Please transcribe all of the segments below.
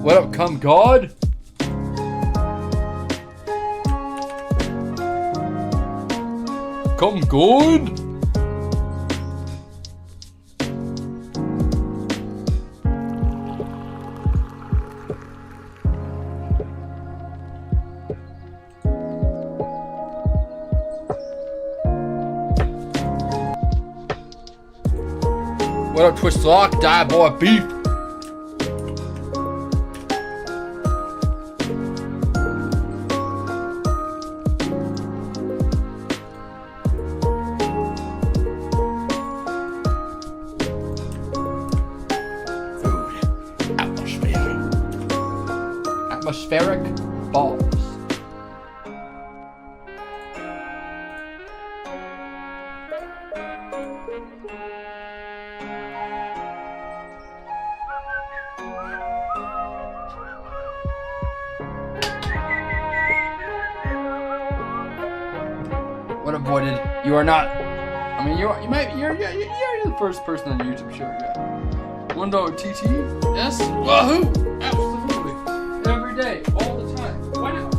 What up, come God? Come God? What up, Twist Lock? Die boy beef. Food. Atmospheric balls. What avoided? You are not. I mean, you're the first person on YouTube show. Yeah. $1 TT. Yes. Wahoo! Absolutely. Every day, all the time. Why not?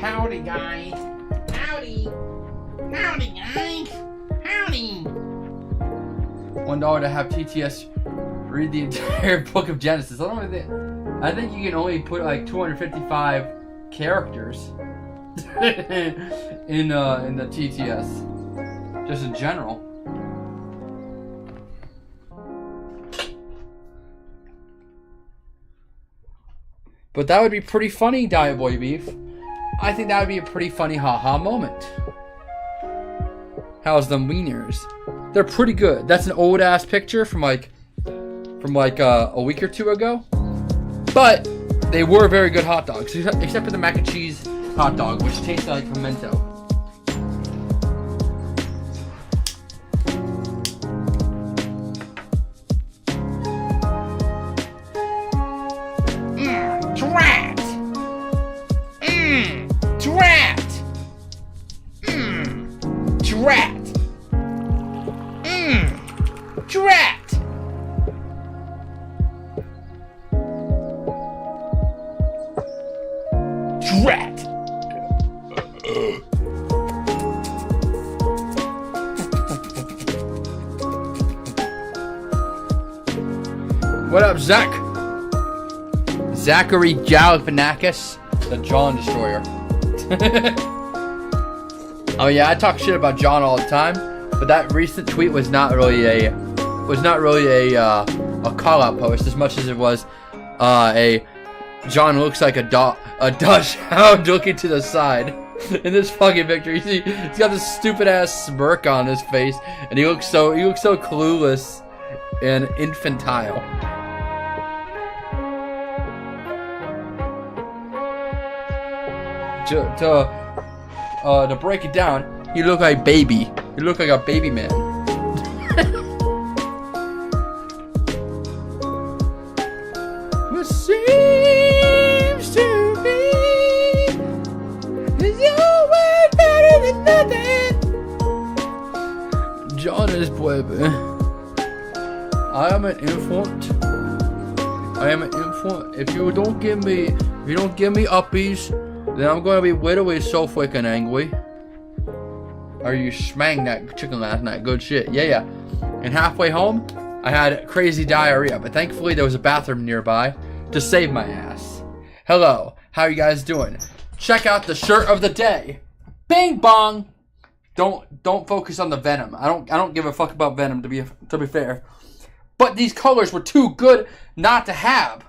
Howdy, guys. Howdy. Howdy, guys. Howdy. $1 to have TTS read the entire book of Genesis. I think you can only put like 255 characters in the TTS, just in general. But that would be pretty funny, Diet Boy Beef. I think that would be a pretty funny haha moment. How's them wieners? They're pretty good. That's an old ass picture from like a week or two ago. But they were very good hot dogs, except for the mac and cheese hot dog, which tastes like pimento. Drat! Drat! Drat! Drat! Drat! What up, Zach? Zachary Galifianakis, the John Destroyer. Oh yeah, I talk shit about John all the time, but that recent tweet was not really a call out post as much as it was a John looks like a Dutch hound looking to the side in this fucking picture. You see, he's got this stupid ass smirk on his face, and he looks so clueless and infantile. To break it down, you look like baby. You look like a baby man. What seems to be is always better than nothing. John is baby. I am an infant. If you don't give me uppies, then I'm gonna be literally so freaking angry. Or you smang that chicken last night. Good shit. Yeah. And halfway home, I had crazy diarrhea, but thankfully there was a bathroom nearby to save my ass. Hello, how you guys doing? Check out the shirt of the day. Bing bong. Don't focus on the Venom. I don't give a fuck about Venom to be fair. But these colors were too good not to have.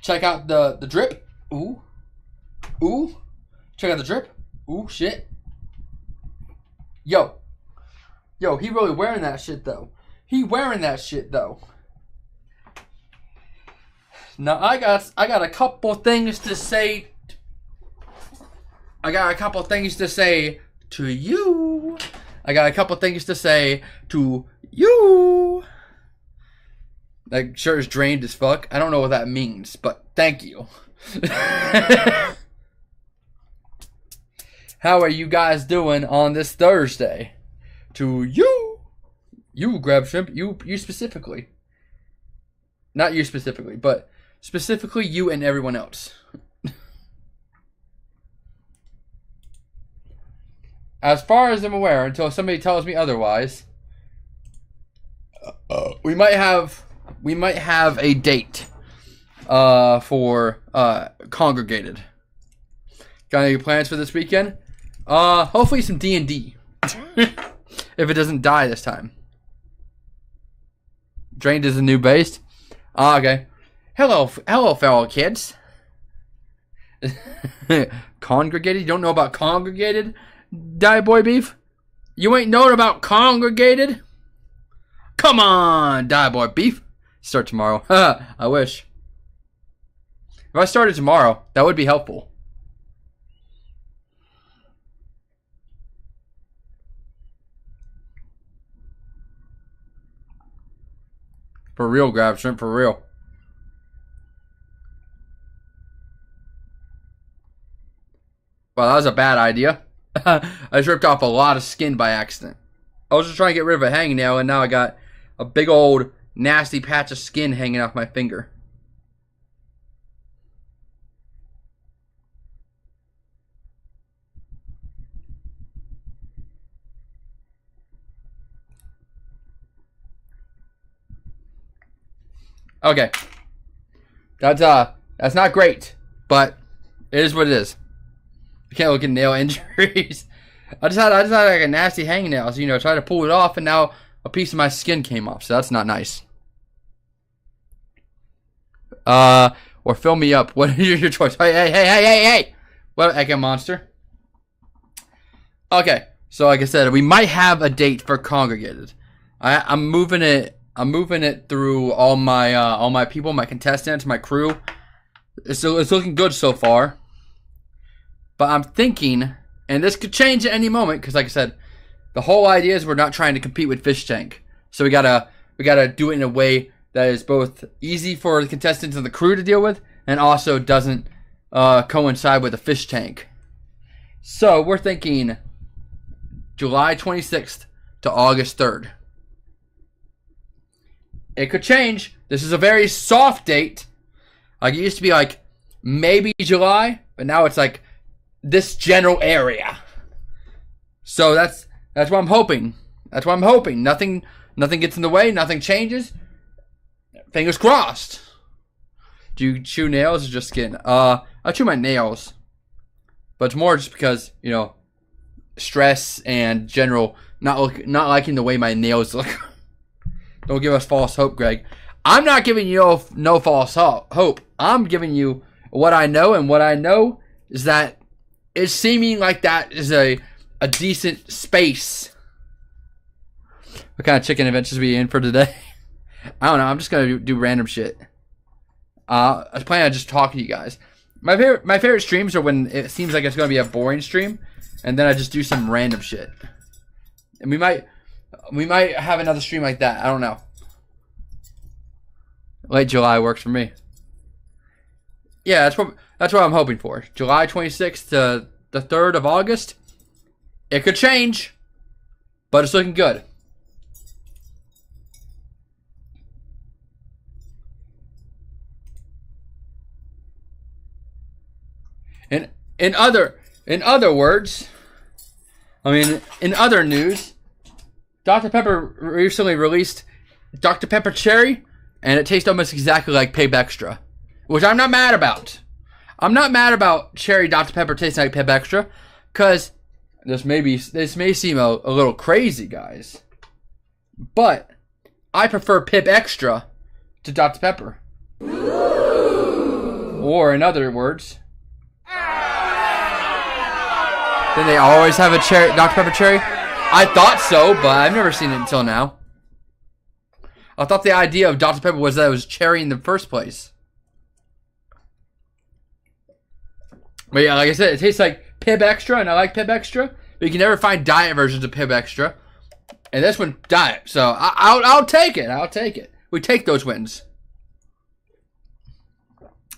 Check out the drip. Ooh. Check out the drip. Ooh, shit. Yo, he really wearing that shit though. Now I got a couple things to say. to you. I got a couple things to say to you. That shirt is drained as fuck. I don't know what that means, but thank you. How are you guys doing on this Thursday? To you. You, Grab Shrimp. You specifically. Not you specifically, but specifically you and everyone else. As far as I'm aware, until somebody tells me otherwise, we might have a date for congregated. Got any plans for this weekend? Hopefully some D&D. If it doesn't die this time. Drained is a new base. Okay. Hello, fellow kids. Congregated? You don't know about congregated? Die boy beef? You ain't known about congregated? Come on, die boy beef. Start tomorrow. I wish. If I started tomorrow, that would be helpful. For real, Grab Shrimp, for real. Well, that was a bad idea. I just ripped off a lot of skin by accident. I was just trying to get rid of a hangnail, and now I got a big old nasty patch of skin hanging off my finger. Okay. That's not great, but it is what it is. I can't look at nail injuries. I just had like a nasty hangnail, so, try to pull it off, and now a piece of my skin came off, so that's not nice. Or fill me up. What is your choice? Hey! What, Echo Monster? Okay, so like I said, we might have a date for congregated. I'm moving it through all my people, my contestants, my crew. It's looking good so far. But I'm thinking, and this could change at any moment, because like I said, the whole idea is we're not trying to compete with Fish Tank. So we gotta do it in a way that is both easy for the contestants and the crew to deal with, and also doesn't coincide with the Fish Tank. So we're thinking July 26th to August 3rd. It could change. This is a very soft date. Like, it used to be like maybe July, but now it's like this general area. So that's what I'm hoping. That's what I'm hoping. Nothing gets in the way. Nothing changes. Fingers crossed. Do you chew nails or just skin? I chew my nails, but it's more just because stress and general not liking the way my nails look. Don't give us false hope, Greg. I'm not giving you no false hope. I'm giving you what I know, and what I know is that it's seeming like that is a decent space. What kind of chicken adventures are we in for today? I don't know. I'm just gonna do random shit. I was planning on just talking to you guys. My favorite streams are when it seems like it's gonna be a boring stream, and then I just do some random shit. And we might have another stream like that. I don't know. Late July works for me. Yeah, that's what I'm hoping for. July 26th to the 3rd of August. It could change, but it's looking good. In other words, in other news, Dr. Pepper recently released Dr. Pepper Cherry, and it tastes almost exactly like Pep Extra, which I'm not mad about. I'm not mad about cherry Dr. Pepper tasting like Pep Extra, because this may seem a little crazy, guys, but I prefer Pep Extra to Dr. Pepper. Or in other words, then they always have a cherry, Dr. Pepper Cherry? I thought so, but I've never seen it until now. I thought the idea of Dr. Pepper was that it was cherry in the first place. But yeah, like I said, it tastes like Pep Extra, and I like Pep Extra. But you can never find diet versions of Pib Extra. And this one, diet. So I'll take it. I'll take it. We take those wins.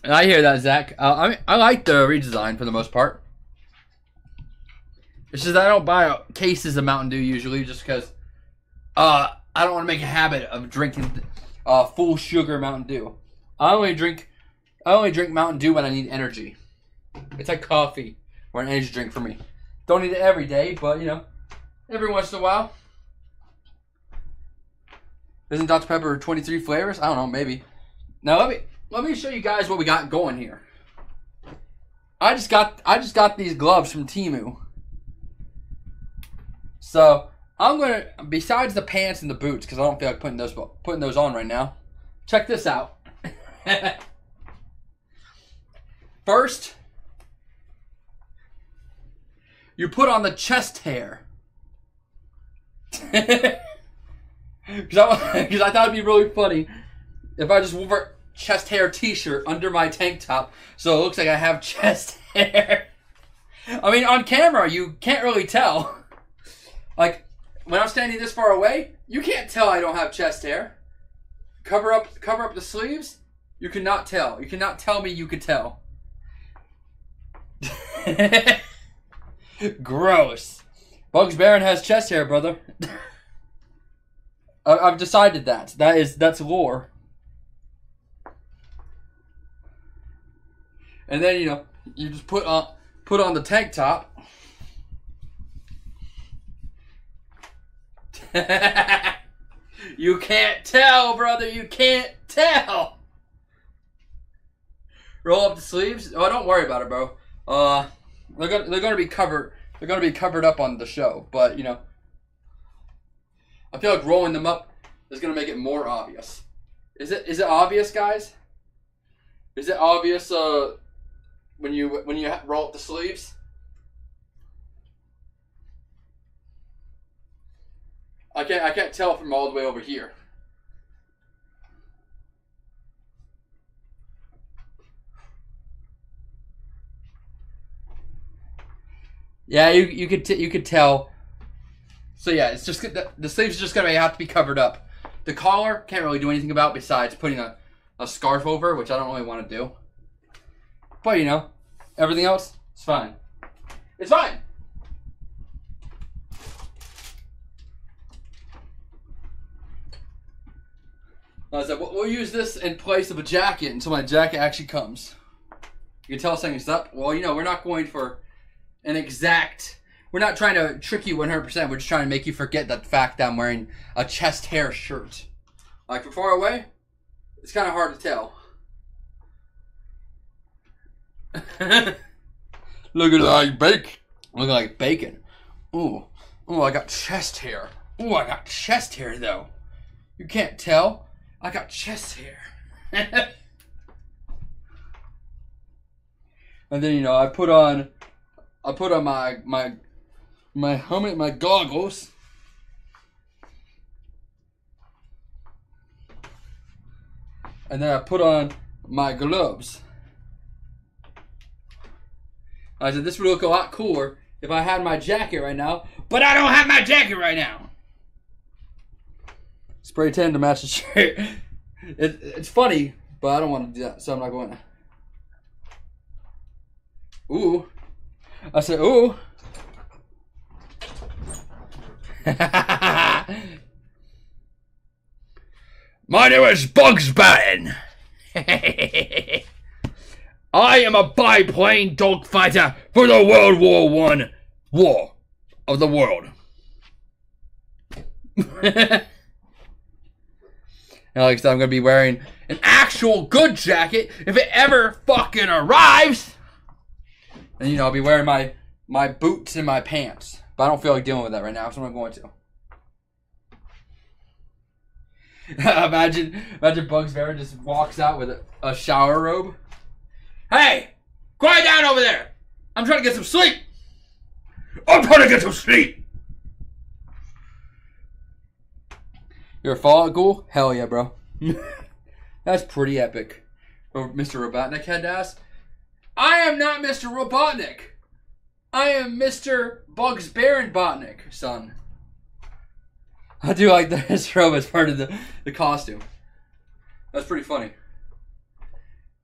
And I hear that, Zach. I like the redesign for the most part. It's just I don't buy cases of Mountain Dew usually just because I don't want to make a habit of drinking full sugar Mountain Dew. I only drink Mountain Dew when I need energy. It's like coffee or an energy drink for me. Don't need it every day, but you know, every once in a while. Isn't Dr. Pepper 23 flavors? I don't know, maybe. Now let me show you guys what we got going here. I just got these gloves from Temu. So I'm gonna, besides the pants and the boots, because I don't feel like putting those on right now. Check this out. First, you put on the chest hair. Because I thought it'd be really funny if I just wore a chest hair t-shirt under my tank top so it looks like I have chest hair. I mean, on camera, you can't really tell. Like, when I'm standing this far away, you can't tell I don't have chest hair. Cover up the sleeves, you cannot tell. You cannot tell me you could tell. Gross. Bugs Baron has chest hair, brother. I've decided that. That's lore. And then, you know, you just put on the tank top. You can't tell, brother. You can't tell. Roll up the sleeves. Oh, don't worry about it, bro. They're gonna be covered. They're gonna be covered up on the show, but you know, I feel like rolling them up is gonna make it more obvious. Is it obvious, guys? Is it obvious when you roll up the sleeves? I can't tell from all the way over here. Yeah, you could tell. So yeah, it's just the sleeves are just gonna have to be covered up. The collar can't really do anything about besides putting a scarf over, which I don't really want to do. But you know, everything else, it's fine. It's fine. I said, we'll use this in place of a jacket until my jacket actually comes. You can tell something's up. Well, you know, we're not going for an exact... We're not trying to trick you 100%. We're just trying to make you forget the fact that I'm wearing a chest hair shirt. Like, from far away, it's kind of hard to tell. Looking like bacon. Looking like bacon. Ooh, I got chest hair. Ooh, I got chest hair, though. You can't tell. I got chest hair. And then, you know, I put on my helmet, my goggles. And then I put on my gloves. I said this would look a lot cooler if I had my jacket right now, but I don't have my jacket right now. Spray tan to match the shirt. It's funny, but I don't want to do that, so I'm not going to. Ooh. I said, ooh. My name is Bugs Baron. I am a biplane dogfighter for the World War I War of the World. And like I said, I'm going to be wearing an actual good jacket if it ever fucking arrives. And, you know, I'll be wearing my boots and my pants. But I don't feel like dealing with that right now, so I'm not going to. Imagine Bugs Baron just walks out with a shower robe. Hey! Quiet down over there! I'm trying to get some sleep! I'm trying to get some sleep! You're a Fallout Ghoul? Hell yeah, bro. That's pretty epic. Mr. Robotnik had to ask. I am not Mr. Robotnik. I am Mr. Bugs Barenbotnik, son. I do like this robe as part of the costume. That's pretty funny.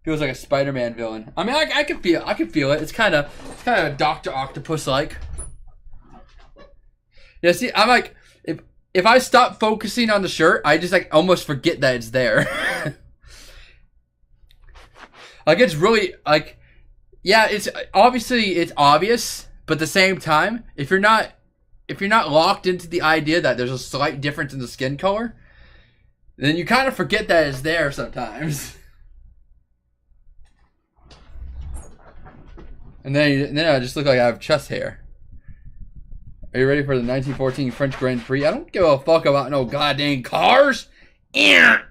Feels like a Spider-Man villain. I mean, I can feel it. It's kind of Dr. Octopus-like. Yeah, see, I'm like, if I stop focusing on the shirt, I just like almost forget that it's there. Like, it's really like, yeah, it's obvious, but at the same time, if you're not locked into the idea that there's a slight difference in the skin color, then you kind of forget that it's there sometimes. And then I just look like I have chest hair. Are you ready for the 1914 French Grand Prix? I don't give a fuck about no goddamn cars. Yeah.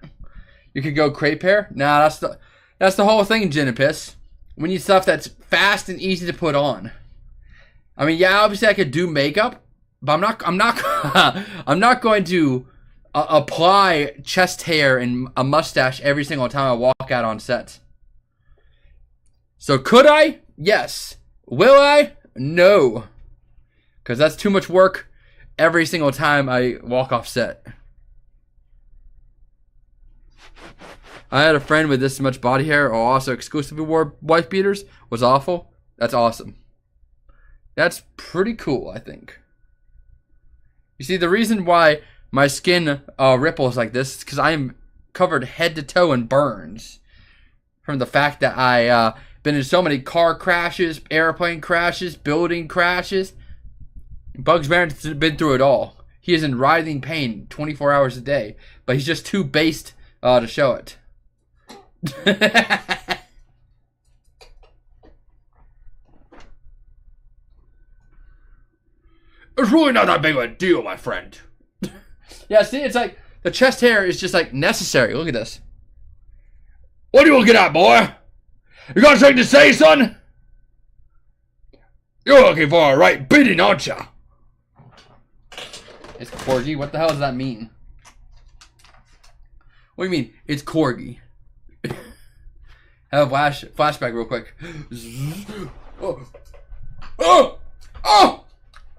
You could go crepe hair. Nah, that's the whole thing, Genopis. We need stuff that's fast and easy to put on. I mean, yeah, obviously I could do makeup, but I'm not going to apply chest hair and a mustache every single time I walk out on set. So could I? Yes. Will I? No. Because that's too much work every single time I walk off set. I had a friend with this much body hair who also exclusively wore wife beaters. Was awful. That's awesome. That's pretty cool, I think. You see, the reason why my skin ripples like this is because I am covered head to toe in burns. From the fact that I been in so many car crashes, airplane crashes, building crashes. Bugs Baren's been through it all. He is in writhing pain 24 hours a day, but he's just too based to show it. It's really not that big of a deal, my friend. Yeah, see, it's like the chest hair is just like necessary. Look at this. What are you looking at, boy? You got something to say, son? You're looking for a right beating, aren't you? It's corgi. What the hell does that mean? What do you mean? It's corgi. Have a flashback real quick. Oh! Oh! Oh!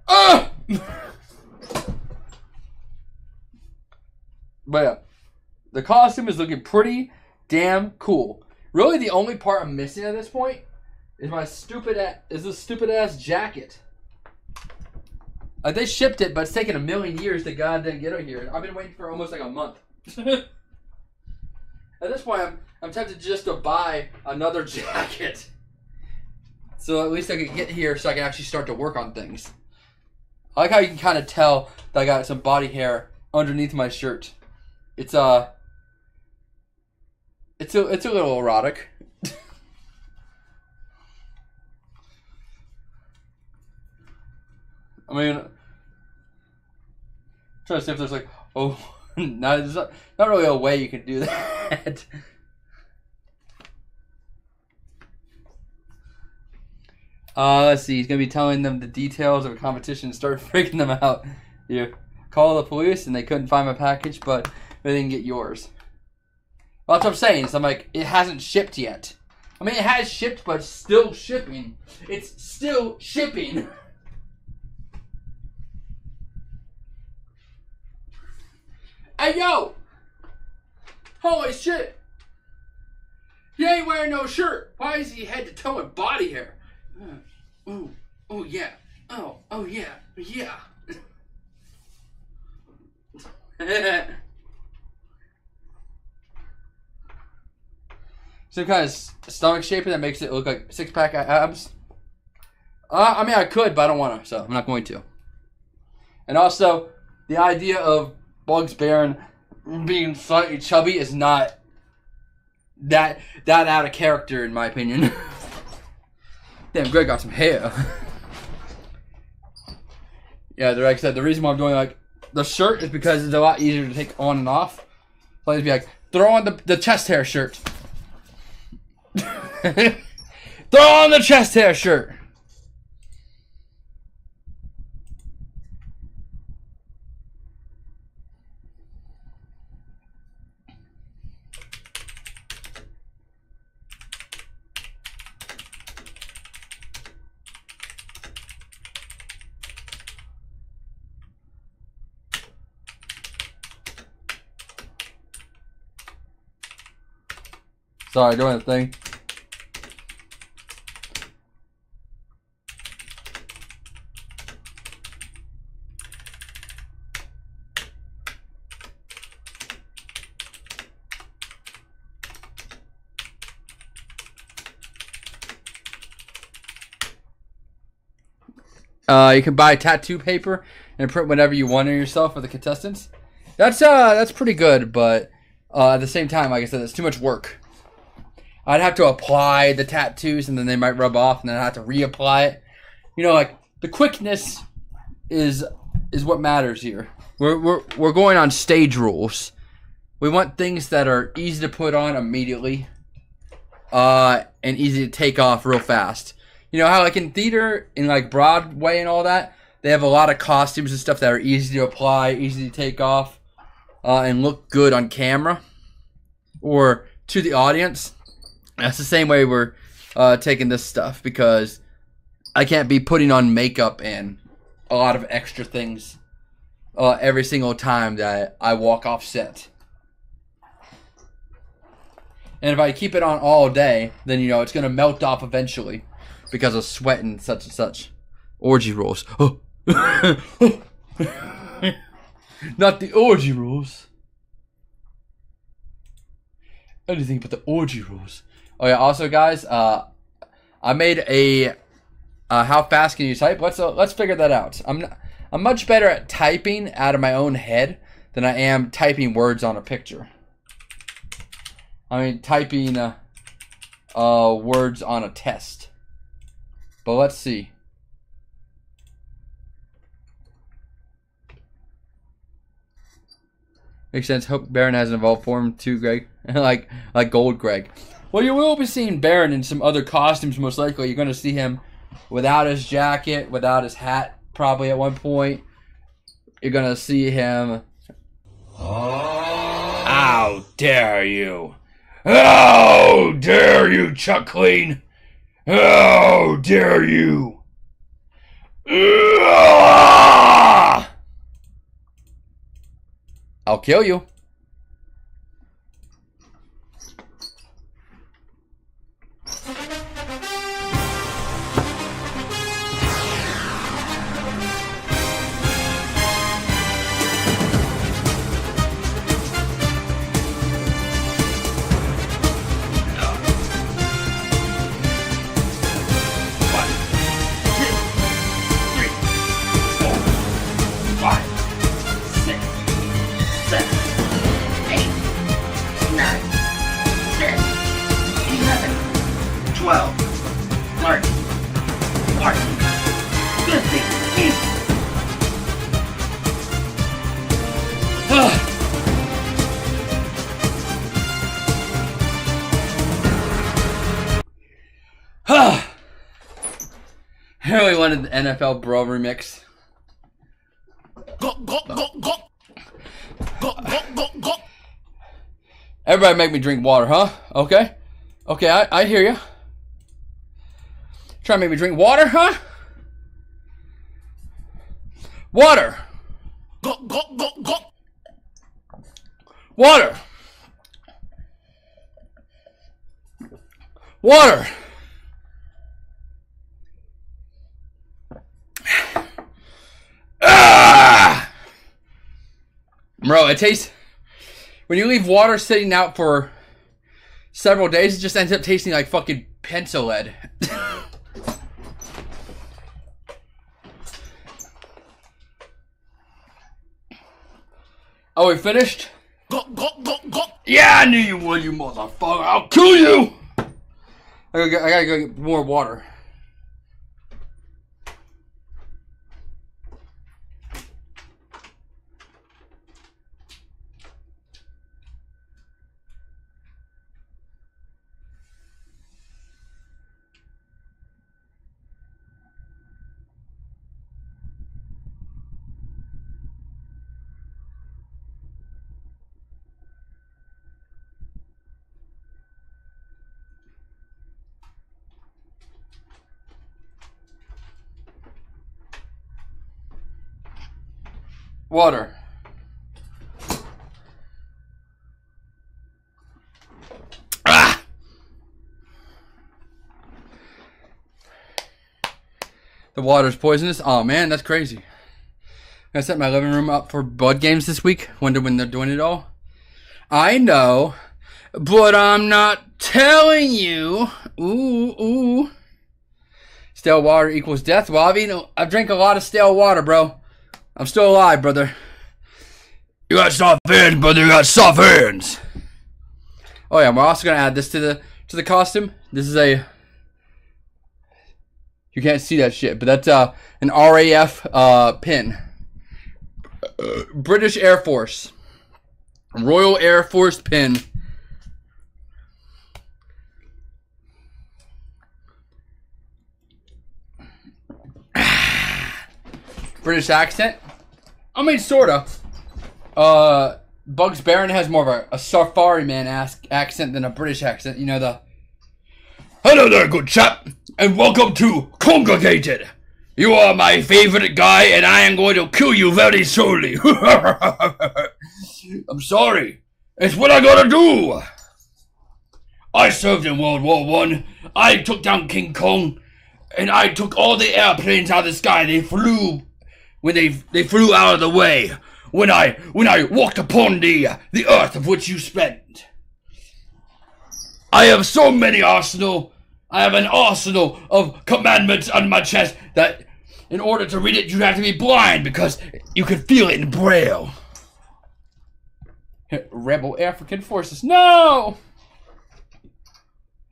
Oh! But yeah, the costume is looking pretty damn cool. Really, the only part I'm missing at this point is this stupid ass jacket. Like, they shipped it, but it's taken a million years to goddamn get it here. I've been waiting for almost like a month. At this point, I'm tempted just to buy another jacket. So at least I can get here so I can actually start to work on things. I like how you can kind of tell that I got some body hair underneath my shirt. It's a little erotic. I mean, I'm trying to see if there's like, oh, no, there's not really a way you can do that. Let's see. He's gonna be telling them the details of a competition and start freaking them out. You call the police and they couldn't find my package, but they didn't get yours. Well, that's what I'm saying. So I'm like, it hasn't shipped yet. I mean, it has shipped, but it's still shipping. It's still shipping. Hey, yo! Holy shit! He ain't wearing no shirt. Why is he head to toe in body hair? Ooh, oh yeah. Oh yeah, yeah. Some kind of stomach shaper that makes it look like six-pack abs. I mean, I could, but I don't want to, so I'm not going to. And also, the idea of Bugs Baren being slightly chubby is not that out of character, in my opinion. Damn, Greg got some hair. Yeah, like I said, the reason why I'm doing like the shirt is because it's a lot easier to take on and off. So I'd be like, throw on the chest hair shirt. Throw on the chest hair shirt. Sorry, doing a thing. You can buy tattoo paper and print whatever you want on yourself for the contestants. That's pretty good, but at the same time, like I said, it's too much work. I'd have to apply the tattoos, and then they might rub off, and then I have to reapply it. You know, like the quickness is what matters here. We're going on stage rules. We want things that are easy to put on immediately, and easy to take off real fast. You know how like in theater, in like Broadway and all that, they have a lot of costumes and stuff that are easy to apply, easy to take off, and look good on camera or to the audience. That's the same way we're taking this stuff, because I can't be putting on makeup and a lot of extra things every single time that I walk off set. And if I keep it on all day, then you know it's going to melt off eventually. Because of sweat and such and such. Orgy rules. Oh. Not the orgy rules. Anything but the orgy rules. Oh yeah, also guys, I made a how fast can you type? Let's figure that out. I'm much better at typing out of my own head than I am typing words on a picture. I mean typing words on a test. But let's see. Makes sense. Hope Baron has an evolved form too, Greg. like Gold Greg. Well, you will be seeing Baron in some other costumes most likely. You're going to see him without his jacket, without his hat, probably at one point. You're going to see him. How dare you? How dare you, Chuck Clean? How dare you? I'll kill you. I really wanted the NFL Bro remix. Everybody make me drink water, huh? Okay. Okay, I hear you. Try to make me drink water, huh? Water. Water. Water. Ah! Bro, it tastes... When you leave water sitting out for several days, it just ends up tasting like fucking pencil lead. Oh, we finished? Yeah, I knew you would, you motherfucker. I'll kill you! I gotta go get more water. Water. Ah! The water's poisonous. Oh man, that's crazy. I set my living room up for Bud games this week. Wonder when they're doing it all. I know, but I'm not telling you. Ooh. Stale water equals death. Well, I've drank a lot of stale water, bro. I'm still alive, brother. You got soft hands, brother. You got soft hands. Oh yeah, we're also gonna add this to the costume. This is a. You can't see that shit, but that's an RAF pin. British Air Force. Royal Air Force pin. British accent? I mean, sorta. Bugs Barron has more of a Safari Man accent than a British accent. You know, the... Hello there, good chap, and welcome to Congregated. You are my favorite guy, and I am going to kill you very slowly. I'm sorry. It's what I gotta do. I served in World War I. I took down King Kong, and I took all the airplanes out of the sky. They flew when they flew out of the way. When I walked upon the earth of which you spent. I have so many arsenal. I have an arsenal of commandments on my chest that in order to read it, you have to be blind because you can feel it in Braille. Rebel African forces. No!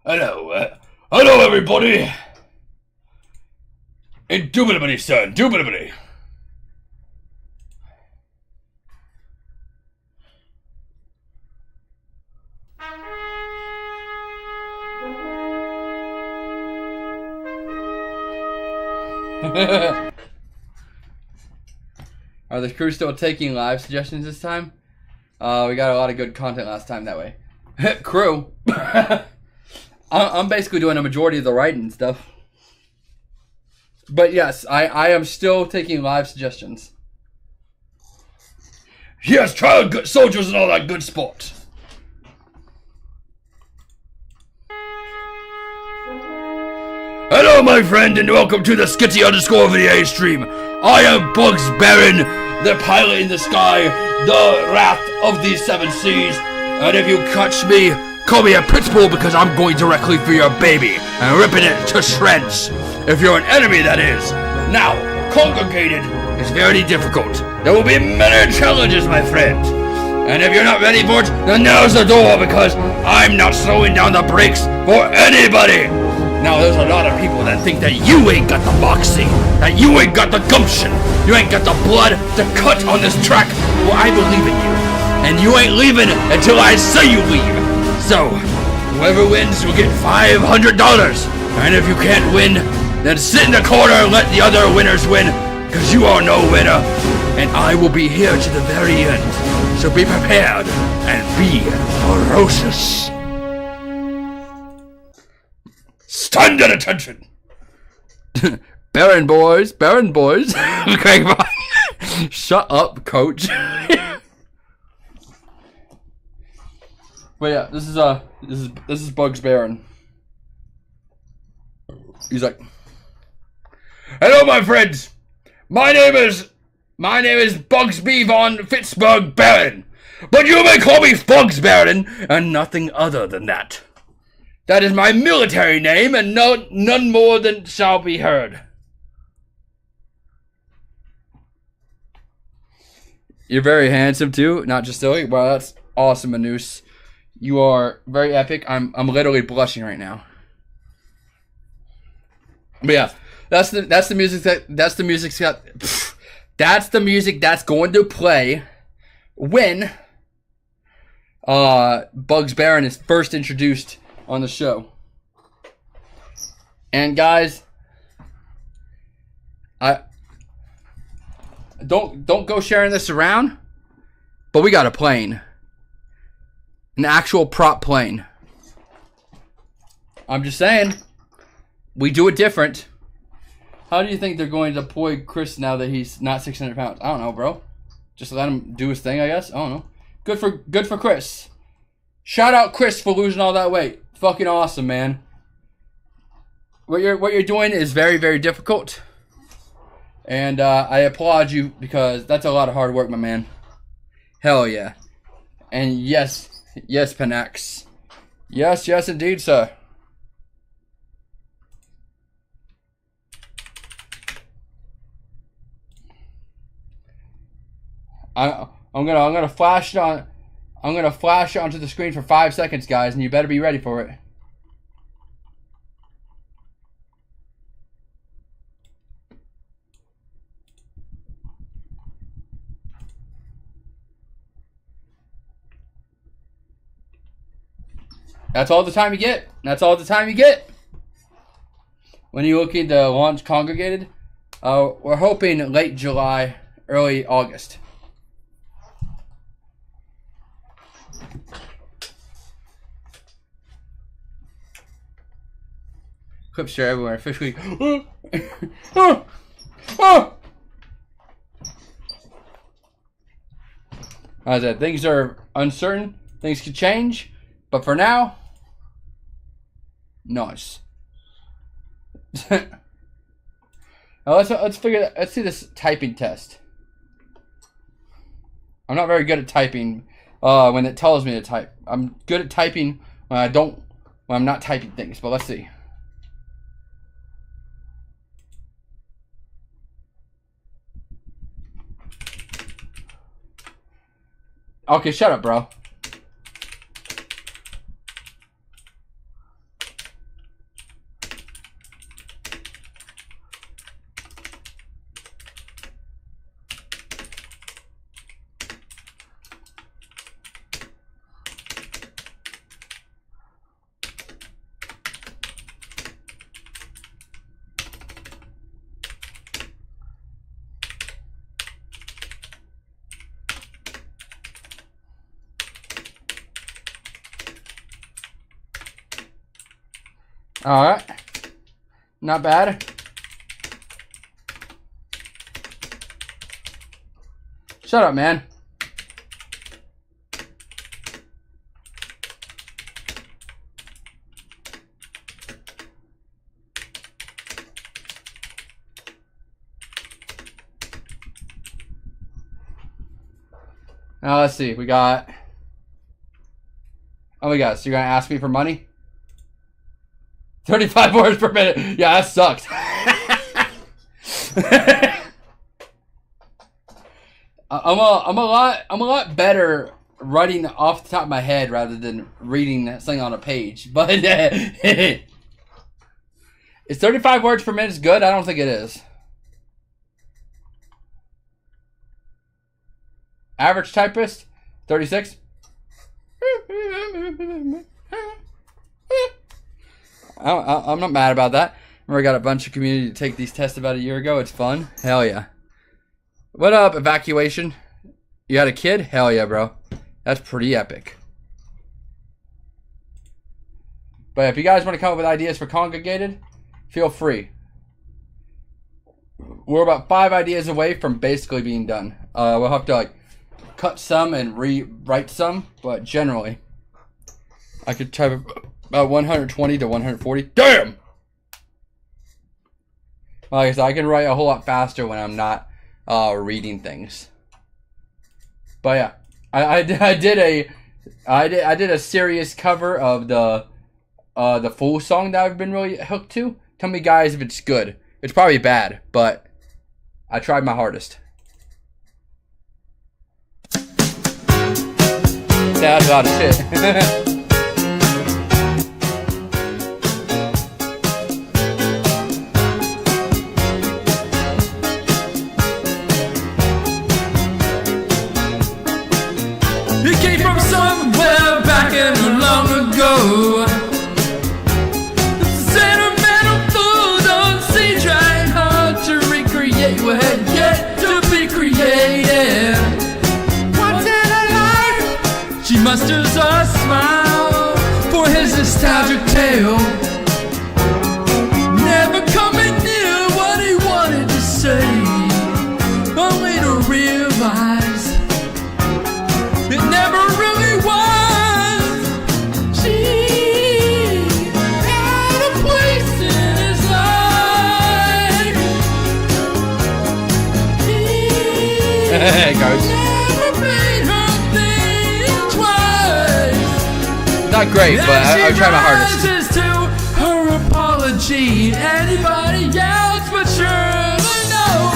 Hello everybody. Indubitably, sir. Indubitably. Are the crew still taking live suggestions this time? We got a lot of good content last time that way. Crew. I'm basically doing a majority of the writing and stuff. But yes, I am still taking live suggestions. Yes, child soldiers and all that good sport. Hello, my friend, and welcome to the Skitty_VA stream. I am Bugs Barron, the pilot in the sky, the wrath of these seven seas. And if you catch me, call me a pitbull because I'm going directly for your baby and ripping it to shreds. If you're an enemy, that is. Now, Congregated is very difficult. There will be many challenges, my friend. And if you're not ready for it, then now's the door because I'm not slowing down the brakes for anybody. Now, there's a lot of people that think that you ain't got the moxie, that you ain't got the gumption, you ain't got the blood to cut on this track. Well, I believe in you, and you ain't leaving until I say you leave. So, whoever wins will get $500, and if you can't win, then sit in the corner and let the other winners win, because you are no winner, and I will be here to the very end. So be prepared and be ferocious. Stand at attention! Baron boys. Shut up, coach. But yeah, this is Bugs Barron. He's like, hello, my friends. My name is Bugsby von Fitzburg Barron, but you may call me Bugs Barron and nothing other than that. That is my military name, and none more than shall be heard. You're very handsome too, not just silly. Wow, that's awesome, Manus. You are very epic. I'm literally blushing right now. But yeah, that's the music that's going to play when Bugs Barron is first introduced on the show. And guys, I don't go sharing this around, but we got a plane. An actual prop plane. I'm just saying, we do it different. How do you think they're going to deploy Chris now that he's not 600 pounds? I don't know, bro. Just let him do his thing, I guess. I don't know. Good for Chris. Shout out Chris for losing all that weight. Fucking awesome, man. What you're doing is very, very difficult. And I applaud you because that's a lot of hard work, my man. Hell yeah. And yes, Panax. Yes, indeed, sir. I'm gonna flash it on. I'm gonna flash it onto the screen for 5 seconds, guys, and you better be ready for it. That's all the time you get. That's all the time you get. When you're looking to launch Congregated, we're hoping late July, early August. Clips share everywhere. Officially. As I said, things are uncertain. Things could change, but for now, nice. Now let's figure. Let's see this typing test. I'm not very good at typing when it tells me to type. I'm good at typing when I'm not typing things. But let's see. Okay, shut up, bro. Alright. Not bad. Shut up, man. Now let's see. We got... Oh my god, so you're gonna ask me for money? 35 words per minute. Yeah, that sucks. I'm a lot better writing off the top of my head rather than reading that thing on a page. But is 35 words per minute good? I don't think it is. Average typist, 36. I'm not mad about that. Remember, I got a bunch of community to take these tests about a year ago. It's fun. Hell yeah. What up, evacuation? You had a kid? Hell yeah, bro. That's pretty epic. But if you guys want to come up with ideas for Congregated, feel free. We're about 5 ideas away from basically being done. We'll have to like cut some and rewrite some, but generally, I could type about 120 to 140. Damn! Like I said, I can write a whole lot faster when I'm not reading things. But yeah, I did a serious cover of the full song that I've been really hooked to. Tell me, guys, if it's good. It's probably bad, but I tried my hardest. That's a lot of shit. Musters a smile for his nostalgic tale, never coming near what he wanted to say, only to realize it never really was. She had a place in his life, Coach. Never made her think twice. Not great, but I'll try my hardest. She rises to her apology. Anybody else would surely know.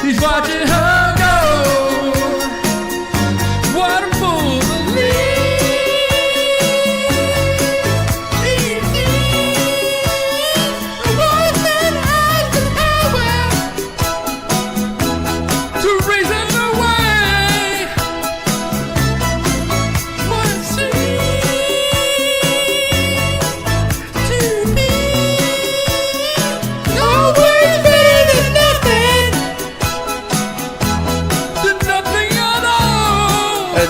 He's watching her go. What a fool to leave.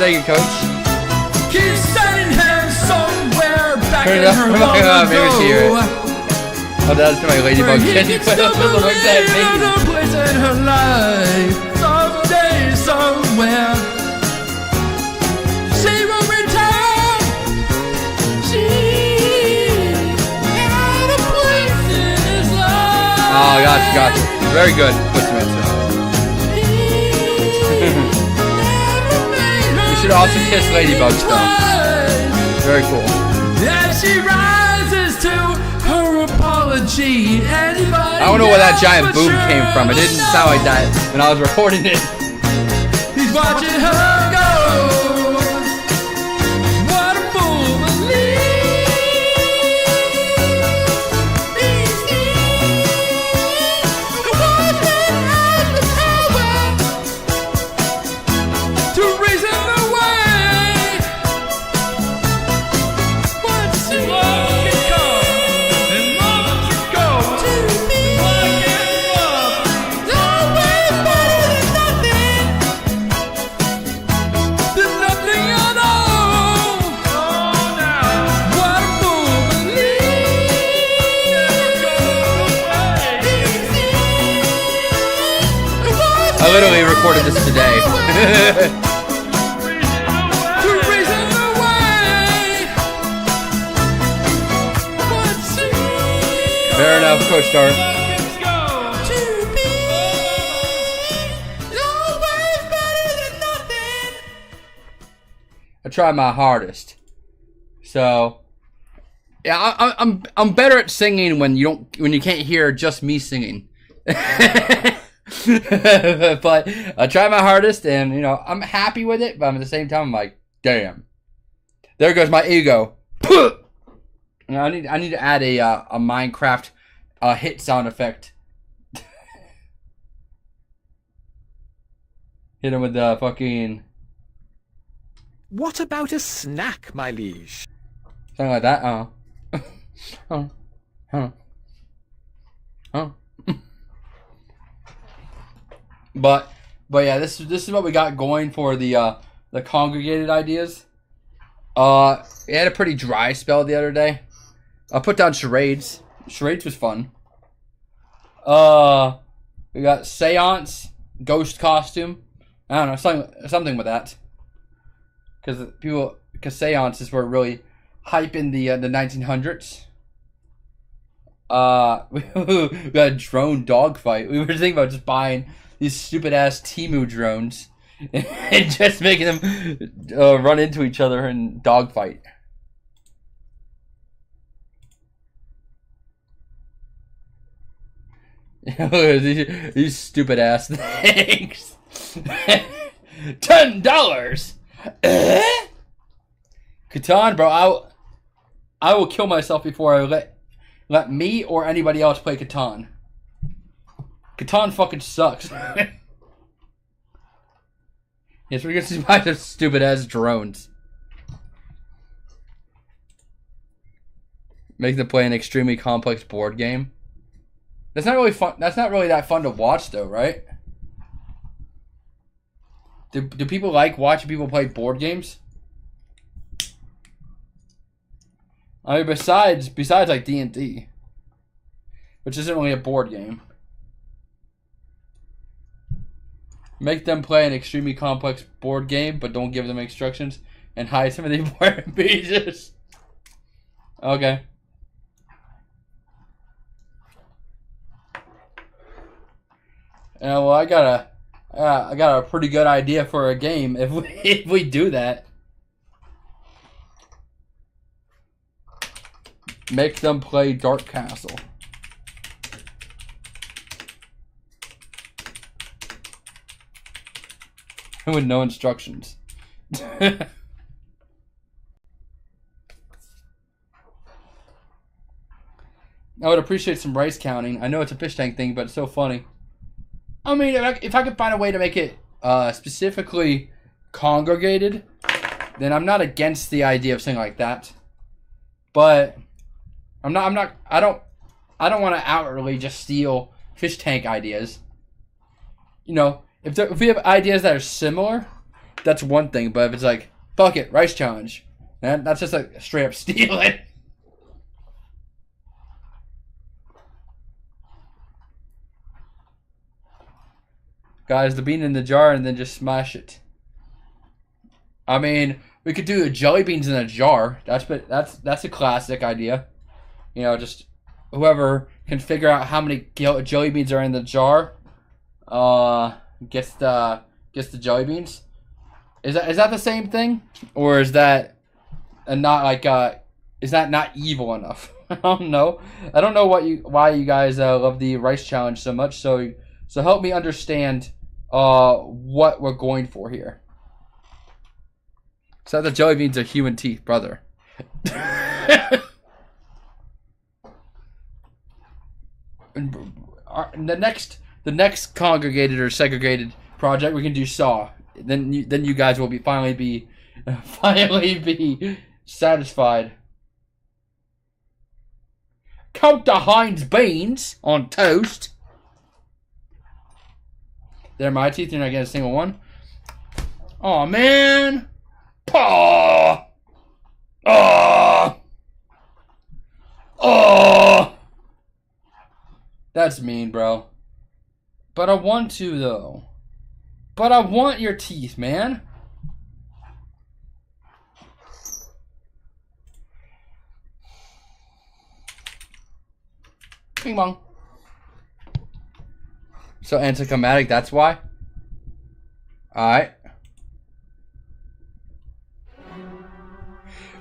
Thank you, Coach. Keep sending him somewhere back Turn it in up. her Maybe she hear it. Oh, that's my ladybug. Can you put up a like that? Another place in her life, someday, somewhere. She will return. She had a place in his life. Oh, gotcha. Very good. What's the answer? You should also kiss ladybugs, though. Very cool. And she rises to her apology. Anybody I don't know where that giant boom else came from. It didn't sound like that when I was recording it. He's watching her go. What a fool to leave. The woman has the power to reason the way. But see, love can come and love can go. To me, love and love is always better than nothing. Than nothing at all. Oh, now what a fool to leave. I literally recorded this today. To reason the way. But see, Fair enough, Coach Dart. to be always better than nothing. I try my hardest. So, yeah, I'm better at singing when you can't hear just me singing. But I try my hardest, and I'm happy with it. But at the same time, I'm like, damn, there goes my ego. I need to add a Minecraft hit sound effect. Hit him with the fucking What about a snack, my liege? something like that. But yeah, this is what we got going for the congregated ideas. We had a pretty dry spell the other day. I put down charades. Charades was fun. We got seance, ghost costume. I don't know, something with that. Because seances were really hype in the 1900s. We got a drone dogfight. We were thinking about just buying these stupid ass Temu drones and just making them run into each other and dogfight. these stupid ass things. $10. Catan, bro, I will kill myself before I let me or anybody else play Catan. Catan fucking sucks. Yes, we're gonna see why those stupid ass drones. Make them play an extremely complex board game. That's not really fun. That's not really that fun to watch, though, right? Do people like watching people play board games? I mean, besides like D&D, which isn't really a board game. Make them play an extremely complex board game, but don't give them instructions, and hide some of the important pieces. Okay. Yeah, well, I gotta I got a pretty good idea for a game if we do that. Make them play Dark Castle. With no instructions. I would appreciate some rice counting. I know it's a fish tank thing, but it's so funny. I mean, if I could find a way to make it specifically congregated, then I'm not against the idea of something like that. But I don't want to outwardly just steal fish tank ideas. You know, if we have ideas that are similar, that's one thing. But if it's like, fuck it, rice challenge, man, that's just like straight up stealing. Guys, the bean in the jar and then just smash it. I mean, we could do jelly beans in a jar. That's a classic idea. You know, just whoever can figure out how many jelly beans are in the jar, gets the jelly beans. Is that the same thing, or is that not like is that not evil enough? I don't know. I don't know why you guys love the rice challenge so much. So help me understand what we're going for here. So the jelly beans are human teeth, brother. The next congregated or segregated project we can do Saw. Then you guys will finally be satisfied. Count the Heinz beans on toast. They're my teeth. You're not getting a single one. Oh man. Paw. Oh. That's mean, bro. But I want to, though. But I want your teeth, man. Ping pong. So anticlimactic, that's why? Alright.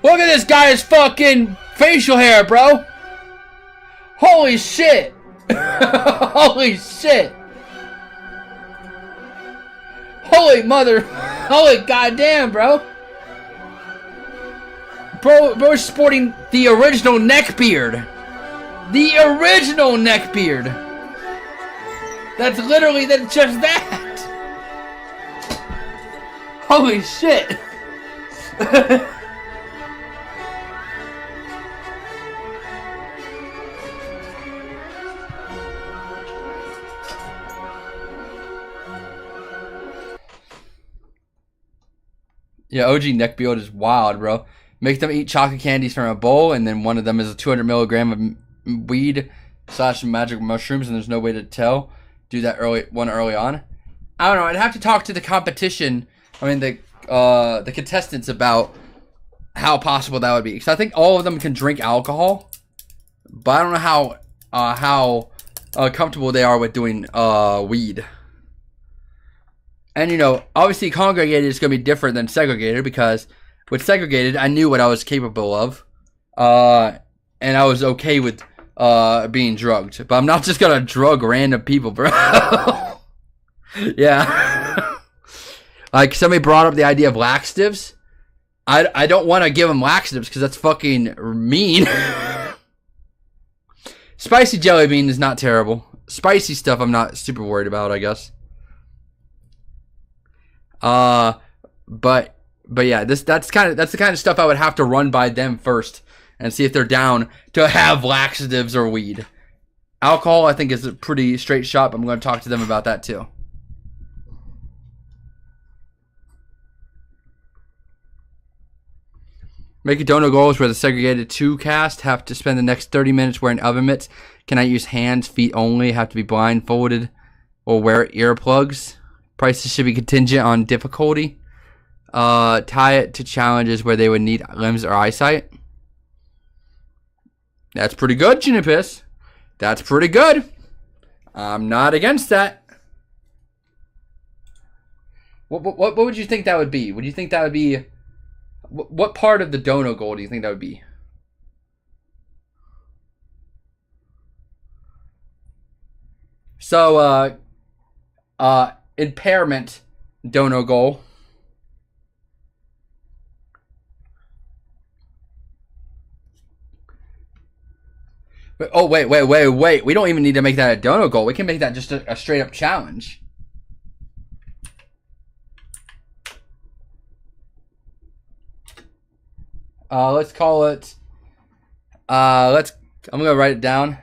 Look at this guy's fucking facial hair, bro. Holy shit. Holy shit. Holy goddamn, bro. Bro's sporting the original neck beard. The original neck beard. That's literally just that. Holy shit. Yeah, OG neck beard is wild, bro. Make them eat chocolate candies from a bowl, and then one of them is a 200 milligram of weed / magic mushrooms, and there's no way to tell. Do that early on. I don't know. I'd have to talk to the competition. I mean, the contestants about how possible that would be. Because I think all of them can drink alcohol, but I don't know how comfortable they are with doing weed. And, you know, obviously congregated is going to be different than segregated, because with segregated, I knew what I was capable of. And I was okay with being drugged. But I'm not just going to drug random people, bro. Yeah. Like, somebody brought up the idea of laxatives. I don't want to give them laxatives because that's fucking mean. Spicy jelly bean is not terrible. Spicy stuff I'm not super worried about, I guess. But yeah, that's the kind of stuff I would have to run by them first and see if they're down to have laxatives or weed. Alcohol, I think, is a pretty straight shot. I'm going to talk to them about that too. Make a dono goals where the segregated 2 cast have to spend the next 30 minutes wearing oven mitts. Cannot use hands, feet only. Have to be blindfolded or wear earplugs. Prices should be contingent on difficulty. Tie it to challenges where they would need limbs or eyesight. That's pretty good, Junipis. That's pretty good. I'm not against that. What would you think that would be? Would you think that would be... What part of the dono goal do you think that would be? So, impairment dono goal. Oh, wait. We don't even need to make that a dono goal. We can make that just a straight up challenge. Let's call it, I'm going to write it down.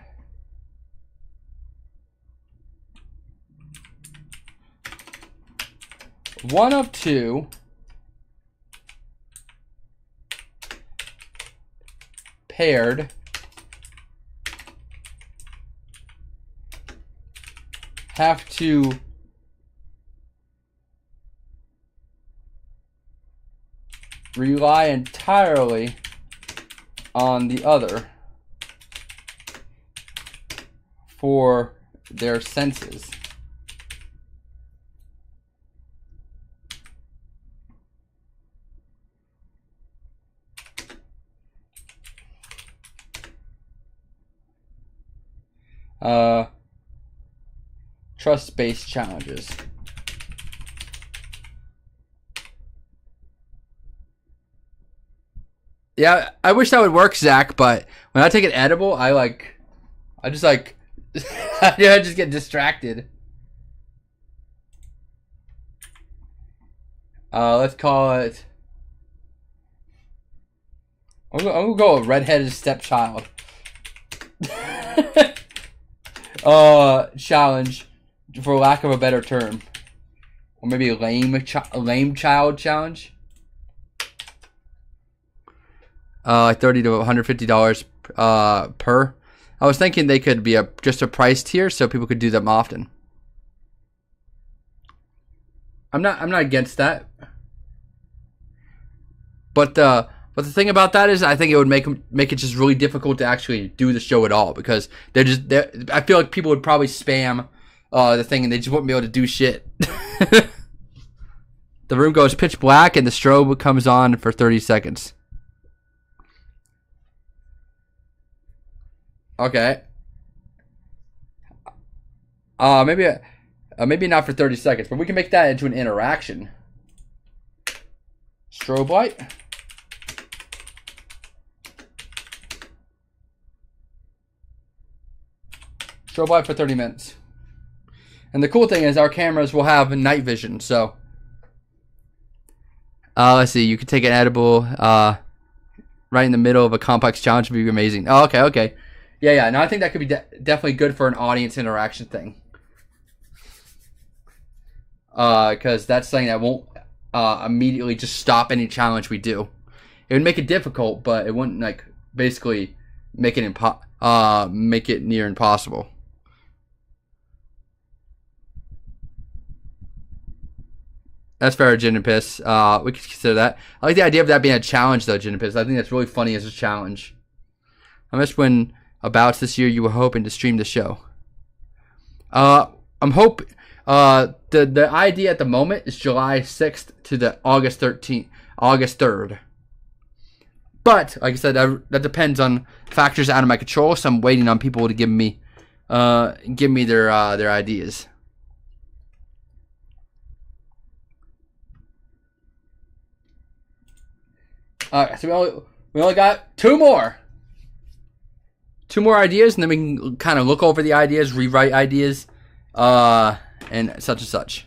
One of two paired have to rely entirely on the other for their senses. Trust-based challenges. Yeah, I wish that would work, Zach, but when I take an edible, I just I just get distracted. Let's call it, I'm gonna go with redheaded stepchild. Challenge, for lack of a better term, or maybe a lame child challenge. Like $30 to $150 per. I was thinking they could be just a price tier so people could do them often. I'm not against that. But the thing about that is I think it would make it just really difficult to actually do the show at all, because I feel like people would probably spam the thing and they just wouldn't be able to do shit. The room goes pitch black and the strobe comes on for 30 seconds. Okay. Maybe not for 30 seconds, but we can make that into an interaction. Strobe light. Strobe light for 30 minutes. And the cool thing is our cameras will have night vision, so let's see, you could take an edible right in the middle of a complex challenge would be amazing. Oh, okay. Yeah. No, I think that could be definitely good for an audience interaction thing. Because that's something that won't immediately just stop any challenge we do. It would make it difficult, but it wouldn't basically make it near impossible. That's fair, Gin and Piss. We could consider that. I like the idea of that being a challenge, though, Gin and Piss. I think that's really funny as a challenge. I missed when abouts this year you were hoping to stream the show. The idea at the moment is July 6th to the August 3rd. But like I said, that depends on factors out of my control. So I'm waiting on people to give me their ideas. Alright, so we only got two more ideas, and then we can kind of look over the ideas, rewrite ideas, and such and such.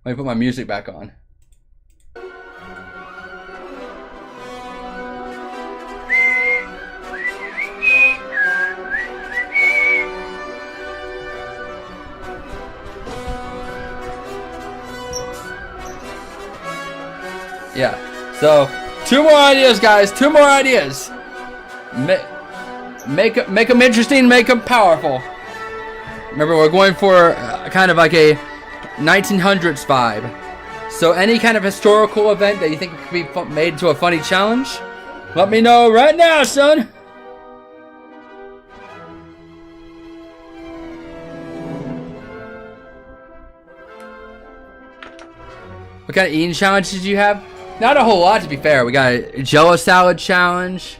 Let me put my music back on. Yeah. So, two more ideas, guys. Two more ideas. Make them interesting. Make them powerful. Remember, we're going for kind of like a 1900s vibe. So, any kind of historical event that you think could be made into a funny challenge, let me know right now, son. What kind of eating challenges do you have? Not a whole lot, to be fair. We got a Jello salad challenge.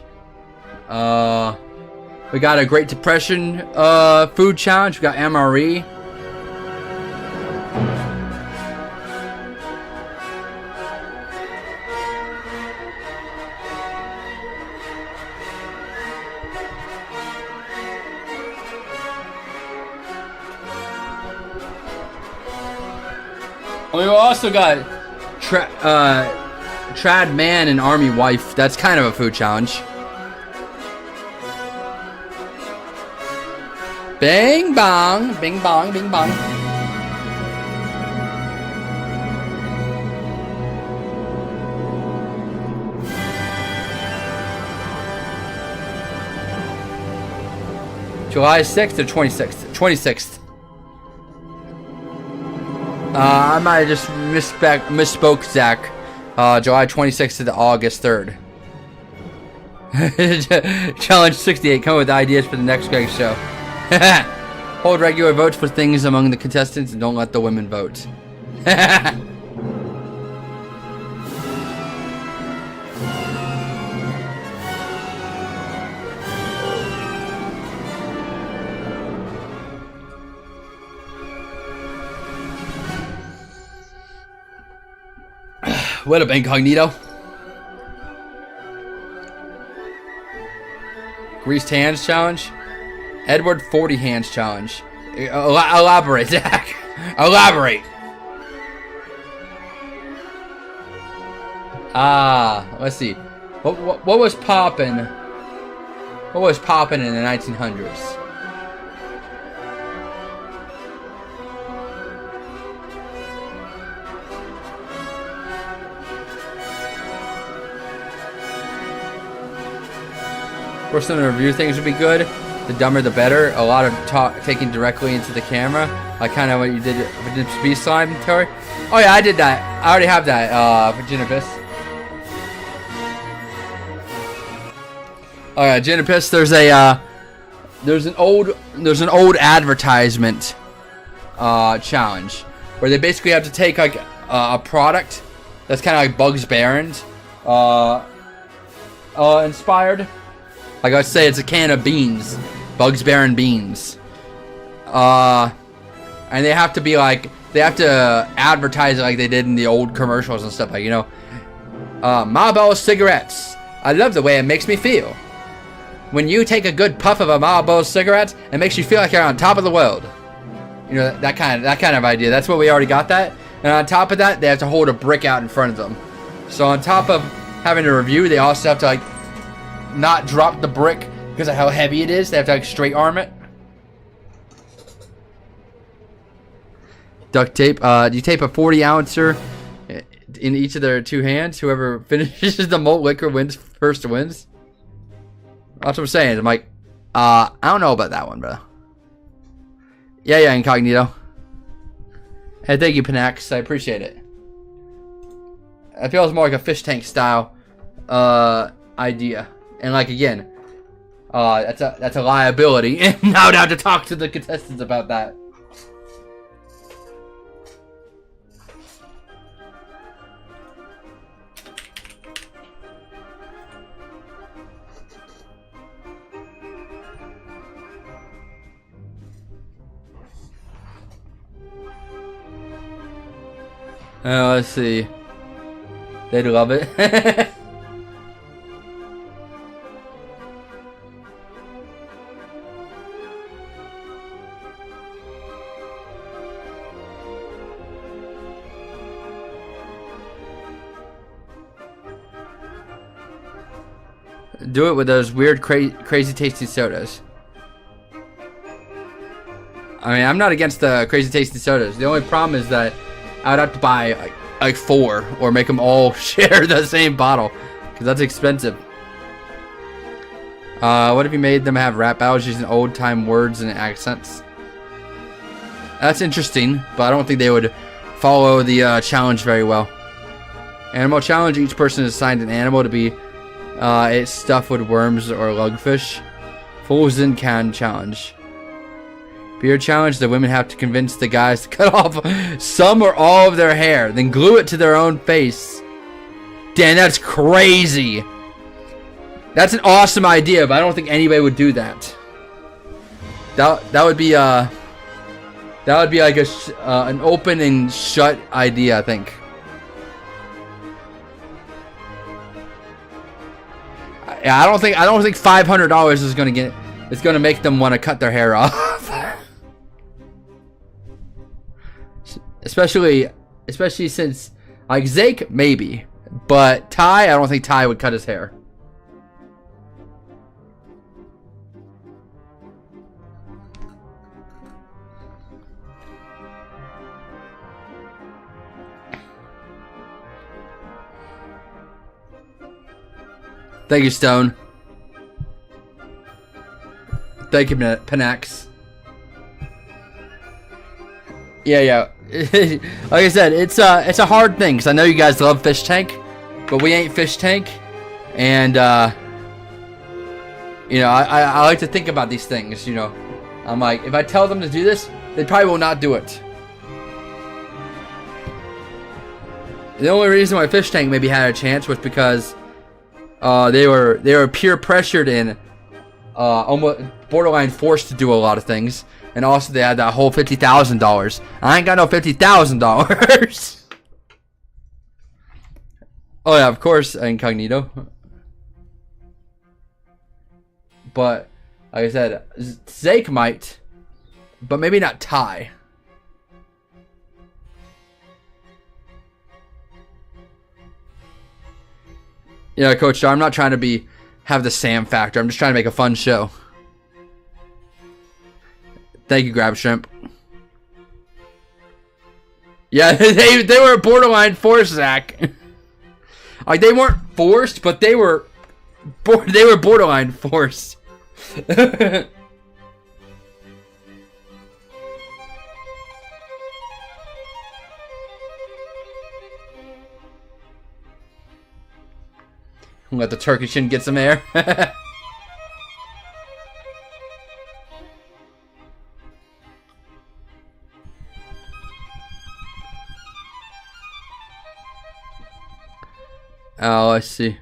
We got a Great Depression food challenge. We got MRE. We also got Trad Man and Army Wife. That's kind of a food challenge. Bing bong, bing bong, bing bong. July 6th or 26th? 26th. I might have just misspoke, Zach. July 26th to August 3rd. Challenge 68. Come up with ideas for the next Greg show. Hold regular votes for things among the contestants and don't let the women vote. What up, Incognito? Greased hands challenge. Edward 40 hands challenge. Elaborate, Zach. Elaborate. Let's see. What was poppin'? What was poppin' in the 1900s? First time to review things would be good. The dumber the better. A lot of talk taking directly into the camera. Like kind of what you did with the speed slime, Tori. Oh yeah, I did that. I already have that for Genopus. Oh yeah, Genopus. There's an old advertisement challenge where they basically have to take like a product that's kind of like Bugs Barons inspired. Like I say, it's a can of beans, Bugs Baron beans, and they have to be like, they have to advertise it like they did in the old commercials and stuff, like, you know, Marlboro cigarettes. I love the way it makes me feel. When you take a good puff of a Marlboro cigarette, it makes you feel like you're on top of the world. You know, that kind of idea. That's what we already got that, and on top of that, they have to hold a brick out in front of them. So on top of having to review, they also have to like not drop the brick because of how heavy it is. They have to like straight arm it. Duct tape. Do you tape a 40-ouncer in each of their two hands? Whoever finishes the malt liquor wins. First wins. That's what I'm saying. I'm like, I don't know about that one, bro. Yeah, Incognito. Hey, thank you, Panax. I appreciate it. It feels more like a fish tank style idea. And like again, that's a liability, and now I have to talk to the contestants about that. Let's see. They'd love it. Do it with those weird, crazy tasty sodas. I mean, I'm not against the crazy tasty sodas. The only problem is that I would have to buy like 4 or make them all share the same bottle because that's expensive. What if you made them have rap battles using old time words and accents? That's interesting, but I don't think they would follow the challenge very well. Animal challenge: each person is assigned an animal to be it's stuffed with worms or lugfish. Fools in can challenge. Beard challenge. The women have to convince the guys to cut off some or all of their hair, then glue it to their own face. Damn, that's crazy. That's an awesome idea, but I don't think anybody would do that. That would be like an open and shut idea, I think. I don't think $500 is gonna make them want to cut their hair off. especially since like Zake maybe, but Ty, I don't think Ty would cut his hair. Thank you, Stone. Thank you, Panax. Yeah. Like I said, it's a hard thing because I know you guys love Fish Tank, but we ain't Fish Tank, and you know, I like to think about these things. You know, I'm like, if I tell them to do this, they probably will not do it. The only reason why Fish Tank maybe had a chance was because they were peer pressured and almost borderline forced to do a lot of things, and also they had that whole $50,000. I ain't got no $50,000. Oh yeah, of course, incognito. But like I said, Zake might, but maybe not Ty. Yeah, Coach, I'm not trying to have the Sam factor. I'm just trying to make a fun show. Thank you, Grab Shrimp. Yeah, they were borderline forced, Zach. Like, they weren't forced, but they were borderline forced. I'm gonna let the turkey chin get some air. Oh, I see.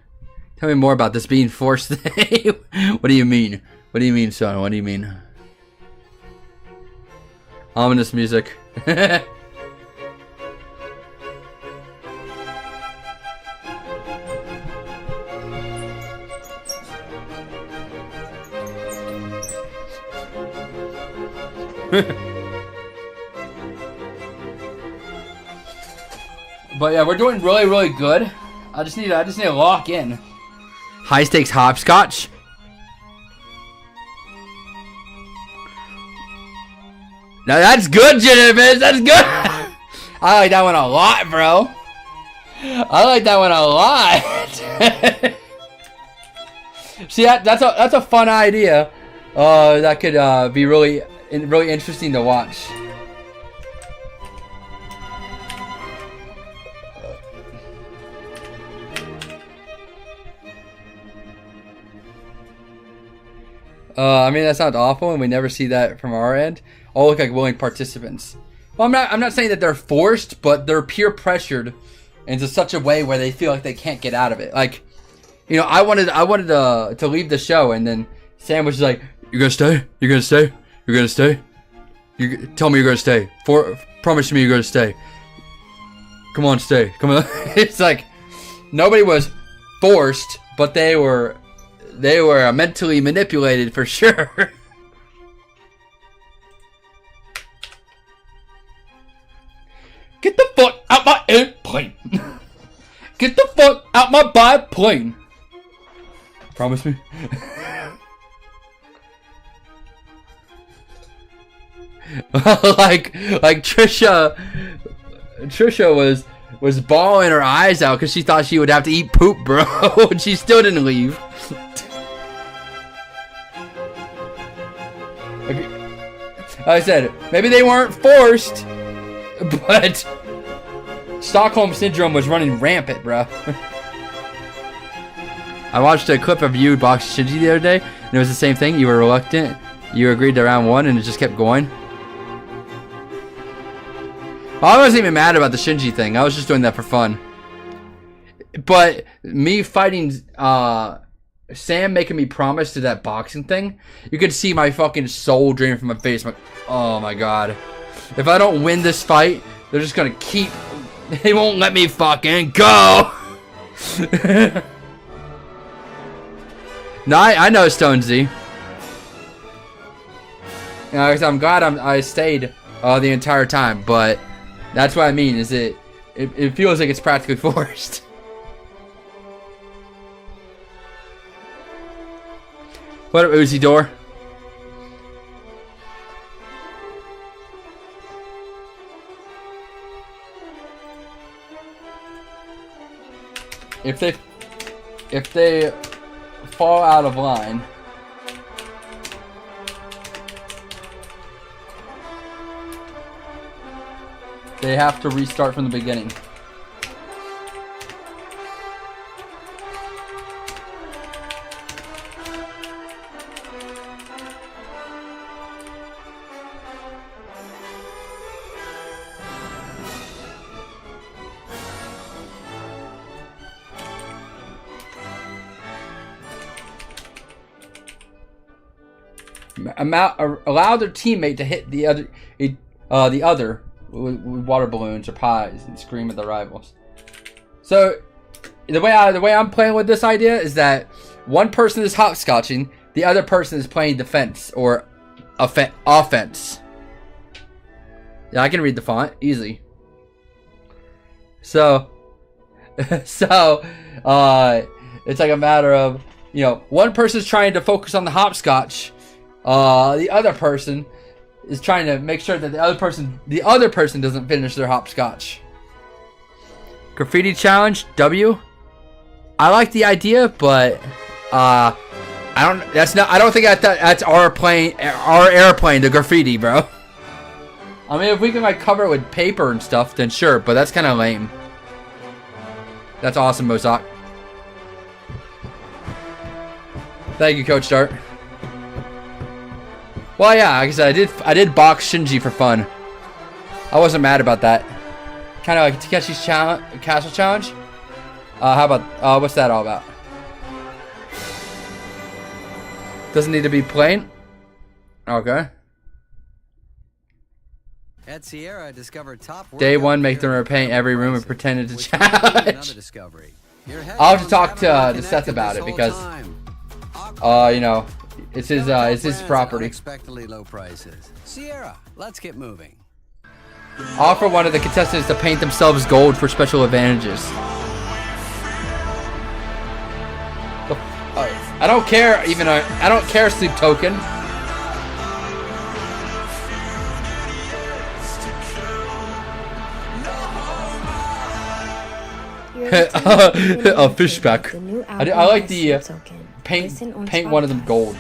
Tell me more about this being forced thing. What do you mean? What do you mean, son? What do you mean? Ominous music. But yeah, we're doing really, really good. I just need to lock in. High stakes hopscotch. Now that's good, Jennifer. That's good. I like that one a lot, bro. I like that one a lot. See, that's a fun idea. That could be really interesting to watch. I mean, that sounds awful, and we never see that from our end. All look like willing participants. Well, I'm not saying that they're forced, but they're peer pressured into such a way where they feel like they can't get out of it. Like, you know, I wanted to leave the show, and then Sam was just like, "You're gonna stay? You're gonna stay? You're gonna stay? You tell me you're gonna stay. Promise me you're gonna stay. Come on, stay. Come on." It's like nobody was forced, but they were mentally manipulated for sure. Get the fuck out my airplane. Get the fuck out my biplane. Promise me. like Trisha was bawling her eyes out because she thought she would have to eat poop, bro. And she still didn't leave. Like I said, maybe they weren't forced, but Stockholm Syndrome was running rampant, bro. I watched a clip of you box Shinji the other day, and it was the same thing. You were reluctant. You agreed to round one, and it just kept going. I wasn't even mad about the Shinji thing. I was just doing that for fun. But me fighting Sam making me promise to that boxing thing, you could see my fucking soul draining from my face. I'm like, oh my god. If I don't win this fight, they're just gonna keep... They won't let me fucking go! No, I know Stone Z. You know, I'm glad I stayed the entire time, but that's what I mean, is it feels like it's practically forced. What up, Uzi Door? If they fall out of line, they have to restart from the beginning. Allow their teammate to hit the other with water balloons or pies and scream at the rivals. So the way I'm playing with this idea is that one person is hopscotching, the other person is playing defense or offense. Yeah, I can read the font easily. So it's like a matter of, you know, one person's trying to focus on the hopscotch. The other person is trying to make sure that the other person doesn't finish their hopscotch. Graffiti challenge W. I like the idea, but I don't think that's our airplane, the graffiti, bro. I mean, if we can like cover it with paper and stuff, then sure, but that's kind of lame. That's awesome, Mozart. Thank you, Coach Dart. Well, yeah, like I said, I did box Shinji for fun. I wasn't mad about that. Kind of like Takeshi's Castle Challenge. How about, what's that all about? Doesn't need to be plain. Okay. At Sierra, discovered top Day one, make them repaint every room and pretended to challenge. I'll have to talk to Seth about it because, you know, it's his property. Unexpectedly low prices. Sierra, let's get moving. Offer one of the contestants to paint themselves gold for special advantages. I don't care, I don't care, Sleep Token. A fishback. I like the paint one of them gold.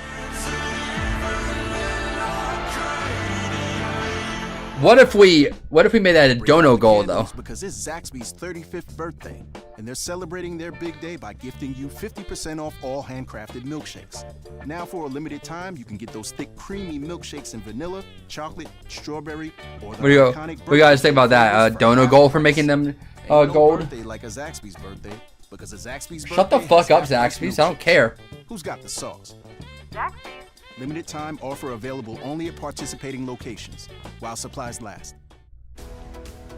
What if we made that a dono goal though? Because it's Zaxby's 35th birthday, and they're celebrating their big day by gifting you 50% off all handcrafted milkshakes. Now for a limited time, you can get those thick, creamy milkshakes in vanilla, chocolate, strawberry, or the iconic. What do you guys think about that? Dono goal for making them gold? Birthday like a Zaxby's birthday, because a Zaxby's birthday. Shut the fuck up, Zaxby's. I don't care. Who's got the sauce? Zaxby's. Limited time offer available only at participating locations while supplies last.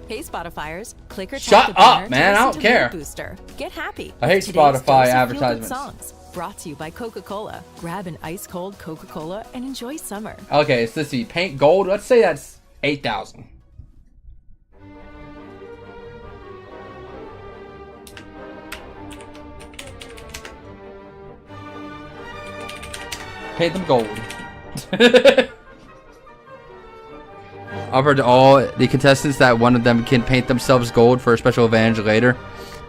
Hey Spotifyers, click or Shut tap the up, banner to man, I listen don't to care. Mood Booster. Get happy. I hate with today's Spotify dose of feel-good advertisements. Songs. Brought to you by Coca-Cola. Grab an ice cold Coca-Cola and enjoy summer. Okay, so let's see. Paint gold. Let's say that's 8,000. Paint them gold. Offer to all the contestants that one of them can paint themselves gold for a special advantage later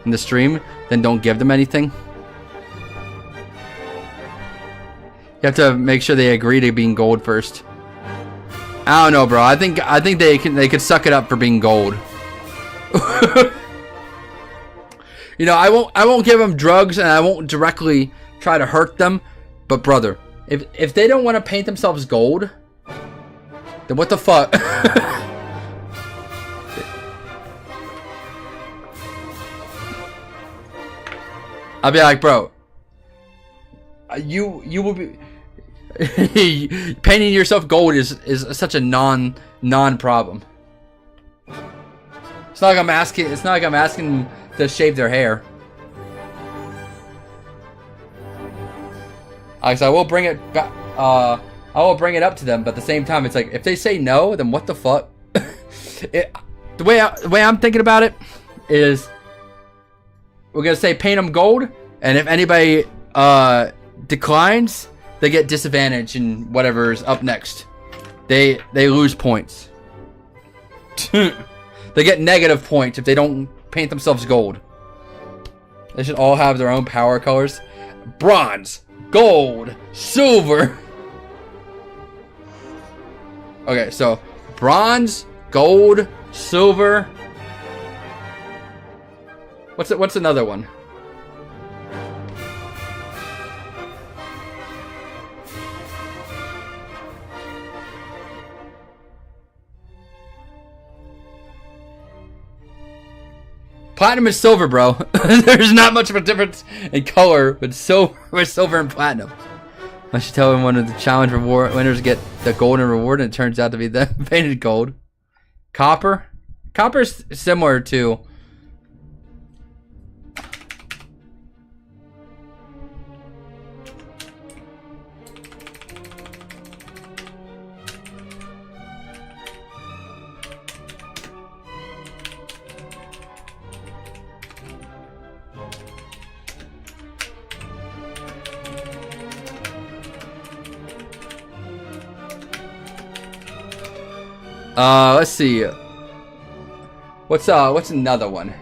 in the stream, then don't give them anything. You have to make sure they agree to being gold first. I don't know, bro. I think they could suck it up for being gold. You know, I won't give them drugs and I won't directly try to hurt them, but brother, if they don't want to paint themselves gold, then what the fuck? I'll be like, bro, you will be painting yourself gold is such a non problem. It's not like I'm asking. It's not like I'm asking to shave their hair. So I will bring it back. I will bring it up to them, but at the same time, it's like if they say no, then what the fuck? The way I'm thinking about it is, we're gonna say paint them gold, and if anybody declines, they get disadvantage in whatever's up next. They lose points. They get negative points if they don't paint themselves gold. They should all have their own power colors: bronze, gold, silver. Okay, so bronze, gold, silver. What's another one? Platinum is silver, bro. There's not much of a difference in color with silver and platinum. I should tell him one of the challenge reward winners get the golden reward, and it turns out to be the painted gold. Copper. Copper's similar to. Let's see. What's another one?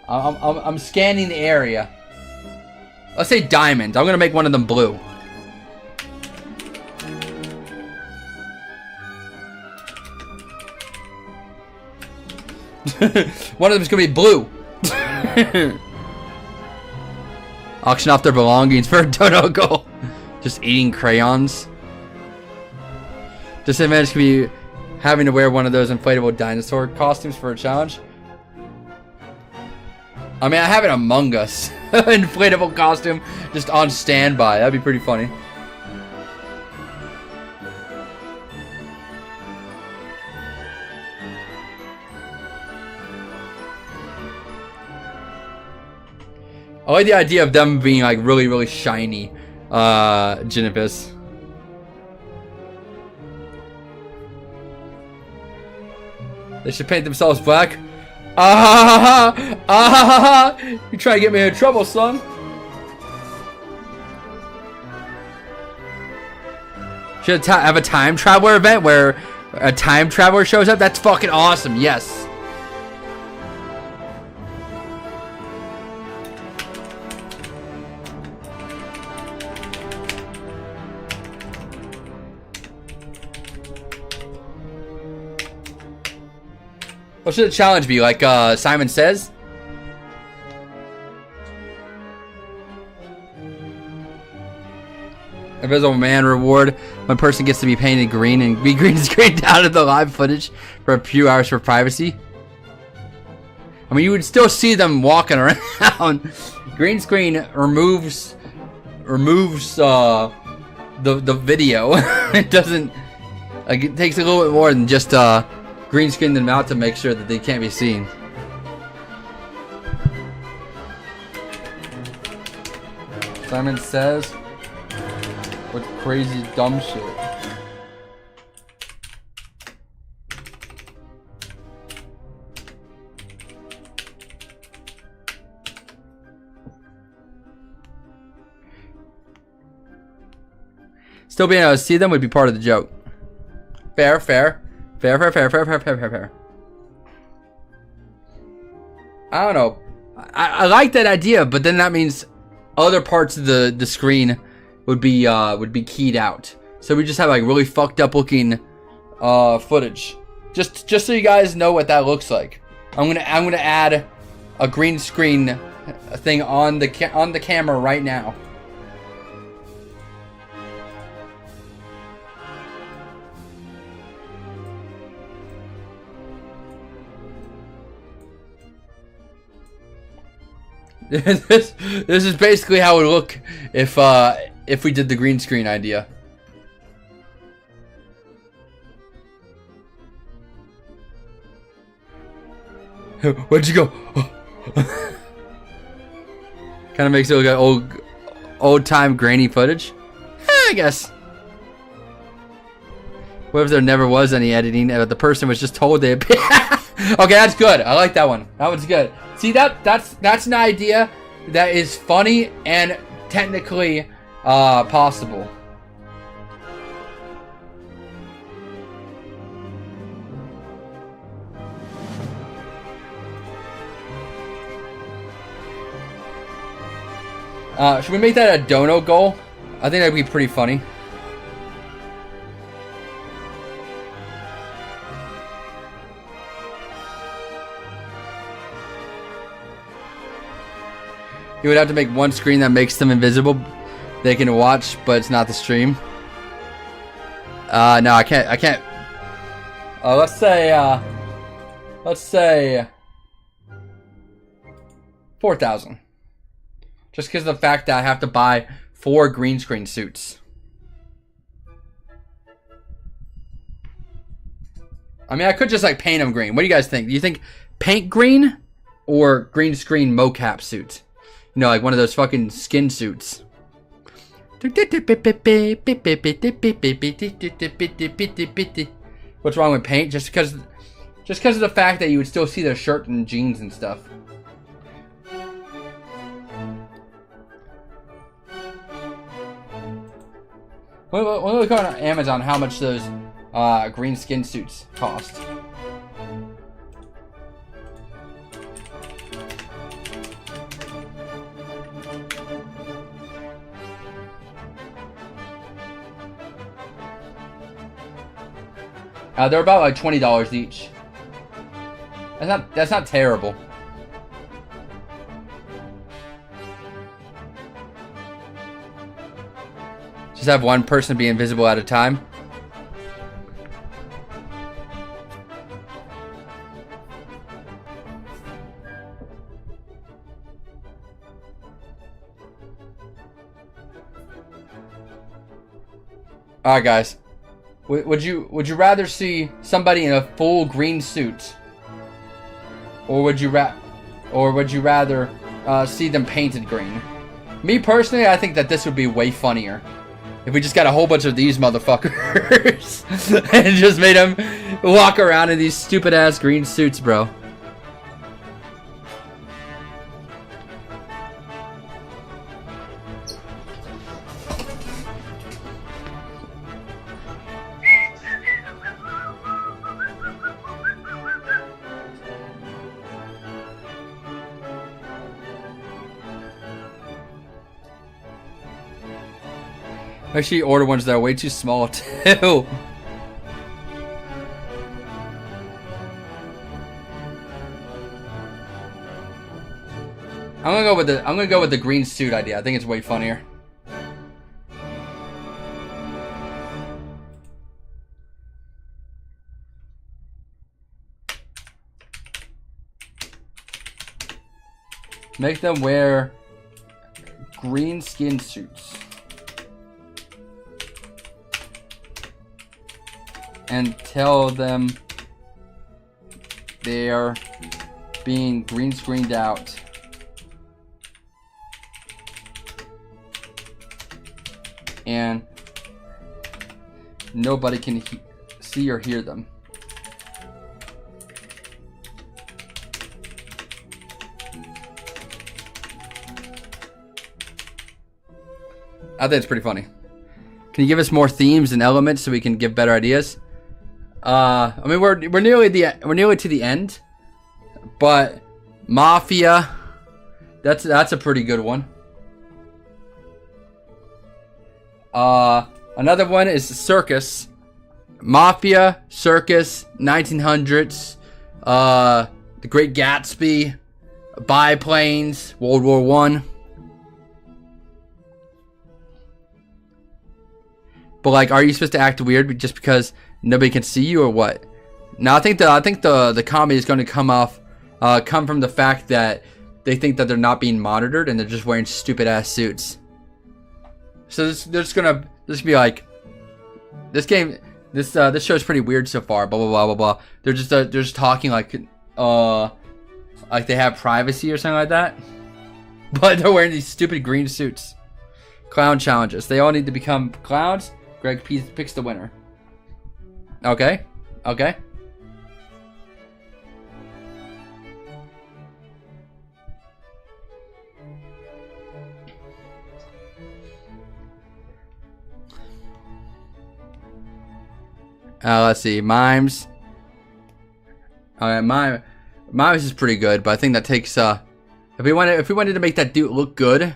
I'm scanning the area. Let's say diamond. I'm gonna make one of them blue. One of them's gonna be blue. Auction off their belongings for a dono goal. Just eating crayons. Disadvantage can be having to wear one of those inflatable dinosaur costumes for a challenge. I mean, I have an Among Us inflatable costume just on standby. That'd be pretty funny. I like the idea of them being like really, really shiny. Genipus. They should paint themselves black. Ah ha ha ha! Ah ha ha ha! You trying to get me in trouble, son? Should have a time traveler event where a time traveler shows up? That's fucking awesome. Yes. What should the challenge be? Like Simon Says? Invisible Man reward. One person gets to be painted green and be green screened out of the live footage for a few hours for privacy. I mean, you would still see them walking around. Green screen removes the video. It doesn't, like, it takes a little bit more than just green screen them out to make sure that they can't be seen. Simon Says, what crazy dumb shit. Still being able to see them would be part of the joke. Fair. Fair. I don't know. I like that idea, but then that means other parts of the screen would be keyed out. So we just have like really fucked up looking footage. Just so you guys know what that looks like. I'm gonna add a green screen thing on the camera right now. this is basically how it would look if we did the green screen idea. Where'd you go? Kind of makes it look like old time grainy footage. I guess. What if there never was any editing and the person was just told they Okay, that's good. I like that one. That one's good. See, that's an idea that is funny and technically possible. Should we make that a dono goal? I think that'd be pretty funny. You would have to make one screen that makes them invisible. They can watch, but it's not the stream. No, I can't. Let's say 4,000. Just because of the fact that I have to buy 4 green screen suits. I mean, I could just like paint them green. What do you guys think? Do you think paint green or green screen mocap suit? You know, like one of those fucking skin suits. What's wrong with paint? Just because of the fact that you would still see their shirt and jeans and stuff. We'll look on Amazon how much those green skin suits cost. They're about like $20 each. That's not terrible. Just have one person be invisible at a time. All right, guys. Would you rather see somebody in a full green suit, or would you rather see them painted green? Me personally, I think that this would be way funnier if we just got a whole bunch of these motherfuckers and just made them walk around in these stupid ass green suits, bro. Actually, order ones that are way too small too. I'm gonna go with the green suit idea. I think it's way funnier. Make them wear green skin suits. And tell them they're being green screened out. And nobody can see or hear them. I think it's pretty funny. Can you give us more themes and elements so we can give better ideas? I mean, we're nearly to the end, but mafia, that's a pretty good one. Another one is circus, mafia, circus, 1900s, the Great Gatsby, biplanes, World War I. But like, are you supposed to act weird just because nobody can see you or what? No, I think the comedy is going to come from the fact that they think that they're not being monitored and they're just wearing stupid ass suits. So they're just gonna be like, this show's pretty weird so far. Blah blah blah blah blah. They're just talking like they have privacy or something like that, but they're wearing these stupid green suits. Clown challenges. They all need to become clowns. Greg picks the winner. Okay. Okay. Let's see, mimes. Alright, mimes is pretty good, but I think that takes if we wanted to make that dude look good,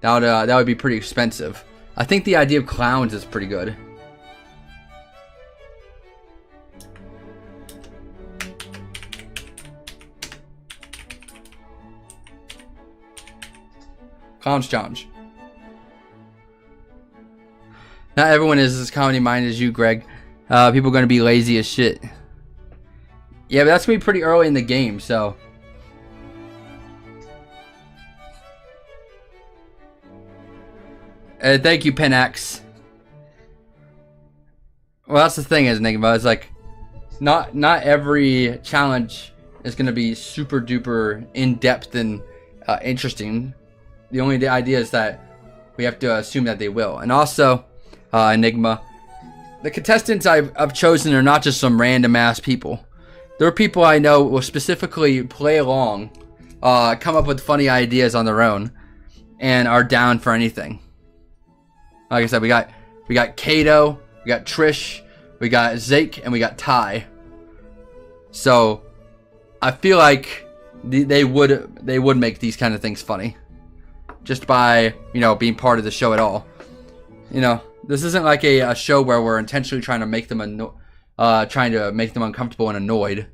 that would be pretty expensive. I think the idea of clowns is pretty good. Clowns challenge. Not everyone is as comedy minded as you, Greg. People are going to be lazy as shit. Yeah, but that's going to be pretty early in the game, so. Thank you, Penax. Well, that's the thing, is Enigma. It's like, not every challenge is going to be super duper in depth and interesting. The only idea is that we have to assume that they will. And also, Enigma, the contestants I've chosen are not just some random ass people. There are people I know will specifically play along, come up with funny ideas on their own, and are down for anything. Like I said, we got Kato, we got Trish, we got Zake, and we got Ty. So I feel like they would make these kind of things funny, just by being part of the show at all. This isn't like a show where we're intentionally trying to make them uncomfortable and annoyed.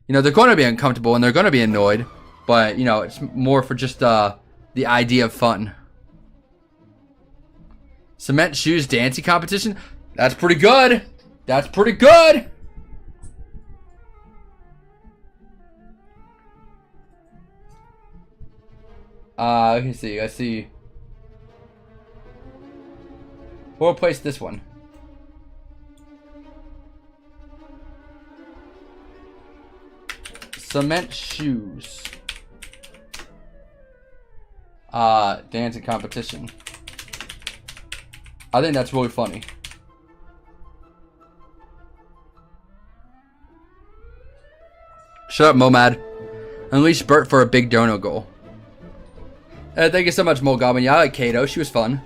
They're going to be uncomfortable and they're going to be annoyed, but it's more for just the idea of fun. Cement shoes dancing competition. That's pretty good. That's pretty good. Let's see. We'll replace this one. Cement shoes. Dancing competition. I think that's really funny. Shut up, Momad. Unleash Bert for a big dono goal. Thank you so much, Mo Goblin. Yeah, I like Kato. She was fun.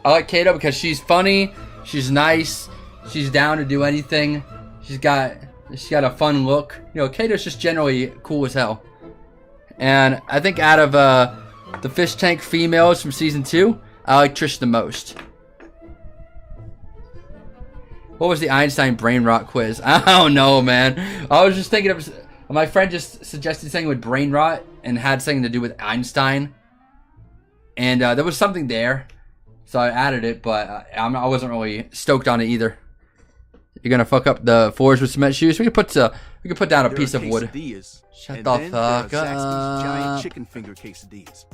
I like Kato because she's funny, she's nice, she's down to do anything. She's got a fun look. Kato's just generally cool as hell. And I think out of the fish tank females from season 2, I like Trish the most. What was the Einstein brain rot quiz? I don't know, man. I was just thinking of, my friend just suggested something with brain rot and had something to do with Einstein. And there was something there. So I added it, but I wasn't really stoked on it either. You're gonna fuck up the floors with cement shoes. We could put down a piece of wood. Shut the fuck up. Zaxby's giant chicken finger quesadillas,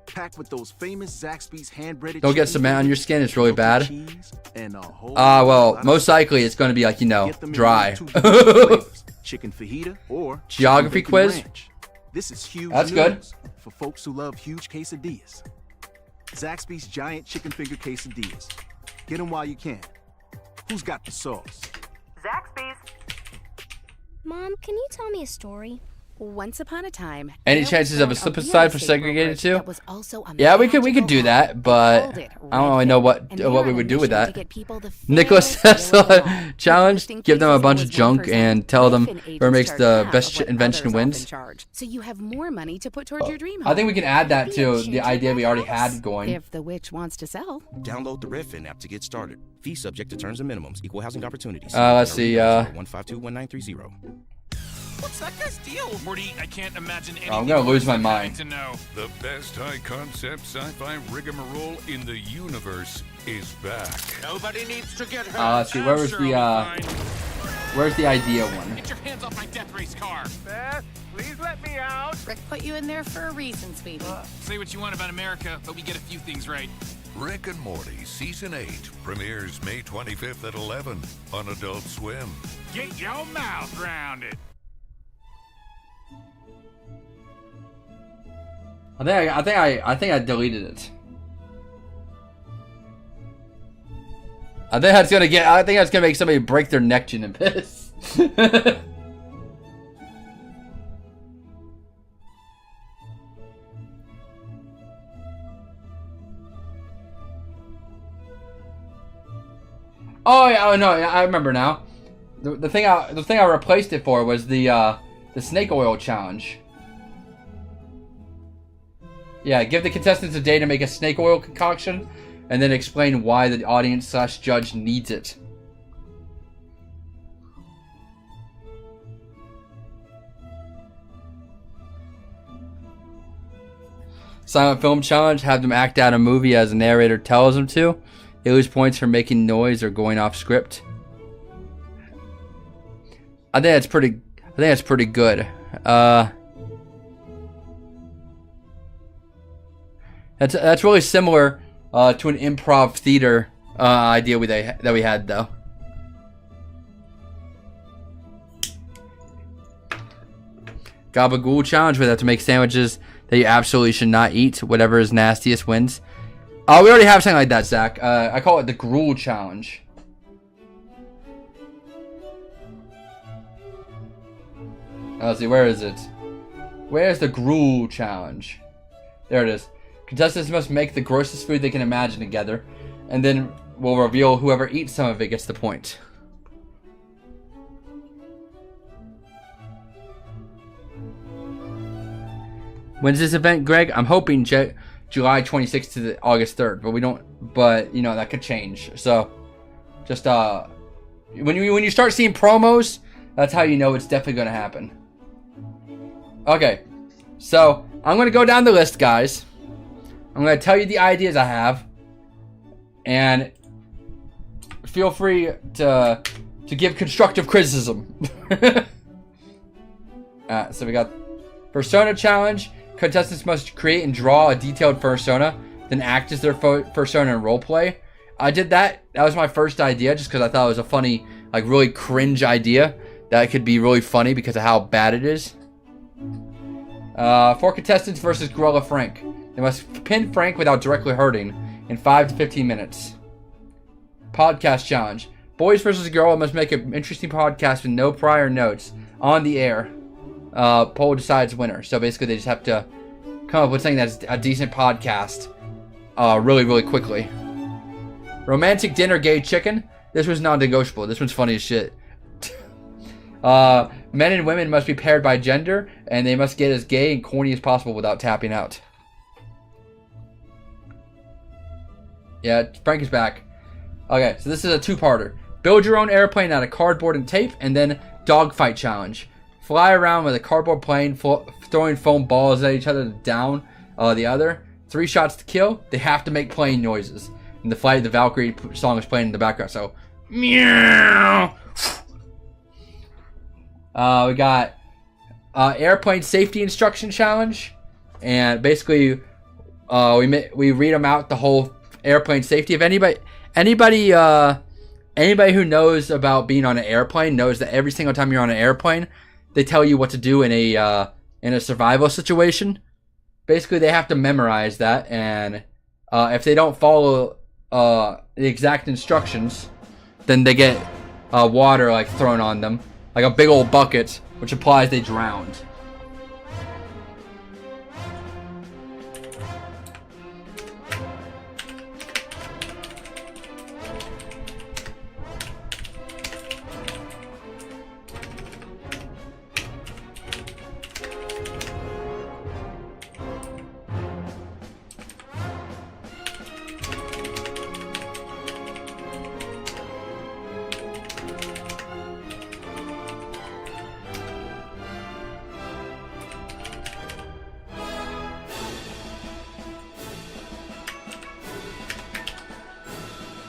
packed with those famous Zaxby's hand-breaded. Don't get cement on your skin. It's really bad. Well, most likely it's gonna be like dry. Chicken fajita or Geography quiz. This is huge. That's good for folks who love huge quesadillas. Zaxby's giant chicken finger quesadillas. Get them while you can. Who's got the sauce? Zaxby's. Mom, can you tell me a story? Once upon a time. Any chances of a slip aside for segregated too? Yeah, we could do that, but I don't really know what we would do with that. Nicholas Tesla challenge: give them a bunch of junk and tell them whoever makes the best invention wins. So you have more money to put towards your dream home. I think we can add that to the idea we already had going. If the witch wants to sell. Download the Redfin app to get started. Fee subject to terms and minimums. Equal housing opportunities. Let's see. 1521930. What's that guy's deal? Morty, I can't imagine anything. I'm gonna lose my mind. To know. The best high-concept sci-fi rigmarole in the universe is back. Nobody needs to get hurt. Let's see. Where was the Where's the idea one? Get your hands off my death race car. Beth, please let me out. Rick put you in there for a reason, sweetie. Say what you want about America, but we get a few things right. Rick and Morty Season 8 premieres May 25th at 11 on Adult Swim. Get your mouth round it. I think I deleted it. I think that's gonna make somebody break their neck chin and piss. Oh yeah, oh no, I remember now. The thing I replaced it for was the snake oil challenge. Yeah, give the contestants a day to make a snake oil concoction, and then explain why the audience/judge needs it. Silent film challenge, have them act out a movie as the narrator tells them to. They lose points for making noise or going off script. I think that's pretty good. That's really similar to an improv theater idea that we had though. Gabagool challenge, where they have to make sandwiches that you absolutely should not eat. Whatever is nastiest wins. Oh, we already have something like that, Zach. I call it the gruel challenge. Let's see, where is it? Where's the gruel challenge? There it is. Contestants must make the grossest food they can imagine together, and then we'll reveal whoever eats some of it gets the point. When's this event, Greg? I'm hoping July 26th to August 3rd, but we don't. But you know that could change. So, just when you start seeing promos, that's how you know it's definitely going to happen. Okay, so I'm going to go down the list, guys. I'm going to tell you the ideas I have, and feel free to give constructive criticism. So we got persona challenge. Contestants must create and draw a detailed persona, then act as their persona in roleplay. I did that. That was my first idea, just because I thought it was a funny, like really cringe idea that could be really funny because of how bad it is. 4 contestants versus Gorilla Frank. They must pin Frank without directly hurting in 5 to 15 minutes. Podcast challenge. Boys versus Gorilla must make an interesting podcast with no prior notes on the air. Poll decides winner. So basically, they just have to come up with something that's a decent podcast, really, really quickly. Romantic dinner, gay chicken. This was non-negotiable. This one's funny as shit. Men and women must be paired by gender, and they must get as gay and corny as possible without tapping out. Yeah, Frank is back. Okay, so this is a two-parter. Build your own airplane out of cardboard and tape, and then dogfight challenge. Fly around with a cardboard plane, throwing foam balls at each other to down the other. 3 shots to kill. They have to make plane noises. And the Flight of the Valkyrie song is playing in the background, so meow. We got airplane safety instruction challenge, and basically we read them out the whole airplane safety. If anybody who knows about being on an airplane knows that every single time you're on an airplane, they tell you what to do in a survival situation. Basically, they have to memorize that, and if they don't follow the exact instructions, then they get water like thrown on them, like a big old bucket, which implies they drowned.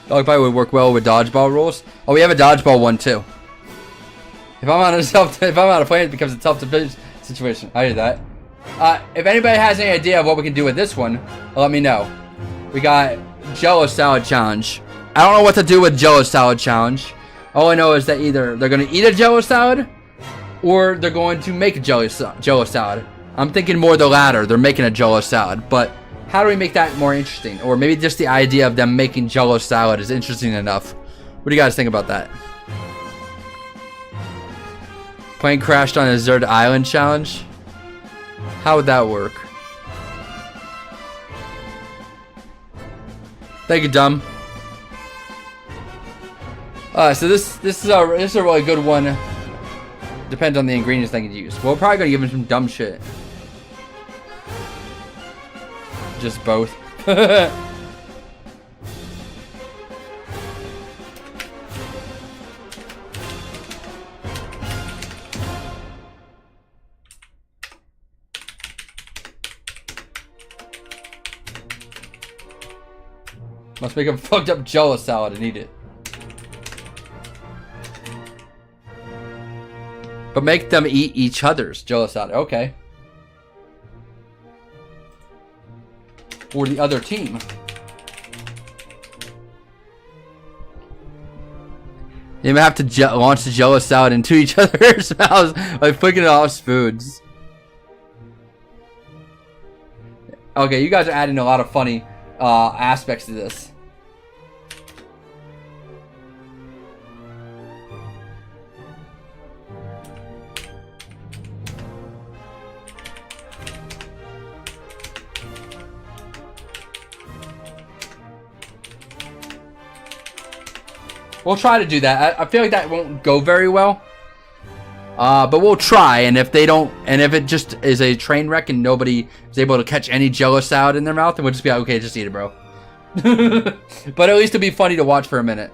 Dogfight would work well with dodgeball rules. Oh, we have a dodgeball one too. If I'm on a plane, it becomes a tough situation. I hear that. If anybody has any idea of what we can do with this one, let me know. We got Jello salad challenge. I don't know what to do with Jello salad challenge. All I know is that either they're gonna eat a Jello salad, or they're going to make a Jello salad. I'm thinking more the latter. They're making a Jello salad, but how do we make that more interesting? Or maybe just the idea of them making Jello salad is interesting enough. What do you guys think about that? Plane crashed on a deserted island challenge. How would that work? Thank you, Dumb. So this is a really good one. Depends on the ingredients they can use. Well, we're probably gonna give him some dumb shit. Just both. Must make a fucked up Jello salad and eat it. But make them eat each other's Jello salad. Okay. Or the other team. You might have to launch the Jello salad into each other's mouths by flicking it off spoons. Okay, you guys are adding a lot of funny aspects to this. We'll try to do that. I feel like that won't go very well. But we'll try, and if they don't, and if it just is a train wreck and nobody is able to catch any Jello salad in their mouth, then we'll just be like, okay, just eat it, bro. But at least it'll be funny to watch for a minute.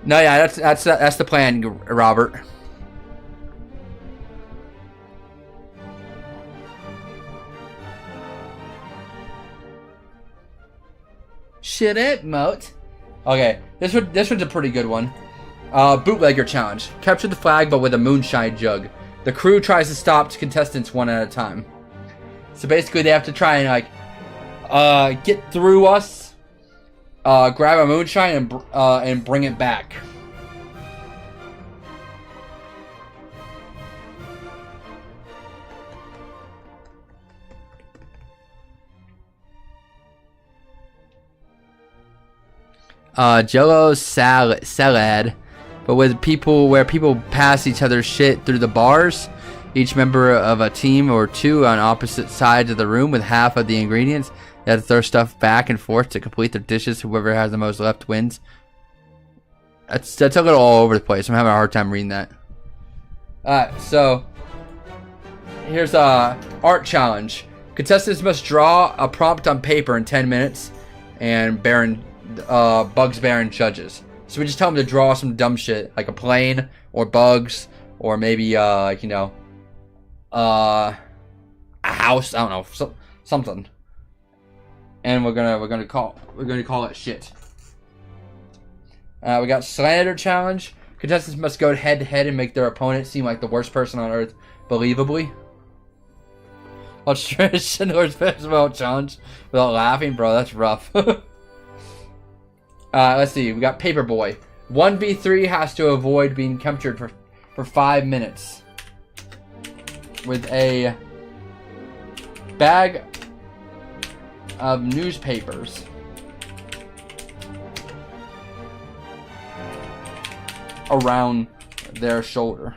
No, yeah, that's the plan, Robert. Shit it, moat. Okay, this one's a pretty good one. Bootlegger challenge. Capture the flag, but with a moonshine jug. The crew tries to stop contestants one at a time. So basically, they have to try and like get through us, grab a moonshine, and bring it back. Jello salad, but with people where people pass each other's shit through the bars. Each member of a team or two on opposite sides of the room with half of the ingredients. They have to throw stuff back and forth to complete their dishes. Whoever has the most left wins. That's a little all over the place. I'm having a hard time reading that. Alright, so here's a art challenge. Contestants must draw a prompt on paper in 10 minutes, and Bugs Baron judges. So we just tell them to draw some dumb shit, like a plane or bugs, or maybe like, you know, a house. I don't know, something. And we're gonna call it shit. We got slander challenge. Contestants must go head to head and make their opponent seem like the worst person on earth, believably. Let's try Schindler's Festival challenge without laughing, bro. That's rough. Let's see. We got Paperboy. 1v3 has to avoid being captured for 5 minutes with a bag of newspapers around their shoulder.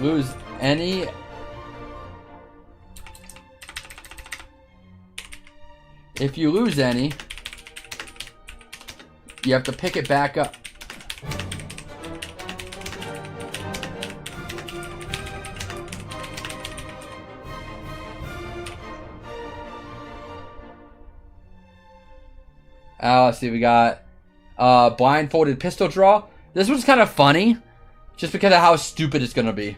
Lose any if you lose any, you have to pick it back up. Let's see, we got blindfolded pistol draw. This one's kind of funny, just because of how stupid it's gonna be.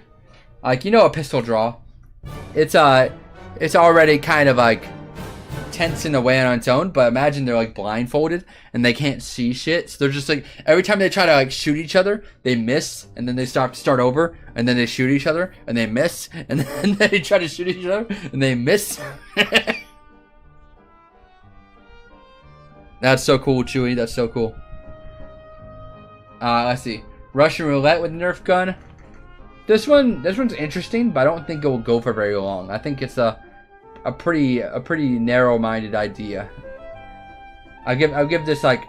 Like, you know, a pistol draw. It's already kind of like tense in a way on its own, but imagine they're like blindfolded and they can't see shit. So they're just like, every time they try to like shoot each other, they miss, and then they start over, and then they shoot each other and they miss, and then they try to shoot each other and they miss. That's so cool, Chewie. That's so cool. Let's see. Russian roulette with a Nerf gun. This one's interesting, but I don't think it will go for very long. I think it's a pretty narrow-minded idea. I'll give this like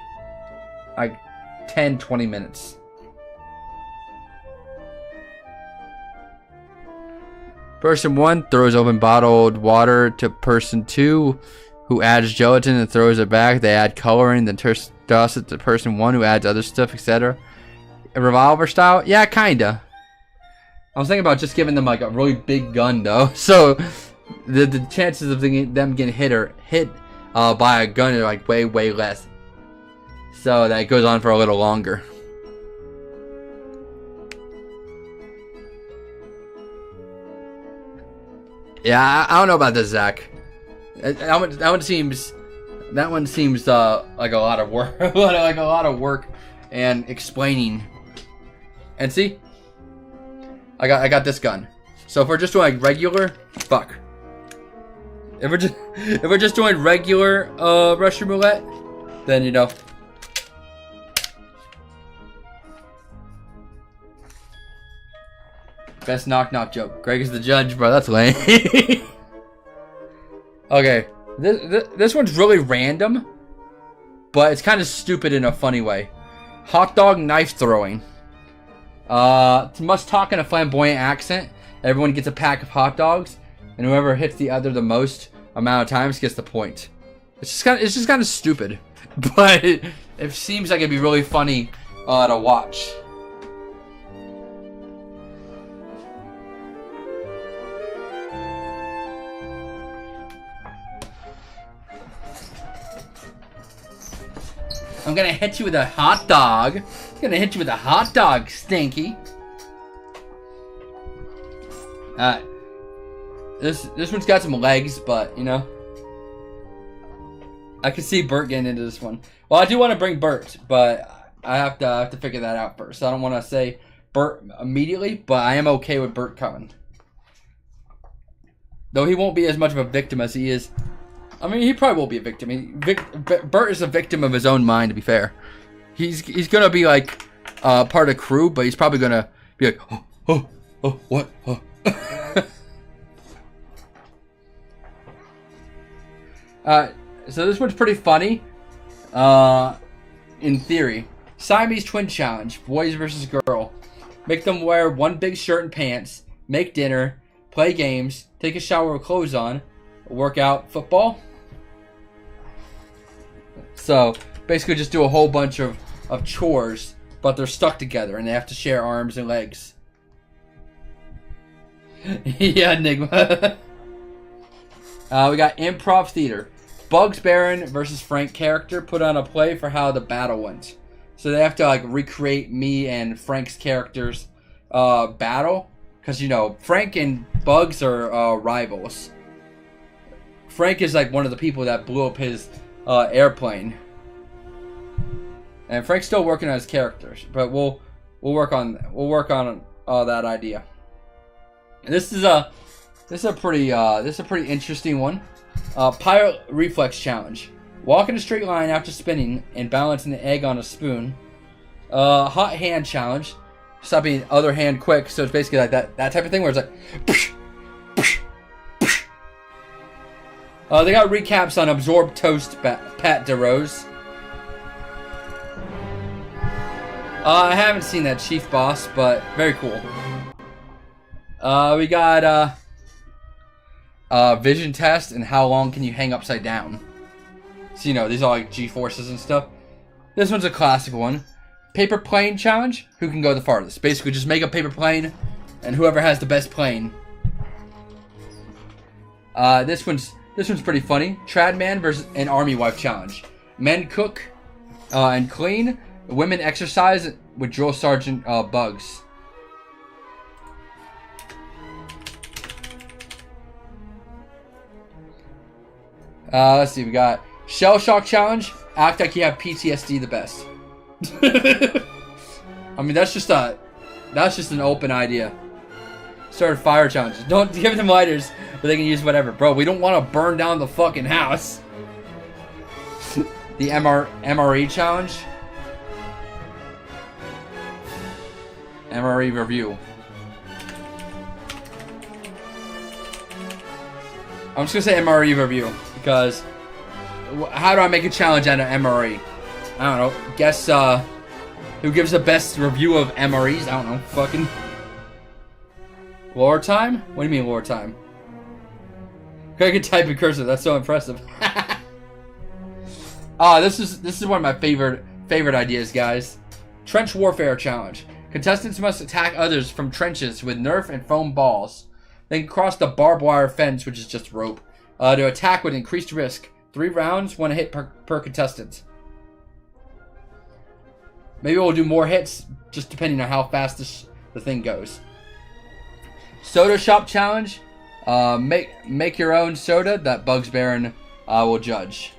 10-20 minutes. Person 1 throws open bottled water to person 2, who adds gelatin and throws it back. They add coloring, then toss it to person 1, who adds other stuff, etc. A revolver style? Yeah, kinda. I was thinking about just giving them like a really big gun though, so the chances of them getting hit by a gun are like way less. So that goes on for a little longer. Yeah, I don't know about this, Zach. That one seems like a lot of work, like a lot of work and explaining. And see, I got this gun. So if we're just doing like regular, fuck. If we're just doing regular Russian roulette, then you know. Best knock joke. Greg is the judge, bro. That's lame. Okay, this one's really random, but it's kind of stupid in a funny way. Hot dog knife throwing. Must talk in a flamboyant accent. Everyone gets a pack of hot dogs, and whoever hits the other the most amount of times gets the point. It's just kind of stupid, but it seems like it'd be really funny to watch. I'm gonna hit you with a hot dog. I'm gonna hit you with a hot dog, Stinky. This one's got some legs, but you know, I can see Bert getting into this one. Well, I do want to bring Bert, but I have to figure that out first. I don't want to say Bert immediately, but I am okay with Bert coming. Though he won't be as much of a victim as he is. I mean, he probably will be a victim. Bert is a victim of his own mind, to be fair. He's gonna be like part of crew, but he's probably gonna be like, oh, what? Oh. So this one's pretty funny. In theory, Siamese twin challenge: boys versus girl. Make them wear one big shirt and pants. Make dinner. Play games. Take a shower with clothes on. Work out. Football. So basically just do a whole bunch of chores, but they're stuck together and they have to share arms and legs. Yeah, Enigma. We got improv theater. Bugs Baron versus Frank character put on a play for how the battle went. So they have to like recreate me and Frank's characters battle, because you know Frank and Bugs are rivals. Frank is like one of the people that blew up his airplane, and Frank's still working on his characters, but we'll work on that idea. And this is a pretty interesting one. Pirate reflex challenge: walk in a straight line after spinning and balancing the egg on a spoon. Hot hand challenge: stopping other hand quick. So it's basically like that type of thing where it's like. Psh, psh, psh. They got recaps on Absorb Toast, Pat DeRose. I haven't seen that, Chief Boss, but very cool. We got vision test and how long can you hang upside down. So you know, these are like G-forces and stuff. This one's a classic one. Paper plane challenge. Who can go the farthest? Basically, just make a paper plane, and whoever has the best plane. This one's pretty funny. Trad Man versus an army wife challenge. Men cook and clean. Women exercise with Drill Sergeant Bugs. Let's see. We got Shell Shock Challenge. Act like you have PTSD the best. I mean, that's just an open idea. Start fire challenges. Don't give them lighters, but they can use whatever. Bro, we don't want to burn down the fucking house. The MRE challenge. MRE review. I'm just gonna say MRE review because how do I make a challenge out of MRE? I don't know. Guess who gives the best review of MREs? I don't know. Fucking lore time? What do you mean lore time? I can type in cursive. That's so impressive. This is one of my favorite ideas, guys. Trench warfare challenge. Contestants must attack others from trenches with Nerf and foam balls. Then cross the barbed wire fence, which is just rope, to attack with increased risk. 3 rounds, 1 hit per contestant. Maybe we'll do more hits, just depending on how fast the thing goes. Soda shop challenge. Make your own soda that Bugs Baron will judge.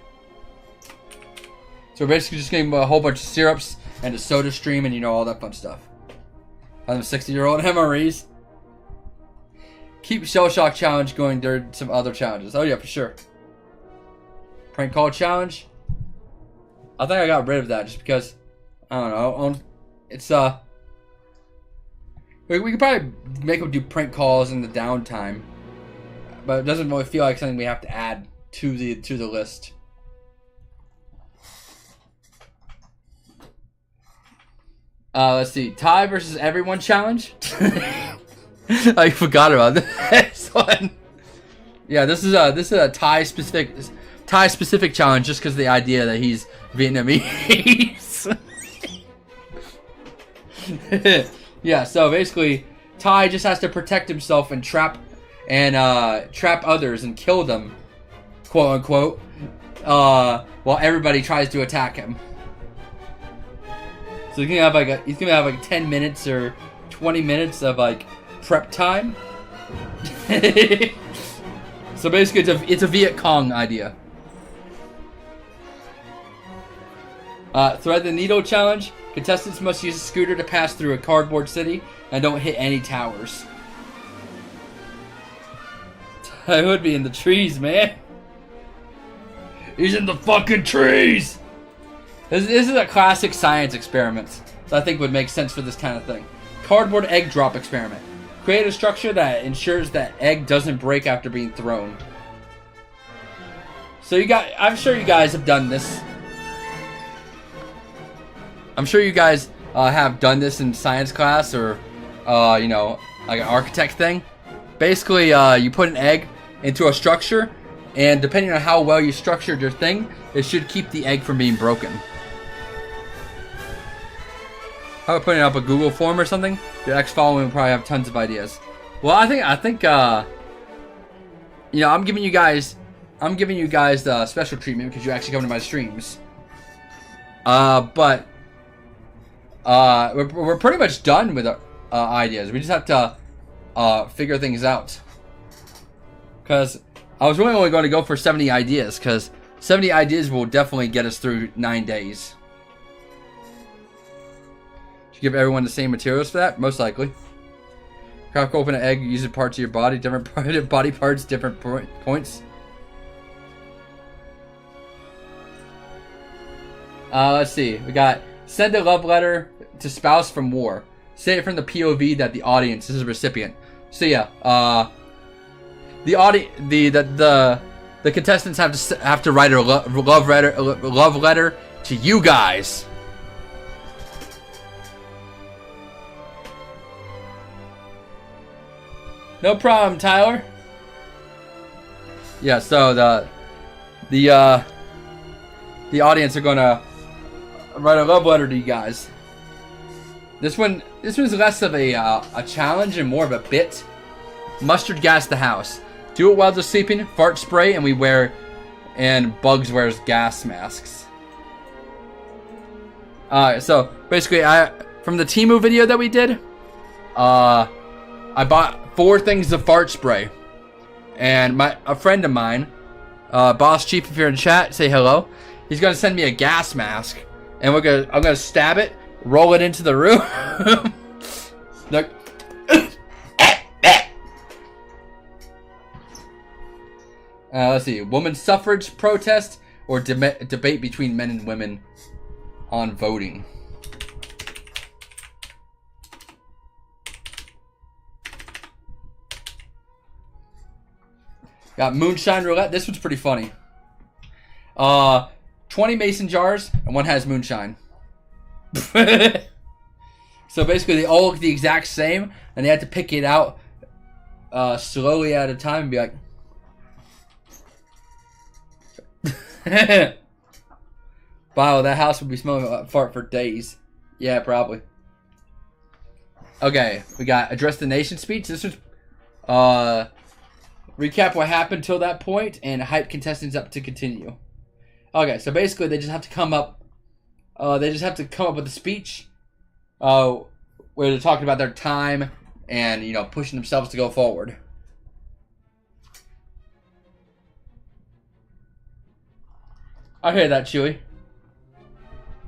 So we're basically just getting a whole bunch of syrups and a soda stream and all that fun stuff. I'm a 60-year-old MREs. Keep Shell Shock challenge going. There are some other challenges. Oh yeah, for sure. Prank call challenge. I think I got rid of that just because I don't know. It's we could probably make them do prank calls in the downtime, but it doesn't really feel like something we have to add to the list. Let's see. Tie versus everyone challenge. I forgot about this one. Yeah, this is a Thai specific challenge just because of the idea that he's Vietnamese. Yeah, so basically, Ty just has to protect himself and trap others and kill them, quote unquote, while everybody tries to attack him. So he's gonna have like 10 minutes or 20 minutes of like prep time. So basically, it's a Viet Cong idea. Thread the needle challenge. Contestants must use a scooter to pass through a cardboard city and don't hit any towers. I would be in the trees, man. He's in the fucking trees. This is a classic science experiment that I think would make sense for this kind of thing. Cardboard egg drop experiment. Create a structure that ensures that egg doesn't break after being thrown. So I'm sure you guys have done this. I'm sure you guys have done this in science class or, like an architect thing. Basically, you put an egg into a structure, and depending on how well you structured your thing, it should keep the egg from being broken. How about putting up a Google form or something? Your ex-following will probably have tons of ideas. Well, I think, I'm giving you guys the special treatment because you actually come to my streams. But we're pretty much done with ideas. We just have to figure things out. Because I was really only going to go for 70 ideas, because 70 ideas will definitely get us through 9 days. Should give everyone the same materials for that? Most likely. Crack open an egg using parts of your body, different body parts, different points. Let's see. We got send a love letter to spouse from war. Say it from the POV that the audience is a recipient. So yeah, the contestants have to write a love letter to you guys. No problem, Tyler. Yeah, so the audience are gonna write a love letter to you guys. This one's less of a challenge and more of a bit. Mustard gas the house. Do it while they're sleeping. Fart spray, and Bugs wears gas masks. Alright, so basically from the Temu video that we did, I bought 4 things of fart spray. And a friend of mine, Boss Chief, if you're in chat, say hello. He's gonna send me a gas mask, and I'm gonna stab it, roll it into the room. Look. Let's see. Women's suffrage protest or debate between men and women on voting. Got moonshine roulette. This one's pretty funny. 20 mason jars and one has moonshine. So basically they all look the exact same and they have to pick it out slowly at a time and be like, wow, that house would be smelling like fart for days. Yeah, probably. Okay, we got address the nation speech. This was recap what happened till that point and hype contestants up to continue. Okay, so basically they just have to come up with a speech where they're talking about their time and, you know, pushing themselves to go forward. I hear that, Chewy.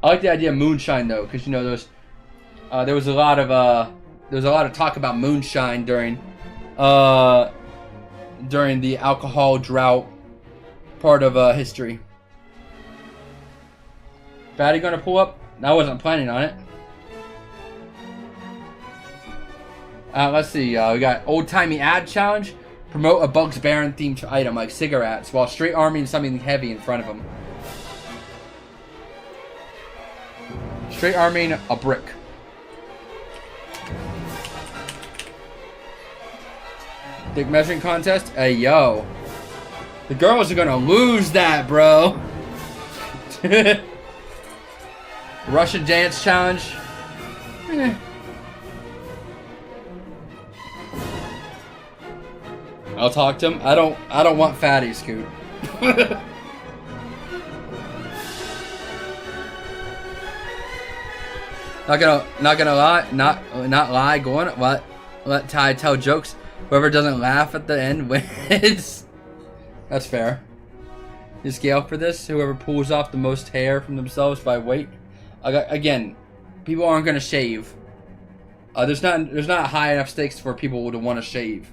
I like the idea of moonshine though, because, you know, there was a lot of talk about moonshine during the alcohol drought part of history. Fatty gonna pull up? I wasn't planning on it. Let's see. We got old timey ad challenge. Promote a Bugs Baron themed item like cigarettes while straight arming something heavy in front of them. Straight arming a brick. Dick measuring contest? Hey, yo. The girls are gonna lose that, bro. Russian dance challenge. I'll talk to him. I don't want fatty, Scoot. Not gonna lie. Let Ty tell jokes. Whoever doesn't laugh at the end wins. That's fair. The scale for this: whoever pulls off the most hair from themselves by weight. Again, people aren't gonna shave. There's not high enough stakes for people to want to shave.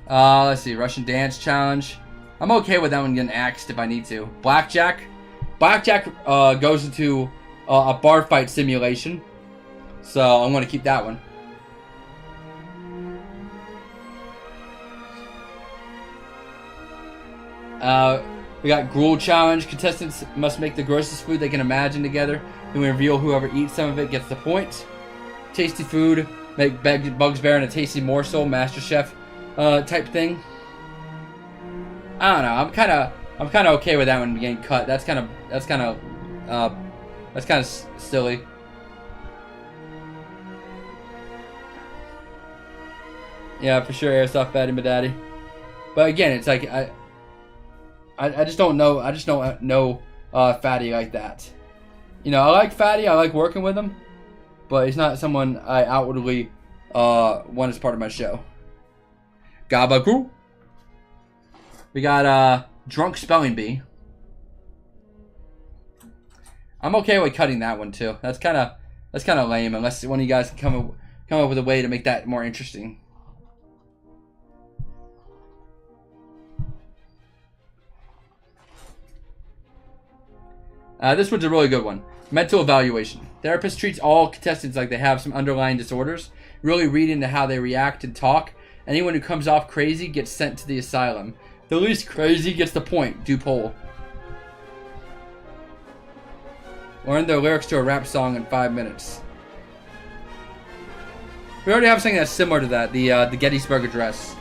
Let's see. Russian dance challenge. I'm okay with that one getting axed if I need to. Blackjack goes into a bar fight simulation, so I'm going to keep that one. We got gruel challenge. Contestants must make the grossest food they can imagine together. Then we reveal whoever eats some of it gets the point. Tasty food. Make Bugs Baron a tasty morsel. Master Chef type thing. I don't know. I'm kind of okay with that one getting cut. That's kind of silly. Yeah, for sure, airsoft fatty, my daddy. But again, it's like I just don't know. I just don't know fatty like that. You know, I like fatty. I like working with him, but he's not someone I outwardly want as part of my show. Gabagool. We got drunk spelling bee. I'm okay with cutting that one too. That's kind of lame unless one of you guys can come up with a way to make that more interesting. This one's a really good one. Mental evaluation. Therapist treats all contestants like they have some underlying disorders. Really read into how they react and talk. Anyone who comes off crazy gets sent to the asylum. The least crazy gets the point. Do poll. Learn the lyrics to a rap song in 5 minutes. We already have something that's similar to that. The Gettysburg Address.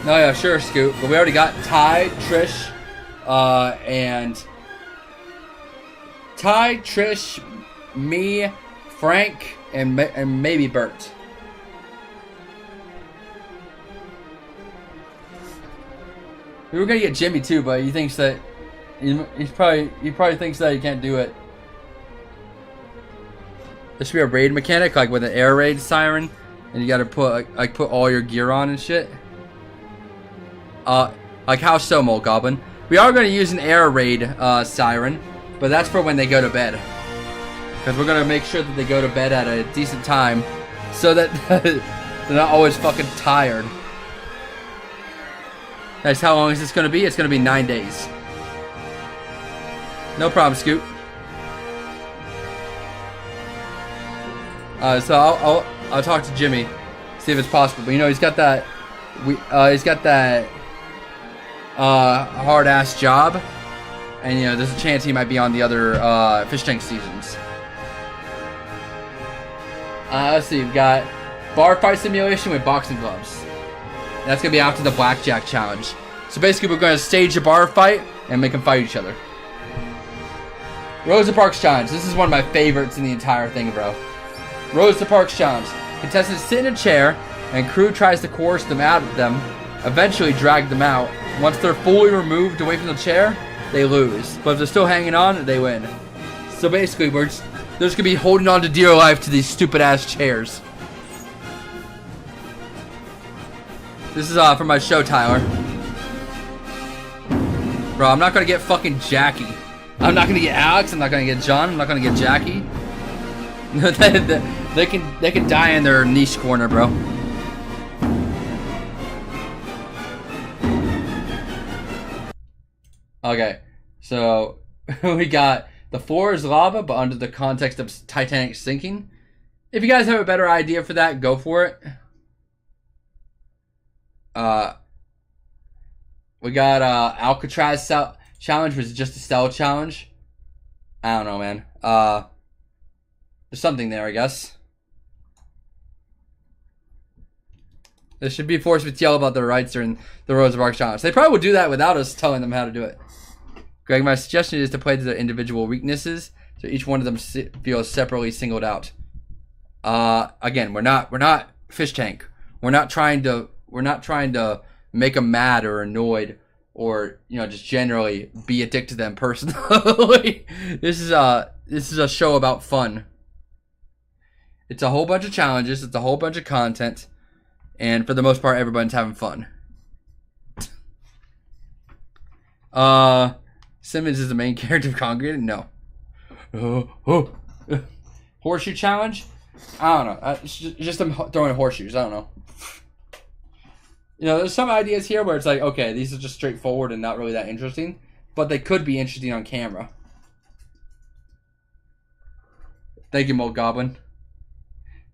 Oh yeah, sure, Scoot. But we already got Ty, Trish, Trish, me, Frank, and maybe Bert. We were gonna get Jimmy too, but he thinks that he probably thinks that he can't do it. There should be a raid mechanic, like with an air raid siren, and you gotta put put all your gear on and shit. Like how so, Mole Goblin? We are gonna use an air raid siren, but that's for when they go to bed. Because we're gonna make sure that they go to bed at a decent time, so that they're not always fucking tired. That's how long is this gonna be? It's gonna be 9 days. No problem, Scoot. So I'll talk to Jimmy, see if it's possible. But you know he's got that hard ass job, and you know there's a chance he might be on the other fish tank seasons. Let's see, we've got bar fight simulation with boxing gloves. That's gonna be after the blackjack challenge. So basically, we're gonna stage a bar fight and make them fight each other. Rosa Parks challenge. This is one of my favorites in the entire thing, bro. Rosa Parks challenge. Contestants sit in a chair, and crew tries to coerce them out of them. Eventually, drag them out. Once they're fully removed away from the chair, they lose. But if they're still hanging on, they win. So basically, they're just gonna be holding on to dear life to these stupid ass chairs. This is for my show, Tyler. Bro, I'm not gonna get fucking Jackie. I'm not gonna get Alex. I'm not gonna get John. I'm not gonna get Jackie. they can die in their niche corner, bro. Okay, so we got the floor is lava, but under the context of Titanic sinking. If you guys have a better idea for that, go for it. We got Alcatraz challenge, which is just a cell challenge. I don't know, man. There's something there, I guess. There should be forced with yell about their rights during the Rosa Parks challenge. They probably would do that without us telling them how to do it. Greg, my suggestion is to play to their individual weaknesses, so each one of them feels separately singled out. Again, we're not fish tank. We're not trying to make them mad or annoyed, or you know, just generally be a dick to them personally. This is a show about fun. It's a whole bunch of challenges. It's a whole bunch of content, and for the most part, everybody's having fun. Simmons is the main character of Congregated? No. Horseshoe challenge? I don't know. It's just them throwing horseshoes. I don't know. You know, there's some ideas here where it's like, okay, these are just straightforward and not really that interesting, but they could be interesting on camera. Thank you, Mold Goblin.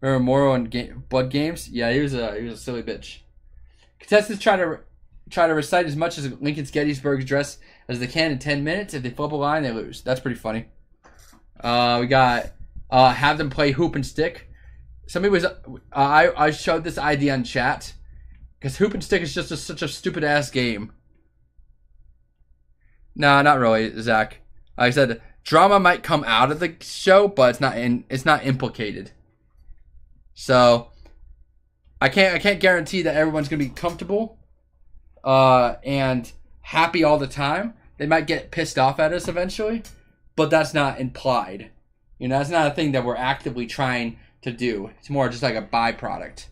Remember Moro and Blood Games? Yeah, he was a silly bitch. Contestants try to recite as much as Lincoln's Gettysburg Address as they can in 10 minutes. If they flip a line, they lose. That's pretty funny. We got have them play hoop and stick. Somebody was I showed this idea on chat because hoop and stick is just such a stupid ass game. Nah, not really, Zach. Like I said, drama might come out of the show, but it's not implicated. So I can't guarantee that everyone's gonna be comfortable and happy all the time. They might get pissed off at us eventually, but that's not implied. You know, that's not a thing that we're actively trying to do. It's more just like a byproduct.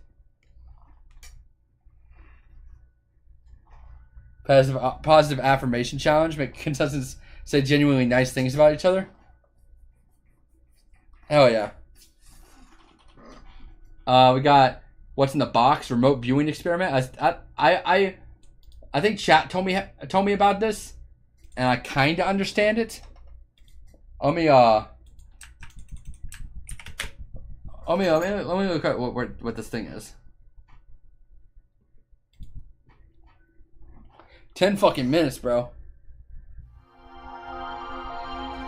Positive affirmation challenge. Make contestants say genuinely nice things about each other. Hell yeah. We got what's in the box remote viewing experiment. I think chat told me about this, and I kind of understand it. Let me look at what this thing is. 10 fucking minutes, bro.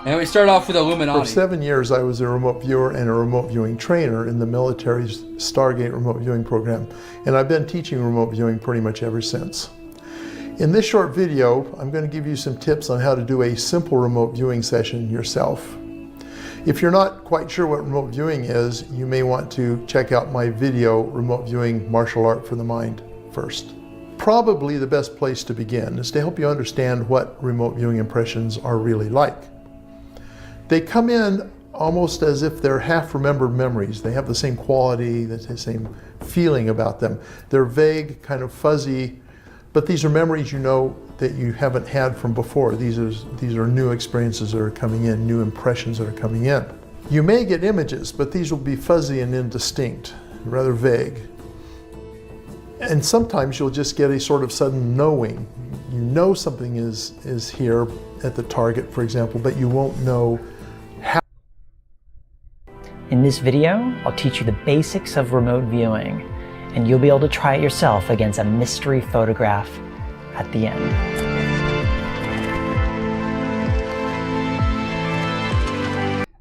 And we start off with Illuminati. For 7 years, I was a remote viewer and a remote viewing trainer in the military's Stargate remote viewing program, and I've been teaching remote viewing pretty much ever since. In this short video, I'm going to give you some tips on how to do a simple remote viewing session yourself. If you're not quite sure what remote viewing is, you may want to check out my video, Remote Viewing Martial Art for the Mind, first. Probably the best place to begin is to help you understand what remote viewing impressions are really like. They come in almost as if they're half-remembered memories. They have the same quality, the same feeling about them. They're vague, kind of fuzzy, but these are memories you know that you haven't had from before. These are new experiences that are coming in, new impressions that are coming in. You may get images, but these will be fuzzy and indistinct, rather vague. And sometimes you'll just get a sort of sudden knowing. You know something is here at the target, for example, but you won't know how. In this video, I'll teach you the basics of remote viewing, and you'll be able to try it yourself against a mystery photograph at the end.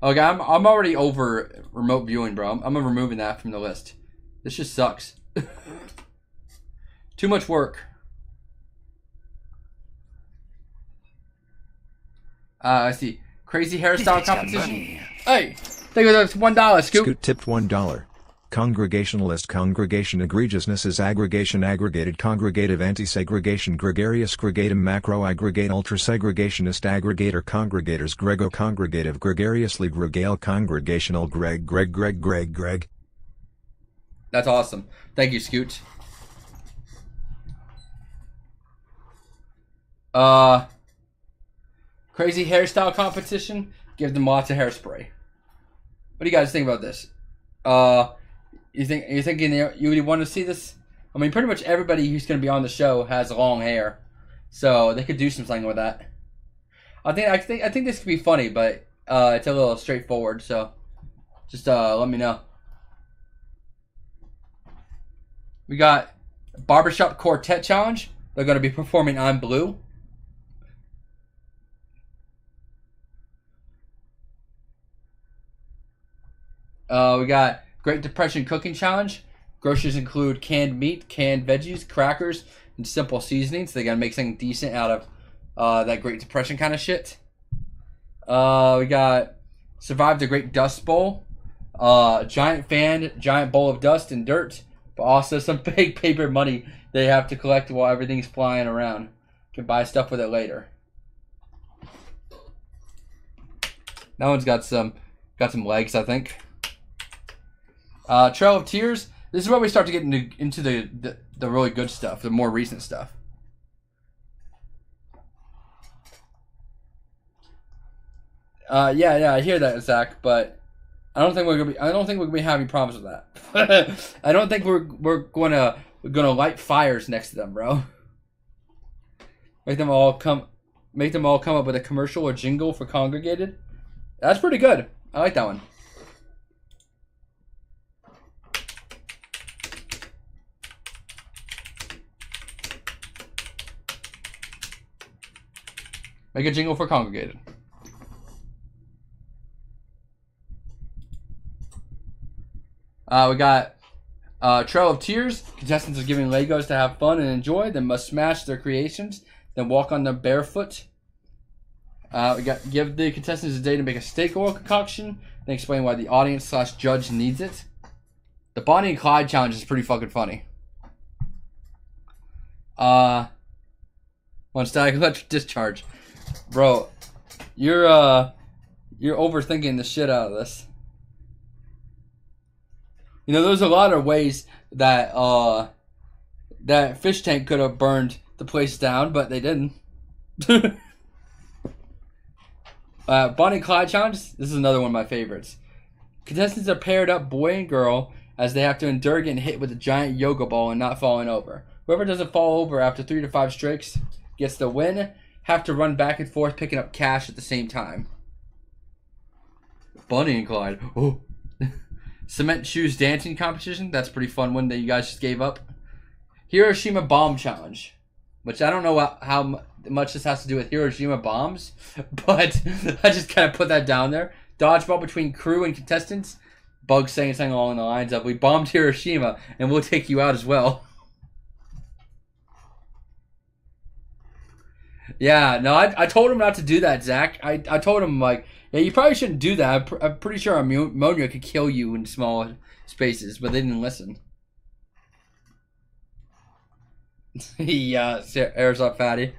Okay, I'm already over remote viewing, bro. I'm removing that from the list. This just sucks. Too much work. I see. Crazy hairstyle competition. Hey, think of those $1, Scoop. Scoot tipped $1. Congregationalist congregation egregiousness is aggregation aggregated congregative anti-segregation gregarious gregatum macro aggregate ultra-segregationist aggregator congregators grego-congregative gregariously gregale congregational greg. That's awesome. Thank you, Scoot. Crazy hairstyle competition. Give them lots of hairspray. What do you guys think about this? You're thinking you would want to see this? I mean, pretty much everybody who's going to be on the show has long hair, so they could do something with that. I think this could be funny, but it's a little straightforward. So just let me know. We got Barbershop Quartet Challenge. They're going to be performing I'm Blue. We got Great Depression Cooking Challenge. Groceries include canned meat, canned veggies, crackers, and simple seasonings. They gotta make something decent out of that Great Depression kind of shit. We got Survive the Great Dust Bowl. Giant fan, giant bowl of dust and dirt, but also some big paper money they have to collect while everything's flying around. You can buy stuff with it later. That one's got some legs, I think. Trail of Tears. This is where we start to get into the really good stuff, the more recent stuff. Yeah, I hear that, Zach, but I don't think we're gonna be having problems with that. I don't think we're gonna light fires next to them, bro. Make them all come up with a commercial or jingle for Congregated. That's pretty good. I like that one. Make a jingle for Congregated. We got Trail of Tears. Contestants are giving Legos to have fun and enjoy. They must smash their creations, then walk on them barefoot. We got give the contestants a day to make a steak oil concoction, then explain why the audience/judge needs it. The Bonnie and Clyde challenge is pretty fucking funny. One static electric discharge. Bro, you're overthinking the shit out of this. You know, there's a lot of ways that that fish tank could have burned the place down, but they didn't. Bonnie and Clyde challenge. This is another one of my favorites. Contestants are paired up, boy and girl, as they have to endure getting hit with a giant yoga ball and not falling over. Whoever doesn't fall over after 3 to 5 strikes gets the win. Have to run back and forth picking up cash at the same time. Bonnie and Clyde. Oh. Cement shoes dancing competition. That's a pretty fun one that you guys just gave up. Hiroshima bomb challenge. Which I don't know how much this has to do with Hiroshima bombs. But I just kind of put that down there. Dodgeball between crew and contestants. Bug saying something along the lines of, we bombed Hiroshima and we'll take you out as well. Yeah, no, I told him not to do that, Zach. I told him, like, Yeah, you probably shouldn't do that. I'm pretty sure ammonia could kill you in small spaces, but they didn't listen. Yeah, airs up, fatty.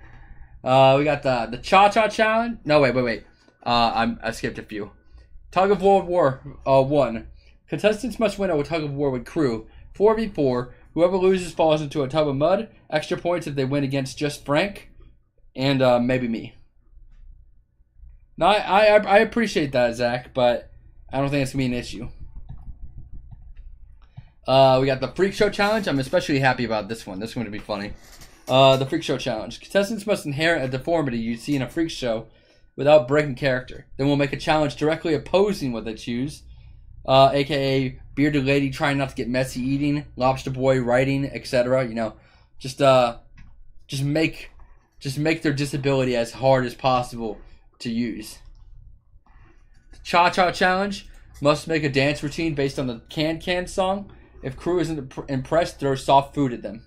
We got the cha-cha challenge. No, wait. I skipped a few. Tug of War 1. Contestants must win a tug of war with crew. 4v4. Whoever loses falls into a tub of mud. Extra points if they win against just Frank. And maybe me. Now, I appreciate that, Zach, but I don't think it's going to be an issue. We got the Freak Show Challenge. I'm especially happy about this one. This is going to be funny. The Freak Show Challenge. Contestants must inherit a deformity you see in a freak show without breaking character. Then we'll make a challenge directly opposing what they choose. AKA bearded lady trying not to get messy eating, lobster boy writing, etc. You know, just make their disability as hard as possible to use. The Cha-Cha Challenge. Must make a dance routine based on the Can song. If crew isn't impressed, throw soft food at them.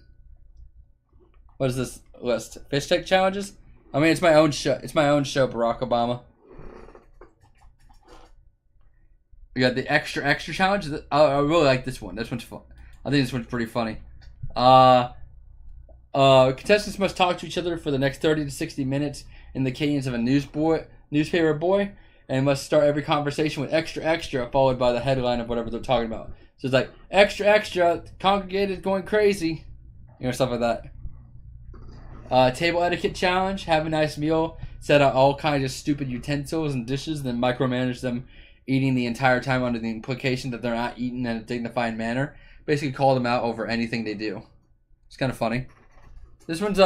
What is this list? Fish tank challenges? I mean, it's my own show. It's my own show, Barack Obama. We got the extra challenge. I really like this one. This one's fun. I think this one's pretty funny. Contestants must talk to each other for the next 30 to 60 minutes in the cadence of a newspaper boy, and must start every conversation with extra, followed by the headline of whatever they're talking about. So it's like, extra, congregated going crazy. You know, stuff like that. Table etiquette challenge. Have a nice meal. Set out all kinds of stupid utensils and dishes, then micromanage them eating the entire time under the implication that they're not eating in a dignified manner. Basically call them out over anything they do. It's kind of funny. This one's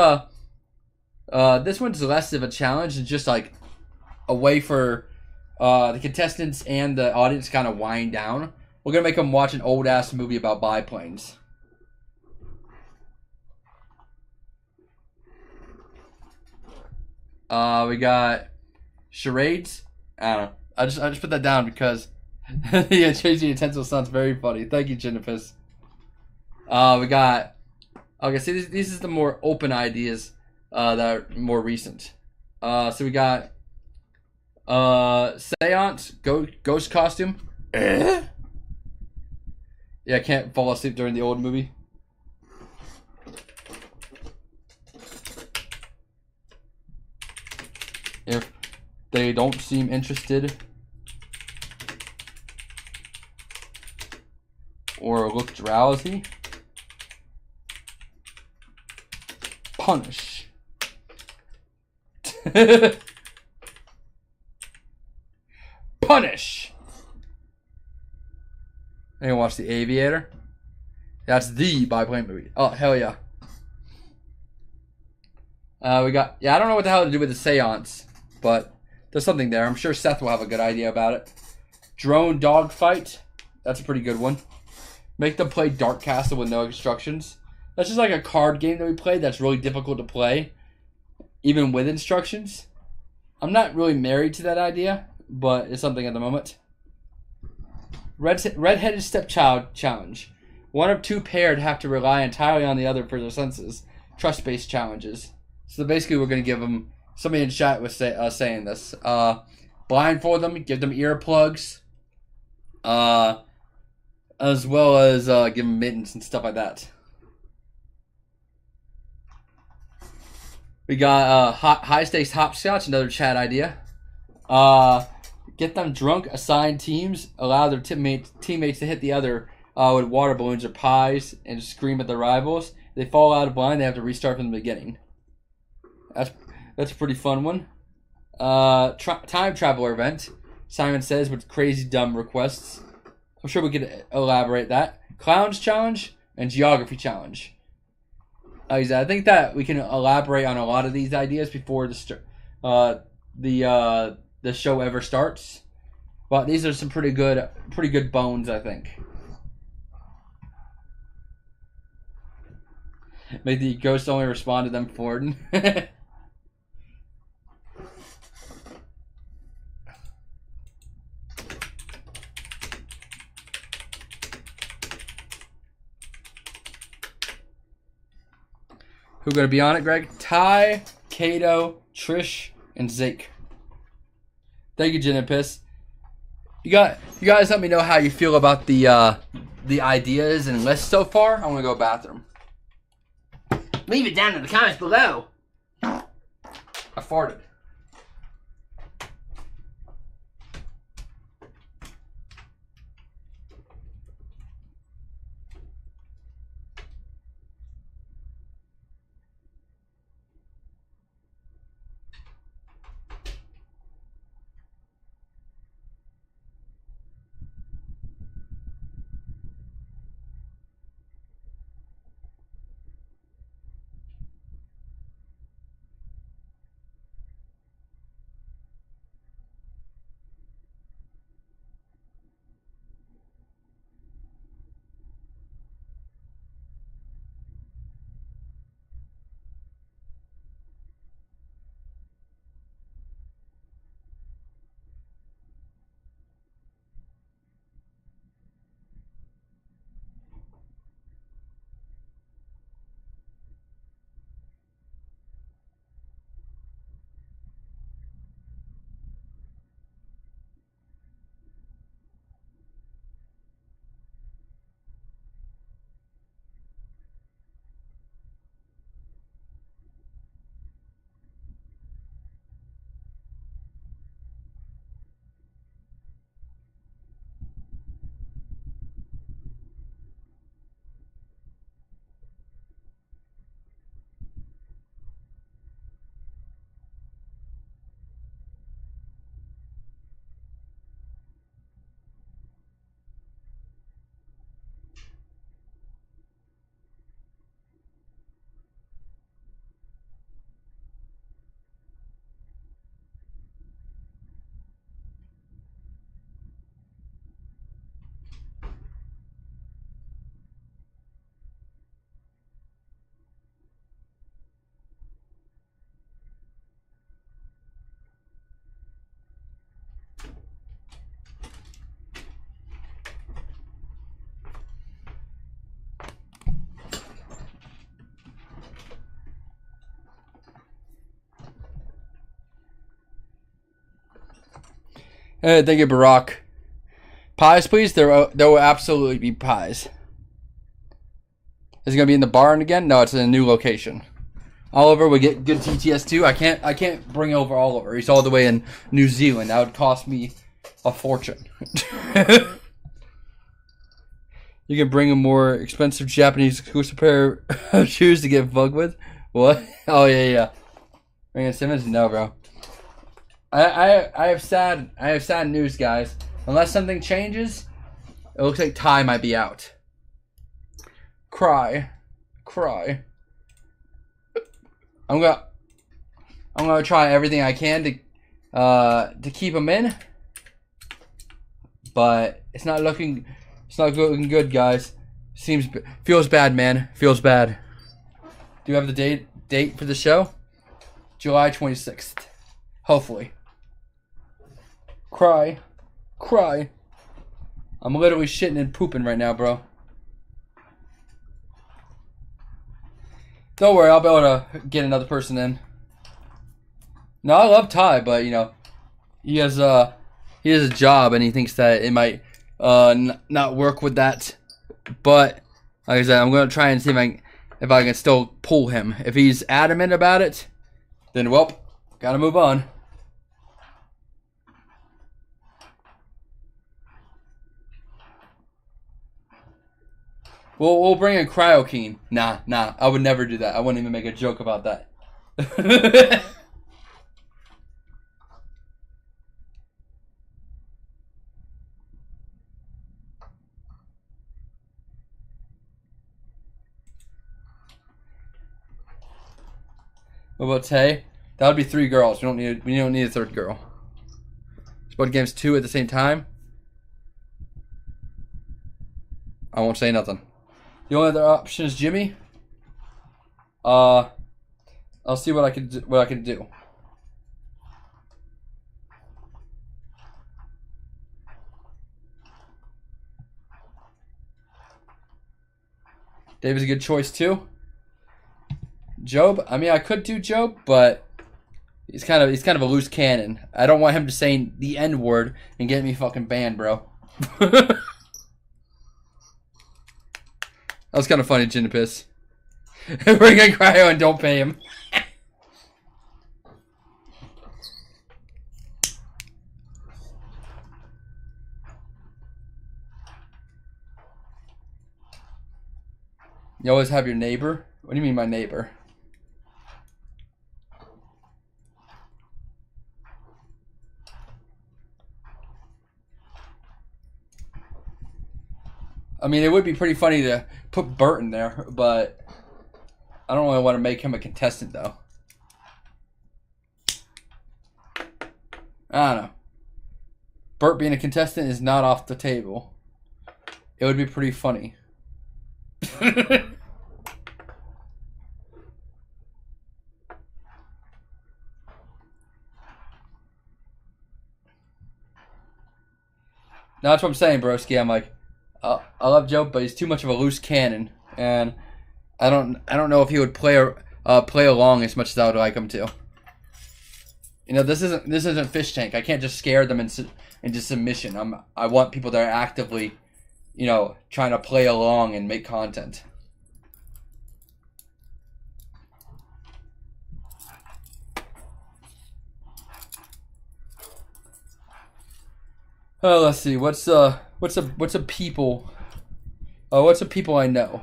less of a challenge and just like a way for the contestants and the audience to kind of wind down. We're gonna make them watch an old ass movie about biplanes. We got charades. I don't know. I just put that down because yeah, changing utensil sounds very funny. Thank you, Jennifer. We got. Okay, see, these is the more open ideas that are more recent. So we got seance, ghost costume. Yeah, I can't fall asleep during the old movie. If they don't seem interested or look drowsy, punish. Punish. Anyone watch The Aviator? That's the biplane movie. Oh, hell yeah. We got, I don't know what the hell to do with the seance, but there's something there. I'm sure Seth will have a good idea about it. Drone dogfight. That's a pretty good one. Make them play Dark Castle with no instructions. That's just like a card game that we play that's really difficult to play, even with instructions. I'm not really married to that idea, but it's something at the moment. Redheaded stepchild challenge. One of two paired have to rely entirely on the other for their senses. Trust-based challenges. So basically we're going to give them... Somebody in chat was saying this. Blindfold them, give them earplugs. As well as give them mittens and stuff like that. We got high-stakes hopscotch, another chat idea. Get them drunk, assign teams, allow their teammates to hit the other with water balloons or pies and scream at their rivals. If they fall out of line, they have to restart from the beginning. That's a pretty fun one. Time traveler event. Simon Says with crazy dumb requests. I'm sure we could elaborate that. Clowns challenge and geography challenge. I think that we can elaborate on a lot of these ideas before the show ever starts. But these are some pretty good bones, I think. Make the ghost only respond to them forward. Who's going to be on it, Greg? Ty, Kato, Trish, and Zake. Thank you, Gin and Piss. You guys let me know how you feel about the ideas and lists so far. I'm gonna go bathroom. Leave it down in the comments below. I farted. Hey, thank you, Barack. Pies, please. There will absolutely be pies. Is it gonna be in the barn again? No, it's in a new location. Oliver would get good TTS too. I can't bring over Oliver. He's all the way in New Zealand. That would cost me a fortune. You can bring a more expensive Japanese exclusive pair of shoes to get fucked with. What? Oh yeah. Bringing Simmons? No, bro. I have sad news, guys. Unless something changes, it looks like Ty might be out. Cry. I'm gonna try everything I can to keep him in, but it's not looking good, guys. Feels bad, man. Feels bad. Do you have the date for the show? July 26th. Hopefully. Cry. I'm literally shitting and pooping right now, bro. Don't worry, I'll be able to get another person in. No, I love Ty, but you know, he has a job and he thinks that it might not work with that. But like I said, I'm gonna try and see if I can still pull him. If he's adamant about it, then well, gotta move on. We'll bring in Cryokeen. Nah. I would never do that. I wouldn't even make a joke about that. What about Tay? That would be 3 girls. We don't need a third girl. Spud games 2 at the same time. I won't say nothing. The only other option is Jimmy. I'll see what I can do. Dave is a good choice too. Job, I mean, I could do Job, but He's kind of a loose cannon. I don't want him to say the N word and get me fucking banned, bro. That was kind of funny, Ginopus. We're gonna cry and don't pay him. You always have your neighbor? What do you mean, my neighbor? I mean, it would be pretty funny to put Bert in there, but I don't really want to make him a contestant, though. I don't know. Bert being a contestant is not off the table. It would be pretty funny. Now, that's what I'm saying, broski. I'm like, I love Joe, but he's too much of a loose cannon, and I don't know if he would play along as much as I would like him to. You know, this isn't Fish Tank. I can't just scare them into submission. I want people that are actively, you know, trying to play along and make content. Let's see. What's a people? What's a people I know?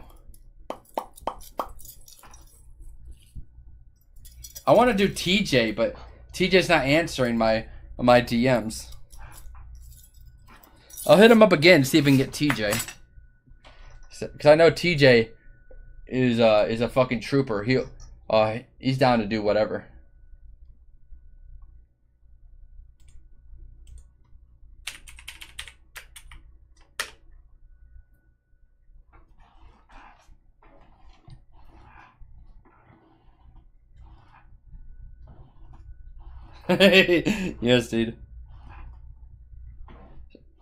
I want to do TJ, but TJ's not answering my DMs. I'll hit him up again, see if we can get TJ. Because I know TJ is a fucking trooper. He's down to do whatever. Yes, dude.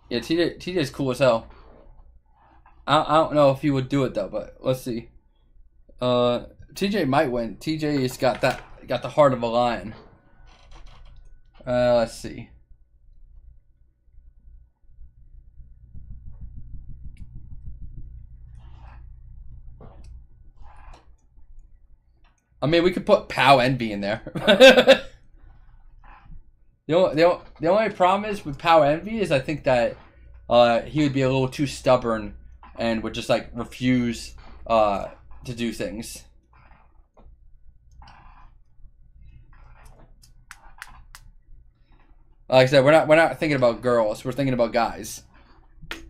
Yeah, TJ's cool as hell. I don't know if he would do it though, but let's see. TJ might win. TJ's got the heart of a lion. Let's see. I mean, we could put Pow Envy in there. The only problem is with Power Envy is I think that he would be a little too stubborn and would just like refuse to do things. Like I said, we're not thinking about girls. We're thinking about guys.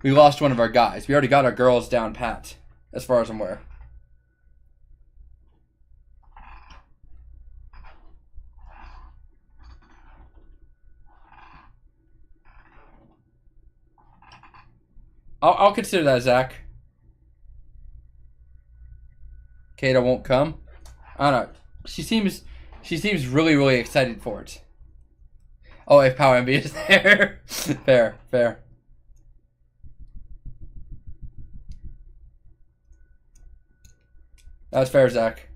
We lost one of our guys. We already got our girls down pat, as far as I'm aware. I'll consider that, Zach. Kata won't come. I don't know. She seems really, really excited for it. Oh, if Power Envy is there. Fair. That's fair, Zach.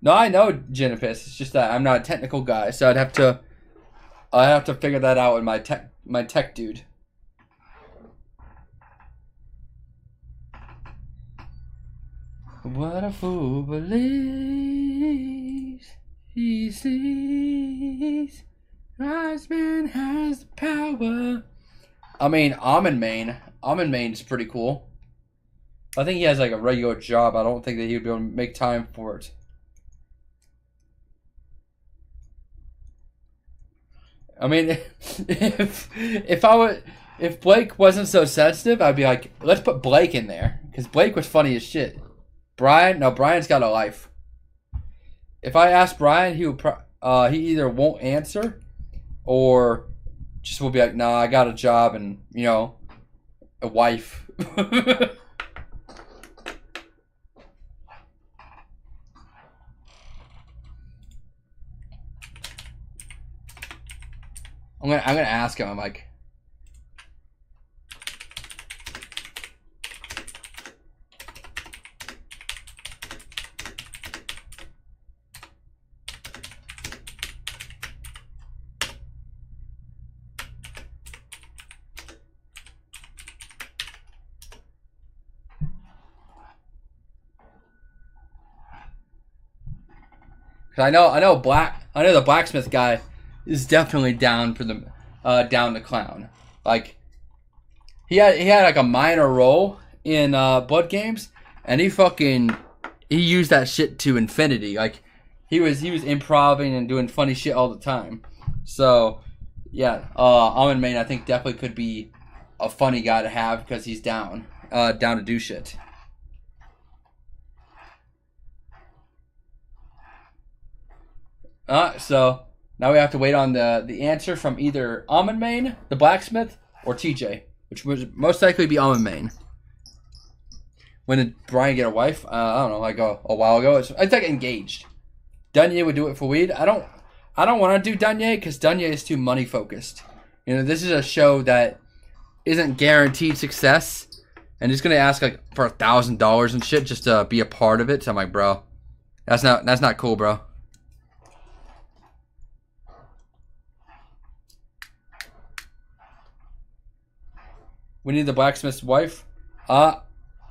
No, I know Ginopus. It's just that I'm not a technical guy, so I have to figure that out with my tech dude. What a fool believes he sees. Wise man has the power. I mean, Almond Main's pretty cool. I think he has like a regular job. I don't think that he would be able to make time for it. I mean, if Blake wasn't so sensitive, I'd be like, let's put Blake in there because Blake was funny as shit. Brian's got a life. If I ask Brian, he either won't answer, or just will be like, nah, I got a job and a wife. I'm gonna ask him. I'm like, Cause I know the blacksmith guy is definitely down for the down to clown. Like he had like a minor role in Blood Games, and he used that shit to infinity. Like he was improvising and doing funny shit all the time. So yeah, Almond Main I think definitely could be a funny guy to have because he's down to do shit. So now we have to wait on the answer from either Almond Main, the blacksmith, or TJ, which would most likely be Almond Main. When did Brian get a wife? I don't know, like a while ago. It's like engaged. Dunye would do it for weed. I don't want to do Dunye because Dunye is too money focused. You know, this is a show that isn't guaranteed success, and he's gonna ask like for $1,000 and shit just to be a part of it. So I'm like, bro, that's not cool, bro. We need the blacksmith's wife. I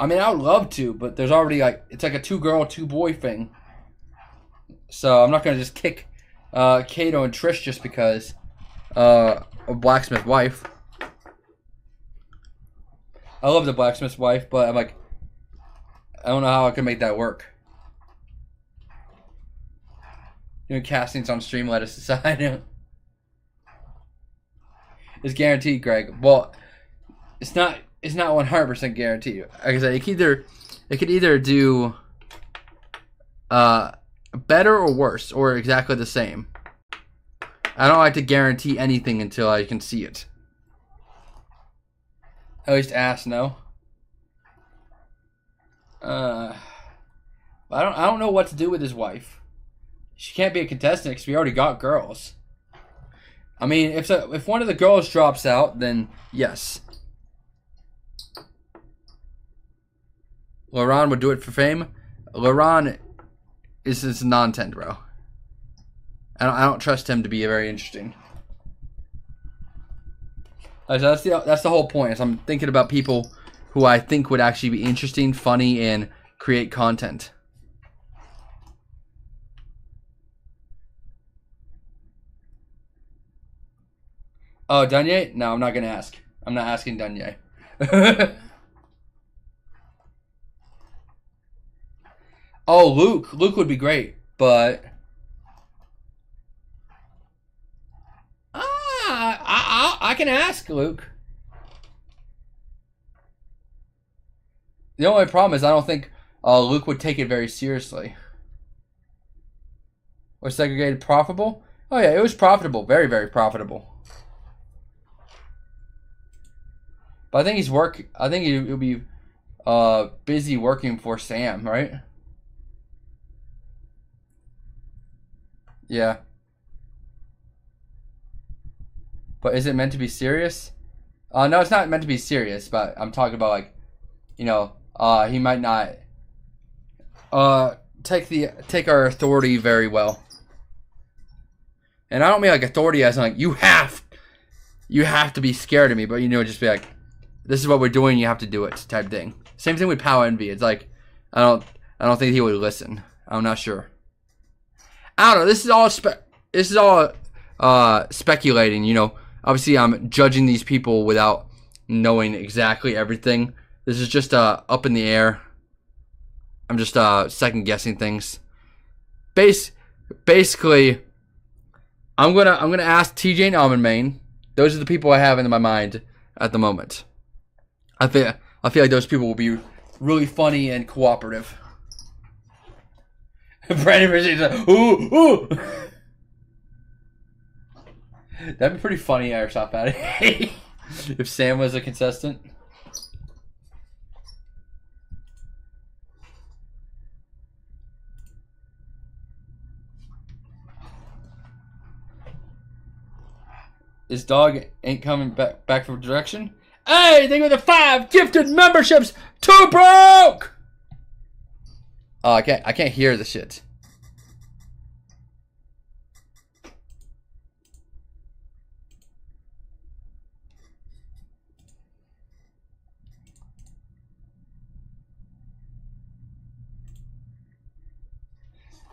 mean, I would love to, but there's already it's like a 2-girl, 2-boy thing. So I'm not gonna just kick Kato and Trish just because a blacksmith's wife. I love the blacksmith's wife, but I'm like, I don't know how I can make that work. Doing castings on stream, let us decide. It's guaranteed, Greg. Well, it's not 100% guaranteed. Like I said, it could either do better or worse, or exactly the same. I don't like to guarantee anything until I can see it. At least ask, no. I don't know what to do with his wife. She can't be a contestant because we already got girls. I mean, if one of the girls drops out, then yes. Laurent would do it for fame. Laurent is non-10, bro. I don't trust him to be very interesting. That's the whole point. Is I'm thinking about people who I think would actually be interesting, funny, and create content. Oh, Dunye? No, I'm not gonna ask. I'm not asking Dunye. Oh, Luke. Luke would be great, but I can ask Luke. The only problem is I don't think Luke would take it very seriously. Was segregated profitable? Oh yeah, it was profitable. Very, very profitable. But I think he'll be busy working for Sam, right? Yeah. But is it meant to be serious? No, it's not meant to be serious, but I'm talking about like, you know, he might not take our authority very well. And I don't mean like authority as in like you have to be scared of me, but you know, just be like, this is what we're doing, you have to do it type thing. Same thing with Power Envy. It's like I don't think he would listen. I'm not sure. I don't know. This is all speculating, you know. Obviously, I'm judging these people without knowing exactly everything. This is just up in the air. I'm just second guessing things. Basically, I'm gonna ask TJ and Almond Main. Those are the people I have in my mind at the moment. I feel like those people will be really funny and cooperative. Brandon Rizzi's like, ooh. That'd be pretty funny, Airsoft Patty. If Sam was a contestant. His dog ain't coming back from direction. Hey, they got the 5 gifted memberships. 2 broke. Oh, I can't hear the shit.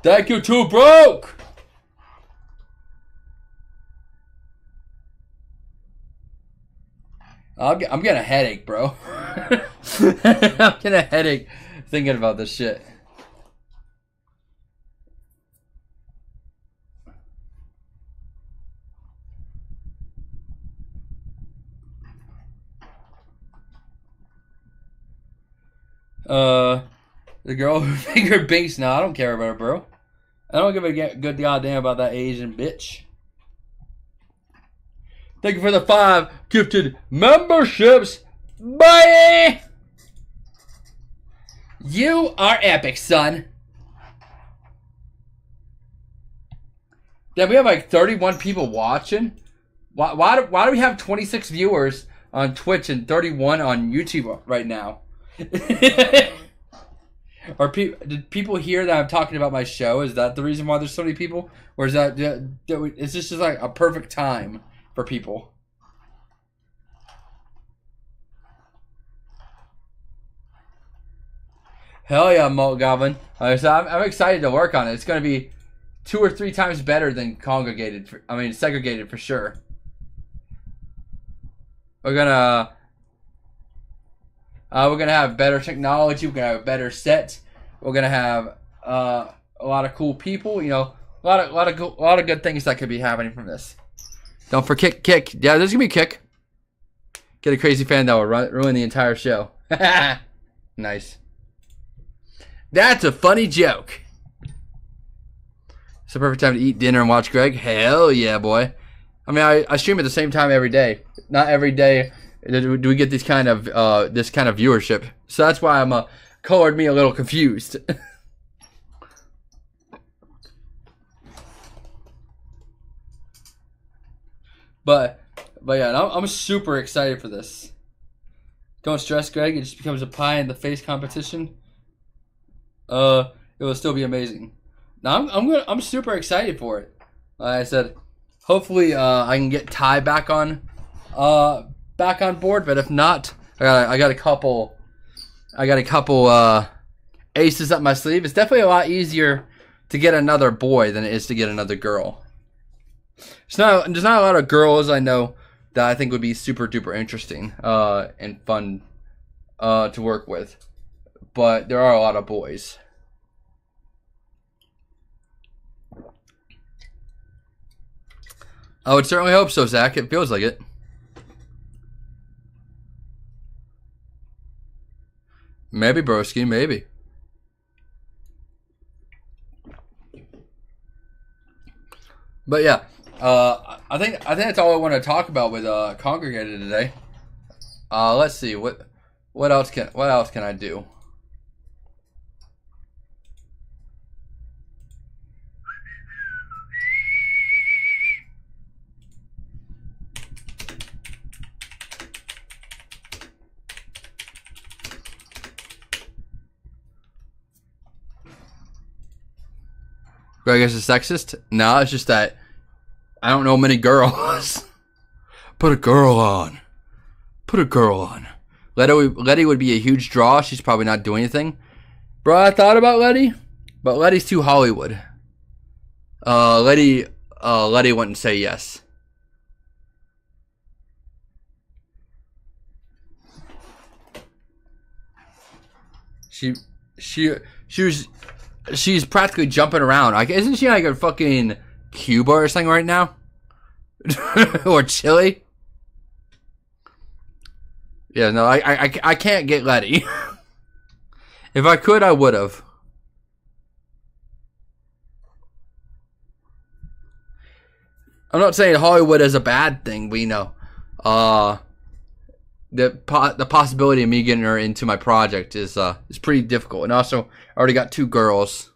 Thank you, Too Broke. I'm getting a headache, bro. I'm getting a headache thinking about this shit. The girl who fingered Binks. Now I don't care about her, bro. I don't give a good goddamn about that Asian bitch. Thank you for the 5 gifted memberships. Bye. You are epic, son. Yeah, we have like 31 people watching. Why do we have 26 viewers on Twitch and 31 on YouTube right now? Did people hear that I'm talking about my show? Is that the reason why there's so many people? Or is this just like a perfect time for people? Hell yeah, Malt Goblin. So I'm excited to work on it. It's going to be 2 or 3 times better than segregated for sure. We're gonna have better technology. We're gonna have a better set. We're gonna have a lot of cool people. You know, a lot of good things that could be happening from this. Don't forget kick. Yeah, there's gonna be kick. Get a crazy fan that will ruin the entire show. Nice. That's a funny joke. It's the perfect time to eat dinner and watch Greg. Hell yeah, boy. I mean, I stream at the same time every day. Not every day do we get this kind of viewership. So that's why I'm colored me a little confused. but yeah, I'm super excited for this. Don't stress, Greg. It just becomes a pie in the face competition. It will still be amazing. Now I'm super excited for it. Like I said, hopefully I can get Ty back on board. But if not, I got a couple aces up my sleeve. It's definitely a lot easier to get another boy than it is to get another girl. There's not a lot of girls I know that I think would be super duper interesting and fun to work with. But there are a lot of boys. I would certainly hope so, Zach. It feels like it. Maybe, broski, maybe. But yeah, I think that's all I want to talk about with congregated today. Let's see what else can I do. Greg is a sexist? No, it's just that I don't know many girls. Put a girl on. Put a girl on. Letty would be a huge draw. She's probably not doing anything. Bro, I thought about Letty, but Letty's too Hollywood. Letty wouldn't say yes. She's practically jumping around. Like, isn't she like in fucking Cuba or something right now? Or Chile? Yeah, no, I can't get Letty. If I could, I would have. I'm not saying Hollywood is a bad thing, but you know, the possibility of me getting her into my project is pretty difficult. And also, I already got 2 girls.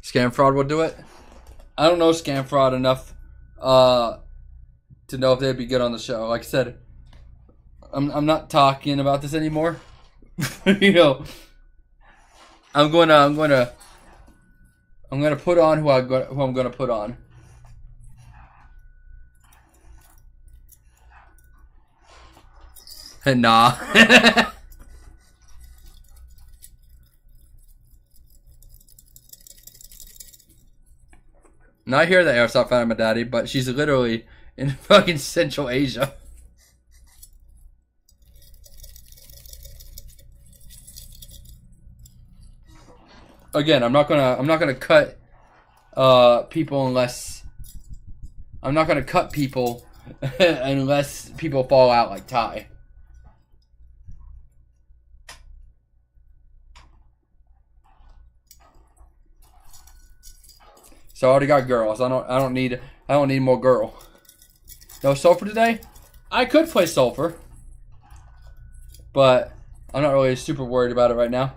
Scam Fraud will do it. I don't know Scam Fraud enough to know if they'd be good on the show. Like I said, I'm not talking about this anymore. You know, I'm gonna put on who I'm gonna put on. Nah. Not here that airsoft found my daddy, but she's literally in fucking Central Asia. Again, I'm not gonna cut people unless I'm not gonna cut people unless people fall out like Ty. So I already got girls. I don't need more girl. No sulfur today? I could play sulfur, but I'm not really super worried about it right now.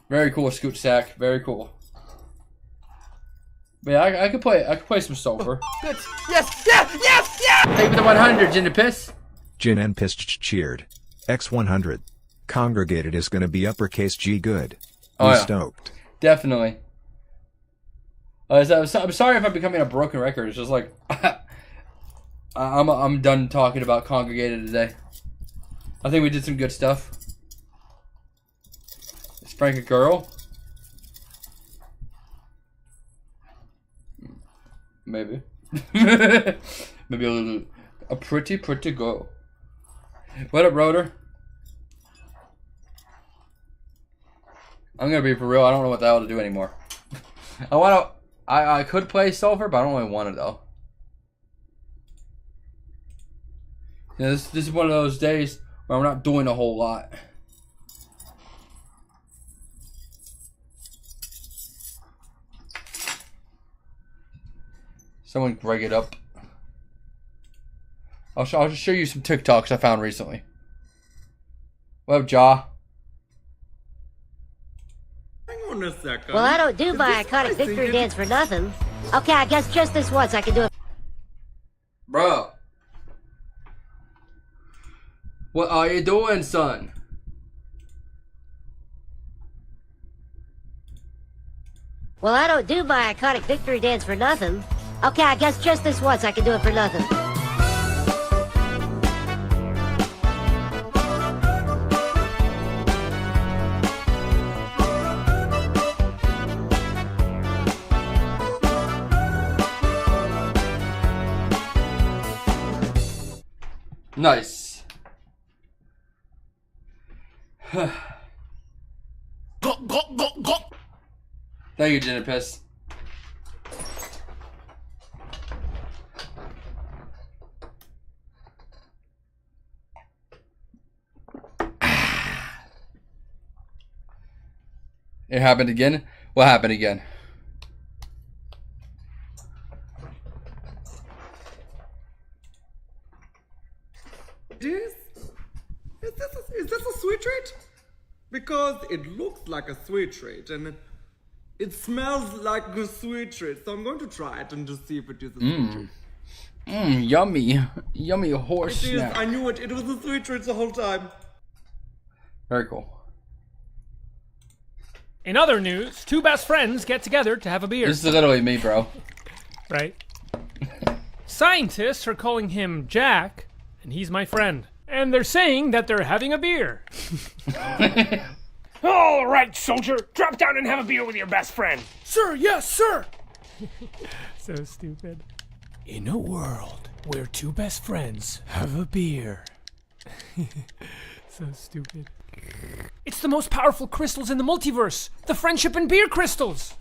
Very cool, Scoot Sack. Very cool. But yeah, I could play some sulfur. Good. Yes, yes, yes, yes! Thank you for the 100, Gin and Piss. Gin and Piss cheered. X100. Congregated is gonna be uppercase G good. Oh, yeah. Stoked. Definitely. I'm sorry if I'm becoming a broken record. It's just like I'm done talking about Congregated today. I think we did some good stuff. Is Frank a girl? Maybe. Maybe a pretty girl. What up, Rotor? I'm gonna be for real. I don't know what the hell to do anymore. I could play Sulfur, but I don't really want it though. Yeah, this is one of those days where I'm not doing a whole lot. Someone break it up. I'll just show you some TikToks I found recently. What up, Jaw? Hang on a second. Well, I don't do my iconic victory dance for nothing. Okay, I guess just this once I can do it. Bro. What are you doing, son? Well, I don't do my iconic victory dance for nothing. Okay, I guess just this once I can do it for nothing. Nice. Thank you, Jennipiss. It happened again? What happened again? Is this a sweet treat? Because it looks like a sweet treat and it smells like a sweet treat. So I'm going to try it and just see if it is a sweet treat. Yummy. Yummy horse It is. snack. I knew it. It was a sweet treat the whole time. Very cool. In other news, two best friends get together to have a beer. This is literally me, bro. Right. Scientists are calling him Jack, and he's my friend. And they're saying that they're having a beer. All right, soldier. Drop down and have a beer with your best friend. Sir, yes, sir. So stupid. In a world where two best friends have a beer. So stupid. It's the most powerful crystals in the multiverse. The friendship and beer crystals.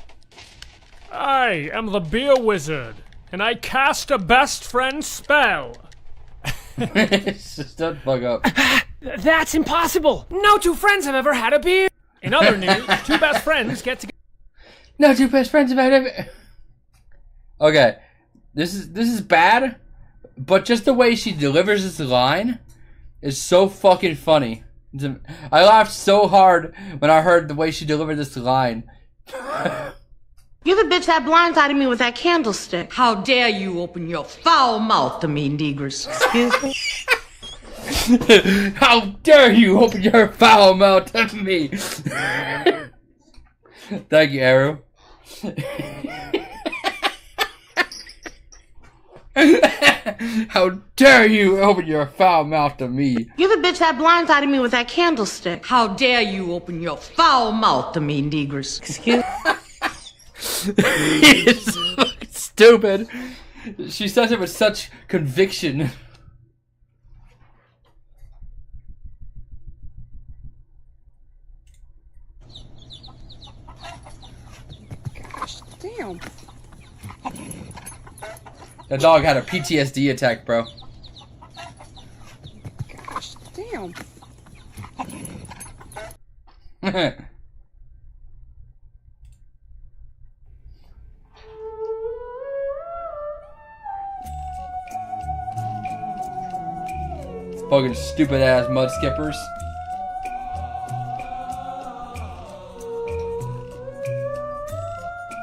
I am the beer wizard, and I cast a best friend spell. Just don't fuck up. That's impossible. No two friends have ever had a beer. In other news, two best friends get together. No two best friends have ever. Okay, this is bad, but just the way she delivers this line is so fucking funny. I laughed so hard when I heard the way she delivered this line. You're the bitch that blindsided me with that candlestick. How dare you open your foul mouth to me, Negress. Excuse me? How dare you open your foul mouth to me? Thank you, Arrow. How dare you open your foul mouth to me? You're the bitch that blindsided me with that candlestick. How dare you open your foul mouth to me, Negress? Excuse He's stupid. She says it with such conviction. Gosh damn. That dog had a PTSD attack, bro. Gosh damn. Fucking stupid ass mud skippers.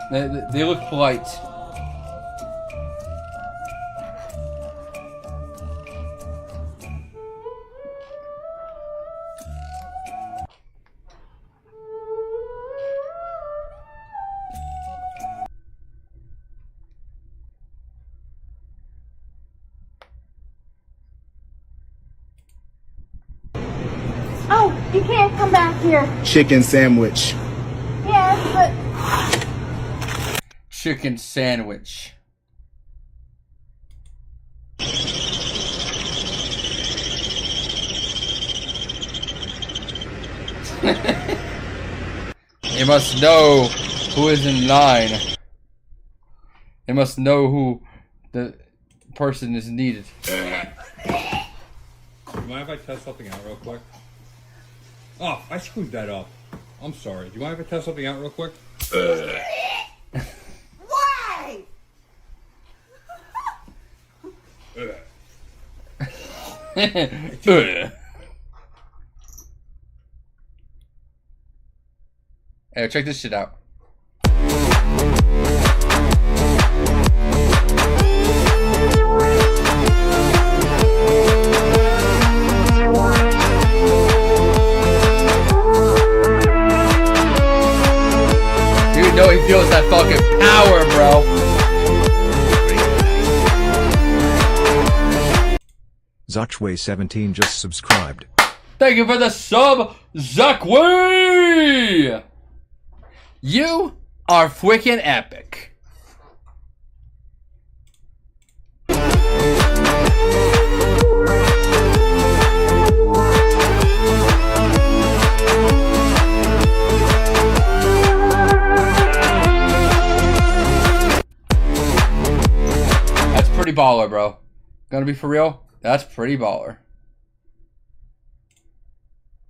They look polite. Oh, you can't come back here. Chicken sandwich. Yes, but Chicken sandwich. You must know who is in line. You must know who the person is needed. Do you mind if I test something out real quick? Oh, I screwed that up. I'm sorry. Do you mind if I test something out real quick? why? Hey, check this shit out. You know he feels that fucking power, bro. Zuchway17 just subscribed. Thank you for the sub, Zuckway! You are freaking epic. That's pretty baller, bro. Gonna be for real? That's pretty baller.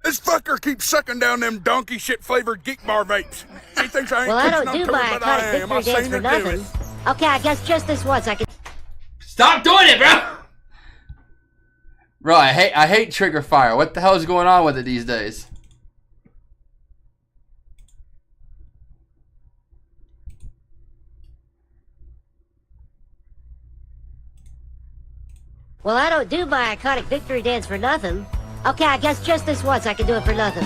This fucker keeps sucking down them donkey shit flavored geek bar vapes. She thinks I ain't Well, I catching don't on do to my it, but I iconic am. I victory dance seen for her do nothing. it. Okay, I guess just this once I can. Stop doing it, bro! Bro, I hate trigger fire. What the hell is going on with it these days? Well, I don't do my iconic victory dance for nothing. Okay, I guess just this once I can do it for nothing.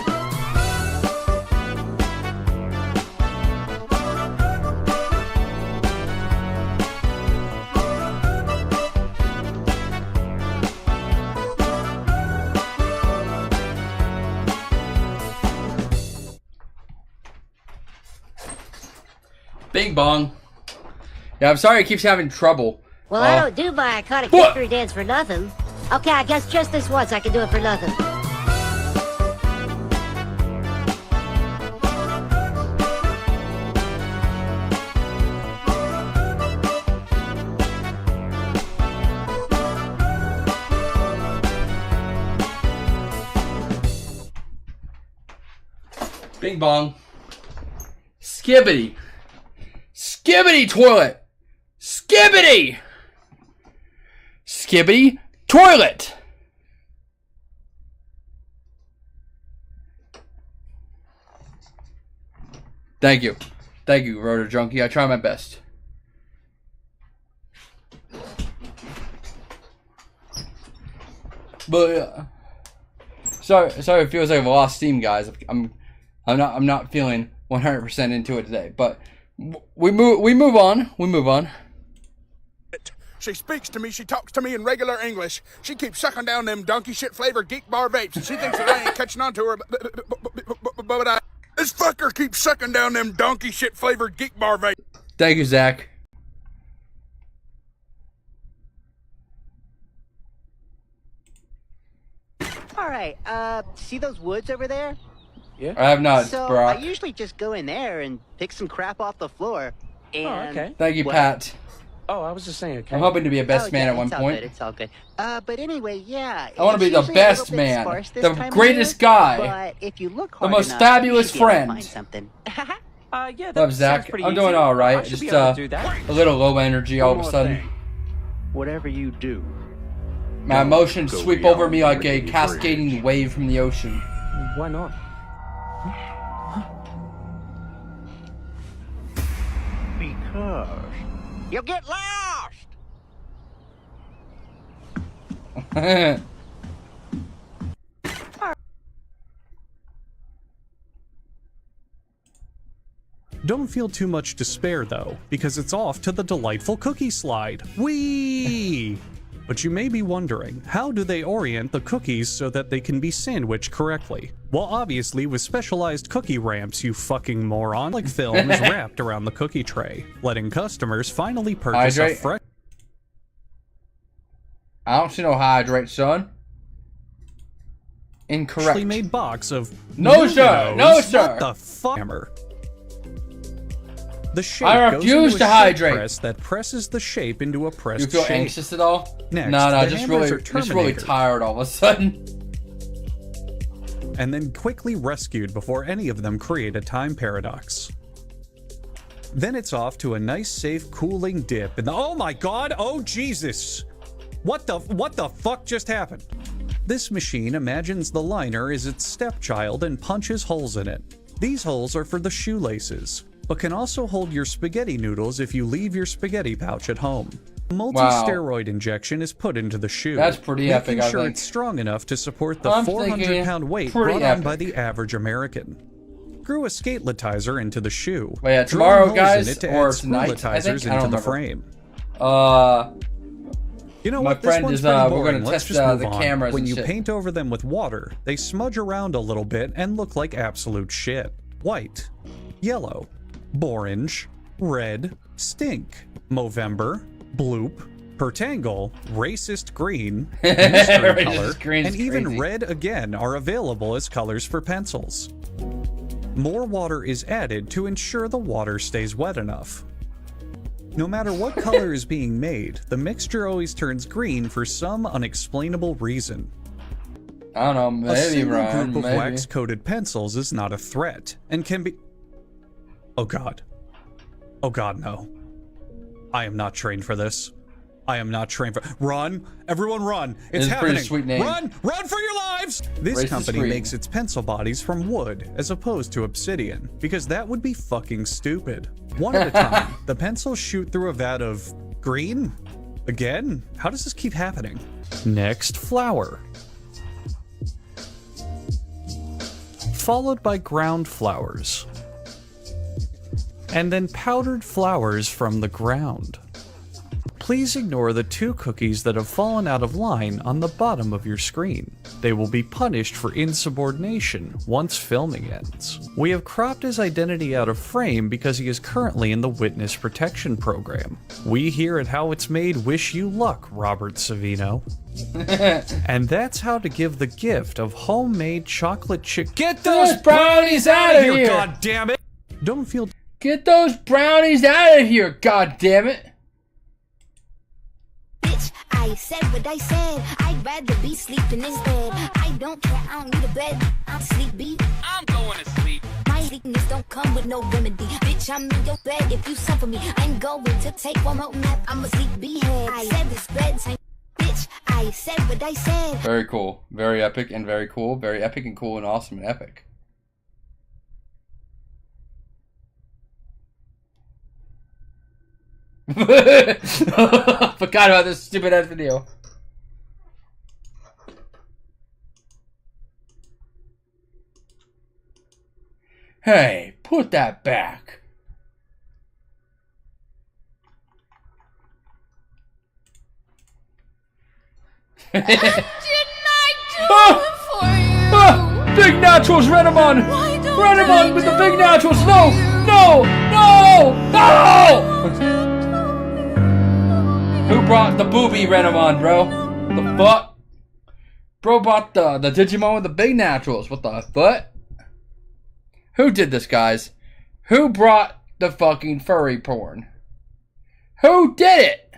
Bing bong. Yeah, I'm sorry it keeps having trouble. Well, I don't do my iconic victory dance for nothing. Okay, I guess just this once I can do it for nothing. Bing bong. Skibbity. Skibbity toilet. Skibbity. Skibbity toilet. Thank you. Thank you, Rotor Junkie. I try my best. But sorry it feels like I've lost steam, guys. I'm not feeling 100% into it today, but we move on. She speaks to me, she talks to me in regular English. She keeps sucking down them donkey shit flavored geek bar vapes, and she thinks that I ain't catching on to her, but I... This fucker keeps sucking down them donkey shit flavored geek bar vapes. Thank you, Zach. All right, see those woods over there? Yeah. I have not, So Brock. I usually just go in there and pick some crap off the floor. And okay. Thank you, what? Pat. Oh, I was just saying. I'm hoping to be a best man at one point. It's all good. But anyway, yeah. I want to be the best man, the greatest guy, But if you look the hard most enough, fabulous you should be able to friend. find something. Yeah, Love Zach. I'm doing all right. Just a little low energy all of a sudden. Whatever you do, my emotions sweep over me like a cascading wave from the ocean. Why not? Because you'll get lost. Don't feel too much despair though, because it's off to the delightful cookie slide. Whee! But you may be wondering, how do they orient the cookies so that they can be sandwiched correctly? Well, obviously with specialized cookie ramps, you fucking moron, like films wrapped around the cookie tray, letting customers finally purchase a fresh... I don't see no hydrate, son. Incorrect. ...made box of... No, sir! No, sir! What the fuck? The shape I goes refuse into to a hydrate. shape press that presses the shape into a pressed You feel shape. anxious at all? Next, no, the just hammers really are tired all of a sudden. And then quickly rescued before any of them create a time paradox. Then it's off to a nice, safe, cooling dip, and oh my god, oh Jesus! What the fuck just happened? This machine imagines the liner is its stepchild and punches holes in it. These holes are for the shoelaces, but can also hold your spaghetti noodles if you leave your spaghetti pouch at home. A multi-steroid injection is put into the shoe. That's pretty epic, making sure I think. it's strong enough to support the I'm 400-pound weight pretty brought on epic. by the average American. Screw a skateletizer into the shoe. Well, yeah, Drill tomorrow, holes guys, in it to or add tonight, I think? skruletizers I don't into the remember. frame. You know my what? This friend one's is, pretty we're boring. gonna Let's test just move the on. cameras When and you shit. paint over them with water, they smudge around a little bit and look like absolute shit. White, yellow, orange, red, stink, Movember, bloop, pertangle, racist green, mystery color, green's and even crazy. red again are available as colors for pencils. More water is added to ensure the water stays wet enough. No matter what color is being made, the mixture always turns green for some unexplainable reason. I don't know, maybe, A single Ryan, group of maybe. wax-coated pencils is not a threat, and can be... Oh god. Oh god, no. I am not trained for this. I am not trained for... Run! Everyone run! It's It's a pretty happening! sweet name. Run! Run for your lives! This Racist company green. makes its pencil bodies from wood, as opposed to obsidian, because that would be fucking stupid. One at a time, the pencils shoot through a vat of... green? Again? How does this keep happening? Next, flour. Followed by ground flowers. And then powdered flowers from the ground. Please ignore the 2 cookies that have fallen out of line on the bottom of your screen. They will be punished for insubordination once filming ends. We have cropped his identity out of frame because he is currently in the witness protection program. We here at How It's Made wish you luck, Robert Savino. And that's how to give the gift of homemade chocolate chip. Get those brownies out of here! God damn it! Don't feel... Get those brownies out of here, god damn it! I said what I said. I'd rather be sleeping instead. I don't care, I don't need a bed. I'm sleepy. I'm going to sleep. My sickness don't come with no remedy. Bitch, I'm in your bed if you suffer me. I'm going to take one more nap. I'm a sleepy head. I said this bedtime. Bitch, I said what I said. Very cool. Very epic and very cool. Very epic and cool and awesome and epic. Forgot about this stupid ass video. Hey, put that back. Big naturals, Renamon! Renamon with the big naturals! No! No! No! No! Who brought the booby Renamon, bro? The fuck? Bro brought the Digimon with the big naturals. What the fuck? Who did this, guys? Who brought the fucking furry porn? Who did it?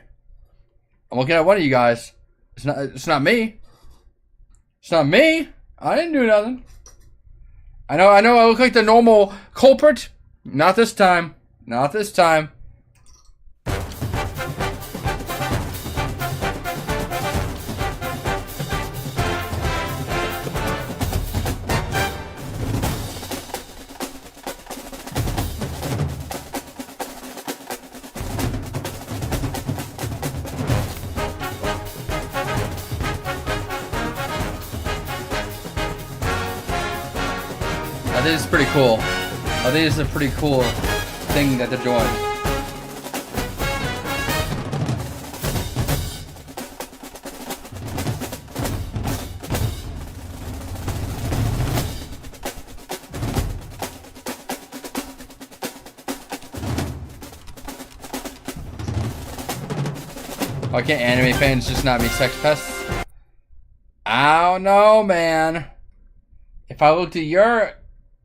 I'm looking at one of you guys. It's not me. It's not me. I didn't do nothing. I know I look like the normal culprit. Not this time. Not this time. I think it's pretty cool. I think it's a pretty cool thing that they're doing. Why can't anime fans just not be sex pests? I don't know, man. If I looked at your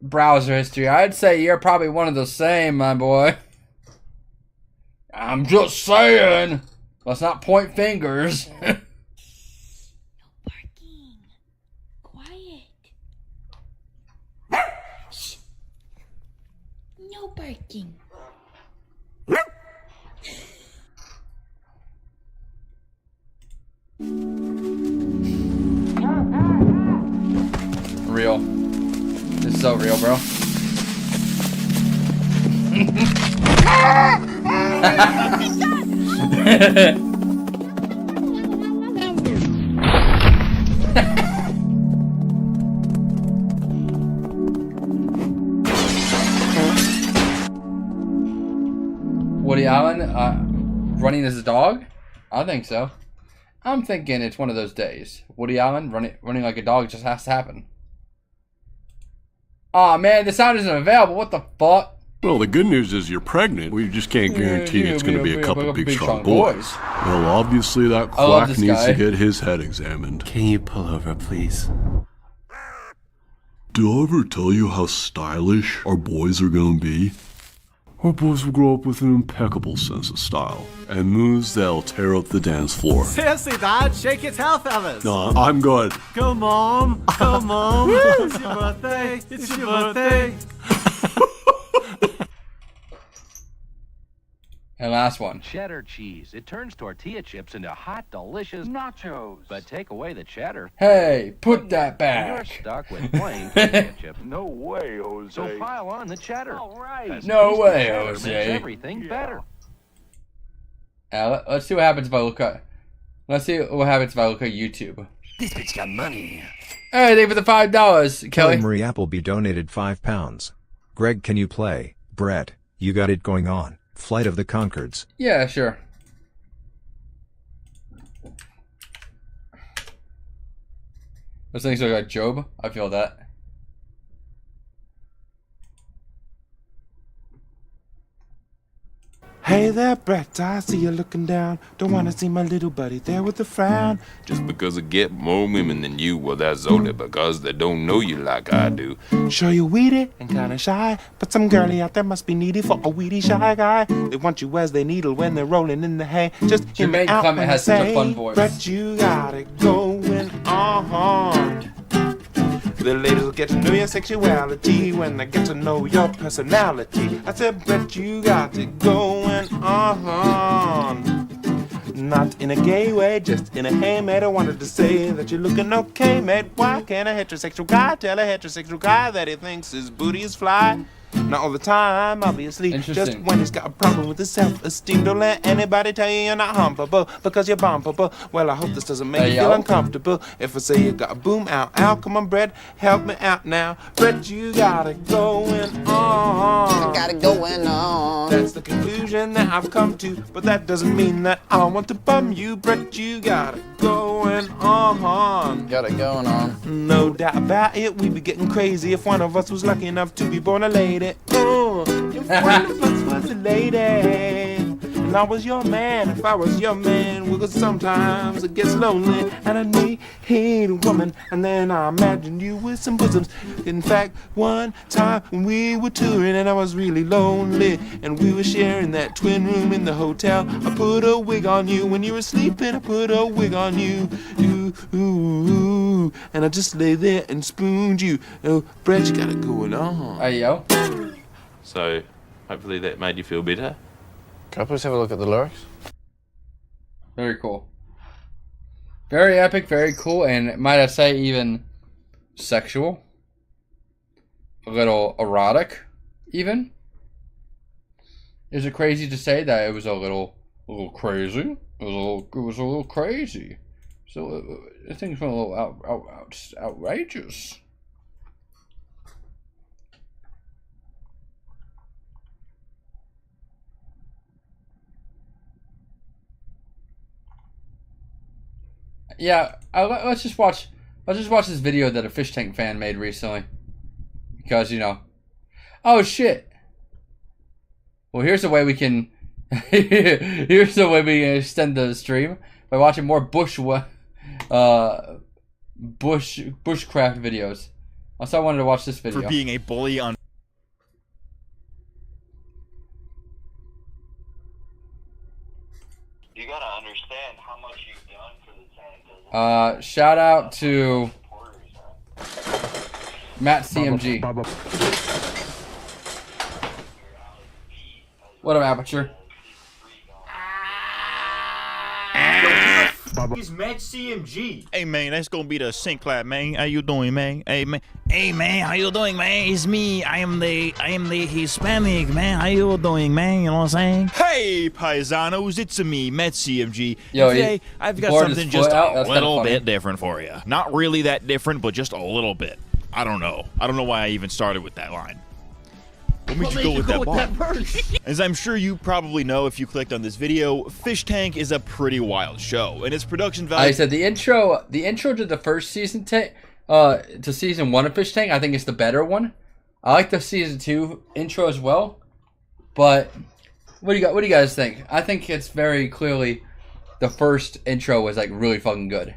browser history, I'd say you're probably one of the same, my boy. I'm just saying. Let's not point fingers. No barking. Quiet. Shh. No barking. Real. This is so real, bro. Woody Allen running as a dog? I think so. I'm thinking it's one of those days. Woody Allen running like a dog just has to happen. Aw, man, the sound isn't available. What the fuck? Well, the good news is you're pregnant. We just can't guarantee it's going to be a couple big, strong boys. Well, obviously that quack needs to get his head examined. Can you pull over, please? Did I ever tell you how stylish our boys are going to be? Our boys will grow up with an impeccable sense of style and moves that'll tear up the dance floor. Seriously, Dad, shake your tail feathers. No, I'm good. Go, Mom. Go, Mom. It's your birthday. It's your birthday. And last one. Cheddar cheese. It turns tortilla chips into hot, delicious nachos. But take away the cheddar. Hey, put that back. You're stuck with plain tortilla chips. No way, Jose. So pile on the cheddar. All right. No way, Jose. Makes everything better. Let's see what happens if I look at. Let's see what happens if I look at YouTube. This bitch got money. Hey, thank you for the $5, Kelly. Marie Appleby donated £5. Greg, can you play? Brett, you got it going on. Flight of the Conchords. Yeah, sure. Those things look like Job. I feel that. Hey there, Brett, I see you looking down. Don't wanna see my little buddy there with a frown. Just because I get more women than you, well, that's only because they don't know you like I do. Sure you're weedy and kinda shy, but some girlie out there must be needy for a weedy shy guy. They want you as they needle when they're rolling in the hay. Just hear me out when I say, Brett, you got it going on. The ladies will get to know your sexuality when they get to know your personality. I said, Brett, you got it going on. Not in a gay way, just in a hey, mate. I wanted to say that you're looking okay, mate. Why can't a heterosexual guy tell a heterosexual guy that he thinks his booty is fly? Not all the time, obviously. Just when he's got a problem with his self-esteem. Don't let anybody tell you you're not humpable because you're bumpable. Well, I hope this doesn't make you feel uncomfortable. If I say you got a boom out, come on, Brett, help me out now. Brett, you got it going on. Got it going on. That's the conclusion that I've come to, but that doesn't mean that I want to bum you, Brett. You got it going on. Got it going on. No doubt about it, we'd be getting crazy if one of us was lucky enough to be born a lady. If one of us was a lady, and I was your man, if I was your man, well, 'cause sometimes it gets lonely, and I need a woman, and then I imagined you with some bosoms. In fact, one time when we were touring, and I was really lonely, and we were sharing that twin room in the hotel, I put a wig on you when you were sleeping, I put a wig on you, ooh, ooh, ooh, and I just lay there and spooned you. Oh, Brett, you got it going on. Hey, yo. So, hopefully that made you feel better. Can I please have a look at the lyrics? Very cool. Very epic, very cool, and might I say even sexual. A little erotic, even. Is it crazy to say that it was a little crazy? It was a little crazy. So things were a little outrageous. Yeah, let's just watch this video that a fish tank fan made recently. Because, you know. Oh shit. Well, here's the way we can extend the stream by watching more bushcraft videos. Also, I wanted to watch this video. For being a bully on. You gotta understand how much you've done for the tank. Shout out to Matt CMG. What up, Aperture? He's Matt CMG. Hey man, that's gonna be the sync clap, man. How you doing, man? Hey man, how you doing, man? It's me. I am the Hispanic, man. How you doing, man? You know what I'm saying? Hey, paisanos, it's me, Matt CMG. Yo, today I've got something just a little bit different for you. Not really that different, but just a little bit. I don't know why I even started with that line. What made you go with that verse? As I'm sure you probably know if you clicked on this video, Fish Tank is a pretty wild show, and its production value. I said the intro to the first season to season 1 of Fish Tank, I think it's the better one. I like the season 2 intro as well, but what do you guys think? I think it's very clearly the first intro was like really fucking good.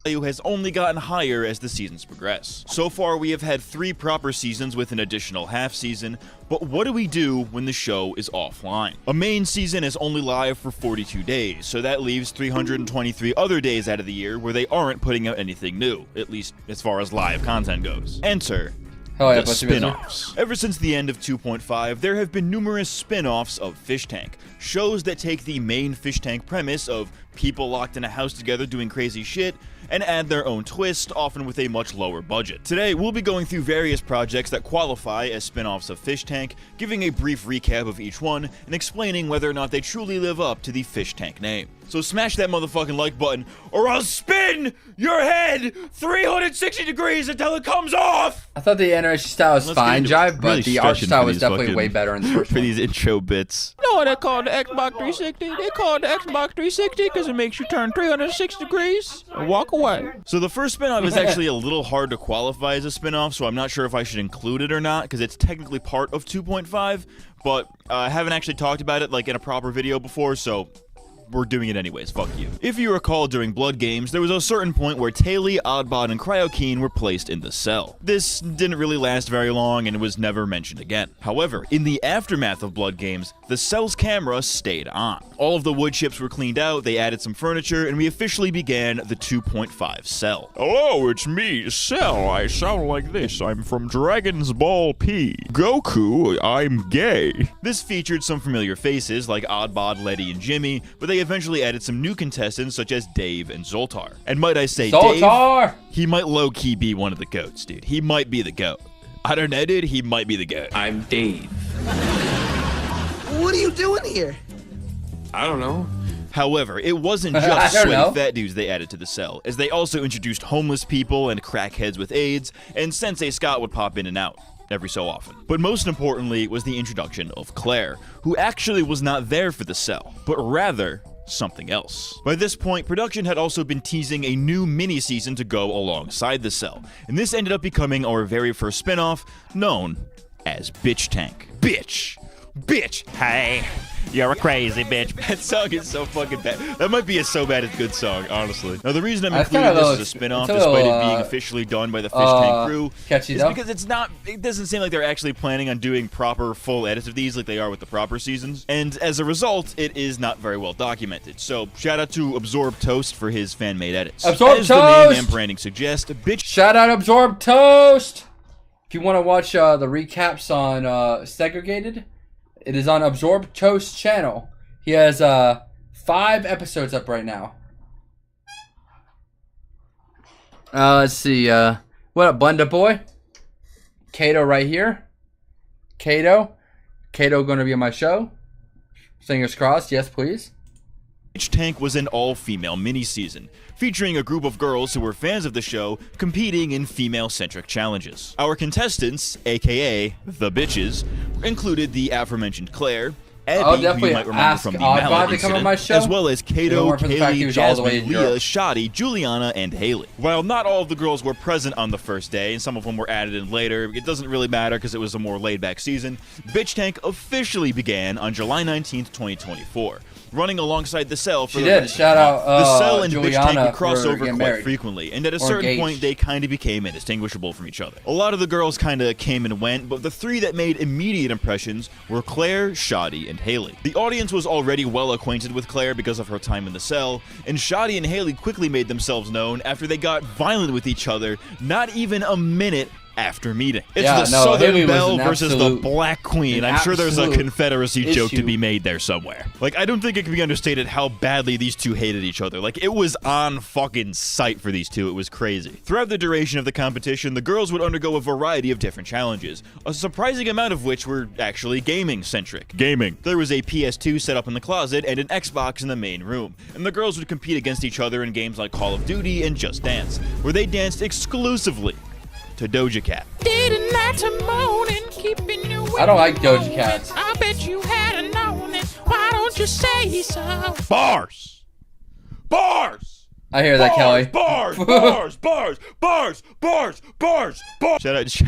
Has only gotten higher as the seasons progress. So far, we have had 3 proper seasons with an additional half season, but what do we do when the show is offline? A main season is only live for 42 days, so that leaves 323 other days out of the year where they aren't putting out anything new, at least as far as live content goes. Enter the spin-offs. Ever since the end of 2.5, there have been numerous spin-offs of Fish Tank, shows that take the main Fish Tank premise of people locked in a house together doing crazy shit, and add their own twist, often with a much lower budget. Today, we'll be going through various projects that qualify as spin-offs of Fish Tank, giving a brief recap of each one, and explaining whether or not they truly live up to the Fish Tank name. So smash that motherfucking like button, or I'll spin your head 360 degrees until it comes off! I thought the animation style was fine, Jive, but the art style was definitely way better in the first for these intro bits. You know what they call the Xbox 360? They call it the Xbox 360 because it makes you turn 360 degrees and walk away. So the first spin-off is actually a little hard to qualify as a spin-off, so I'm not sure if I should include it or not, because it's technically part of 2.5, but I haven't actually talked about it like in a proper video before, so we're doing it anyways, fuck you. If you recall, during Blood Games, there was a certain point where Taylor, Oddbot, and Cryokeen were placed in the cell. This didn't really last very long and was never mentioned again. However, in the aftermath of Blood Games, the cell's camera stayed on. All of the wood chips were cleaned out, they added some furniture, and we officially began the 2.5 cell. Hello, it's me, Cell. I sound like this. I'm from Dragon's Ball P. Goku, I'm gay. This featured some familiar faces like Oddbot, Letty, and Jimmy, but they eventually added some new contestants such as Dave and Zoltar. And might I say, Zoltar! Dave, he might low-key be one of the goats, dude. He might be the goat. I don't know, dude. He might be the goat. I'm Dave. What are you doing here? I don't know. However, it wasn't just sweaty fat dudes they added to the cell, as they also introduced homeless people and crackheads with AIDS, and Sensei Scott would pop in and out. every so often. But most importantly was the introduction of Claire, who actually was not there for the cell, but rather something else. By this point, production had also been teasing a new mini-season to go alongside the cell, and this ended up becoming our very first spin-off, known as Bitch Tank. Bitch! Hey! You're a crazy bitch. That song is so fucking bad. That might be a so bad it's good song, honestly. Now, the reason I'm including this as a spin-off, despite it being officially done by the Fish Tank crew, is because it doesn't seem like they're actually planning on doing proper full edits of these like they are with the proper seasons. And as a result, it is not very well documented. So, shout out to Absorb Toast for his fan-made edits. Absorb As Toast! the name and branding suggest, bitch. Shout out Absorb Toast! If you want to watch the recaps on Segregated, it is on Absorb Toast's channel. He has 5 episodes up right now. Let's see. What up, Bunda Boy? Kato right here. Kato going to be on my show. Fingers crossed. Yes, please. Bitch Tank was an all-female mini-season, featuring a group of girls who were fans of the show competing in female-centric challenges. Our contestants, aka the bitches, included the aforementioned Claire, Abby, who you might remember from the Mallet incident, as well as Kato, Kaylee, Jasmine, Leah, Shoddy, Juliana, and Haley. While not all of the girls were present on the first day, and some of them were added in later, it doesn't really matter because it was a more laid-back season, Bitch Tank officially began on July 19th, 2024. Running alongside the cell for the shout out the cell and Juliana Bitch Tank would cross over quite married. frequently, and at a certain point they kind of became indistinguishable from each other. A lot of the girls kind of came and went, but the 3 that made immediate impressions were Claire, Shoddy, and Haley. The audience was already well acquainted with Claire because of her time in the cell, and Shoddy and Haley quickly made themselves known after they got violent with each other not even a minute after meeting. It's the Southern Belle versus the Black Queen. I'm sure there's a Confederacy joke to be made there somewhere. Like, I don't think it can be understated how badly these two hated each other. Like, it was on fucking sight for these two. It was crazy. Throughout the duration of the competition, the girls would undergo a variety of different challenges, a surprising amount of which were actually gaming-centric. There was a PS2 set up in the closet and an Xbox in the main room, and the girls would compete against each other in games like Call of Duty and Just Dance, where they danced exclusively to Doja Cat. I don't like Doja Cats. I bet you hadn't known it. Why don't you say so? Bars! I hear that, Kelly. Bars! Shout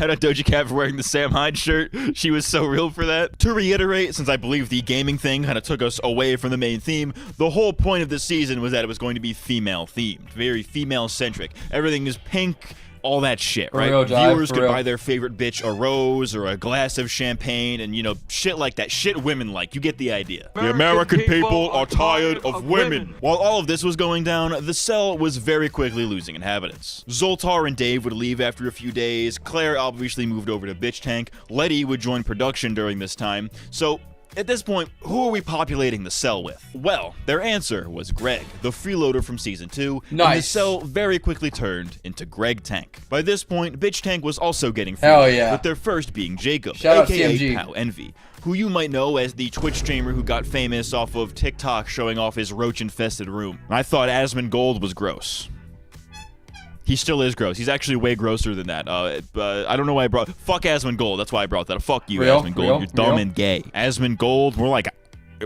out Doja Cat for wearing the Sam Hyde shirt. She was so real for that. To reiterate, since I believe the gaming thing kind of took us away from the main theme, the whole point of this season was that it was going to be female-themed, very female-centric. Everything is pink, all that shit, right? Viewers could buy their favorite bitch a rose or a glass of champagne and, you know, shit like that. Shit women like. You get the idea. The American people are tired of women. While all of this was going down, the cell was very quickly losing inhabitants. Zoltar and Dave would leave after a few days. Claire obviously moved over to Bitch Tank. Letty would join production during this time. So, at this point, who are we populating the cell with? Well, their answer was Greg, the freeloader from Season 2, and the cell very quickly turned into Greg Tank. By this point, Bitch Tank was also getting freeloaded, with their first being Jacob, aka Pow Envy, who you might know as the Twitch streamer who got famous off of TikTok showing off his roach-infested room. I thought Asmongold was gross. He still is gross. He's actually way grosser than that. I don't know why I brought... Fuck Asmongold. That's why I brought that. Fuck you, Asmongold. You're dumb and gay. Asmongold, we're like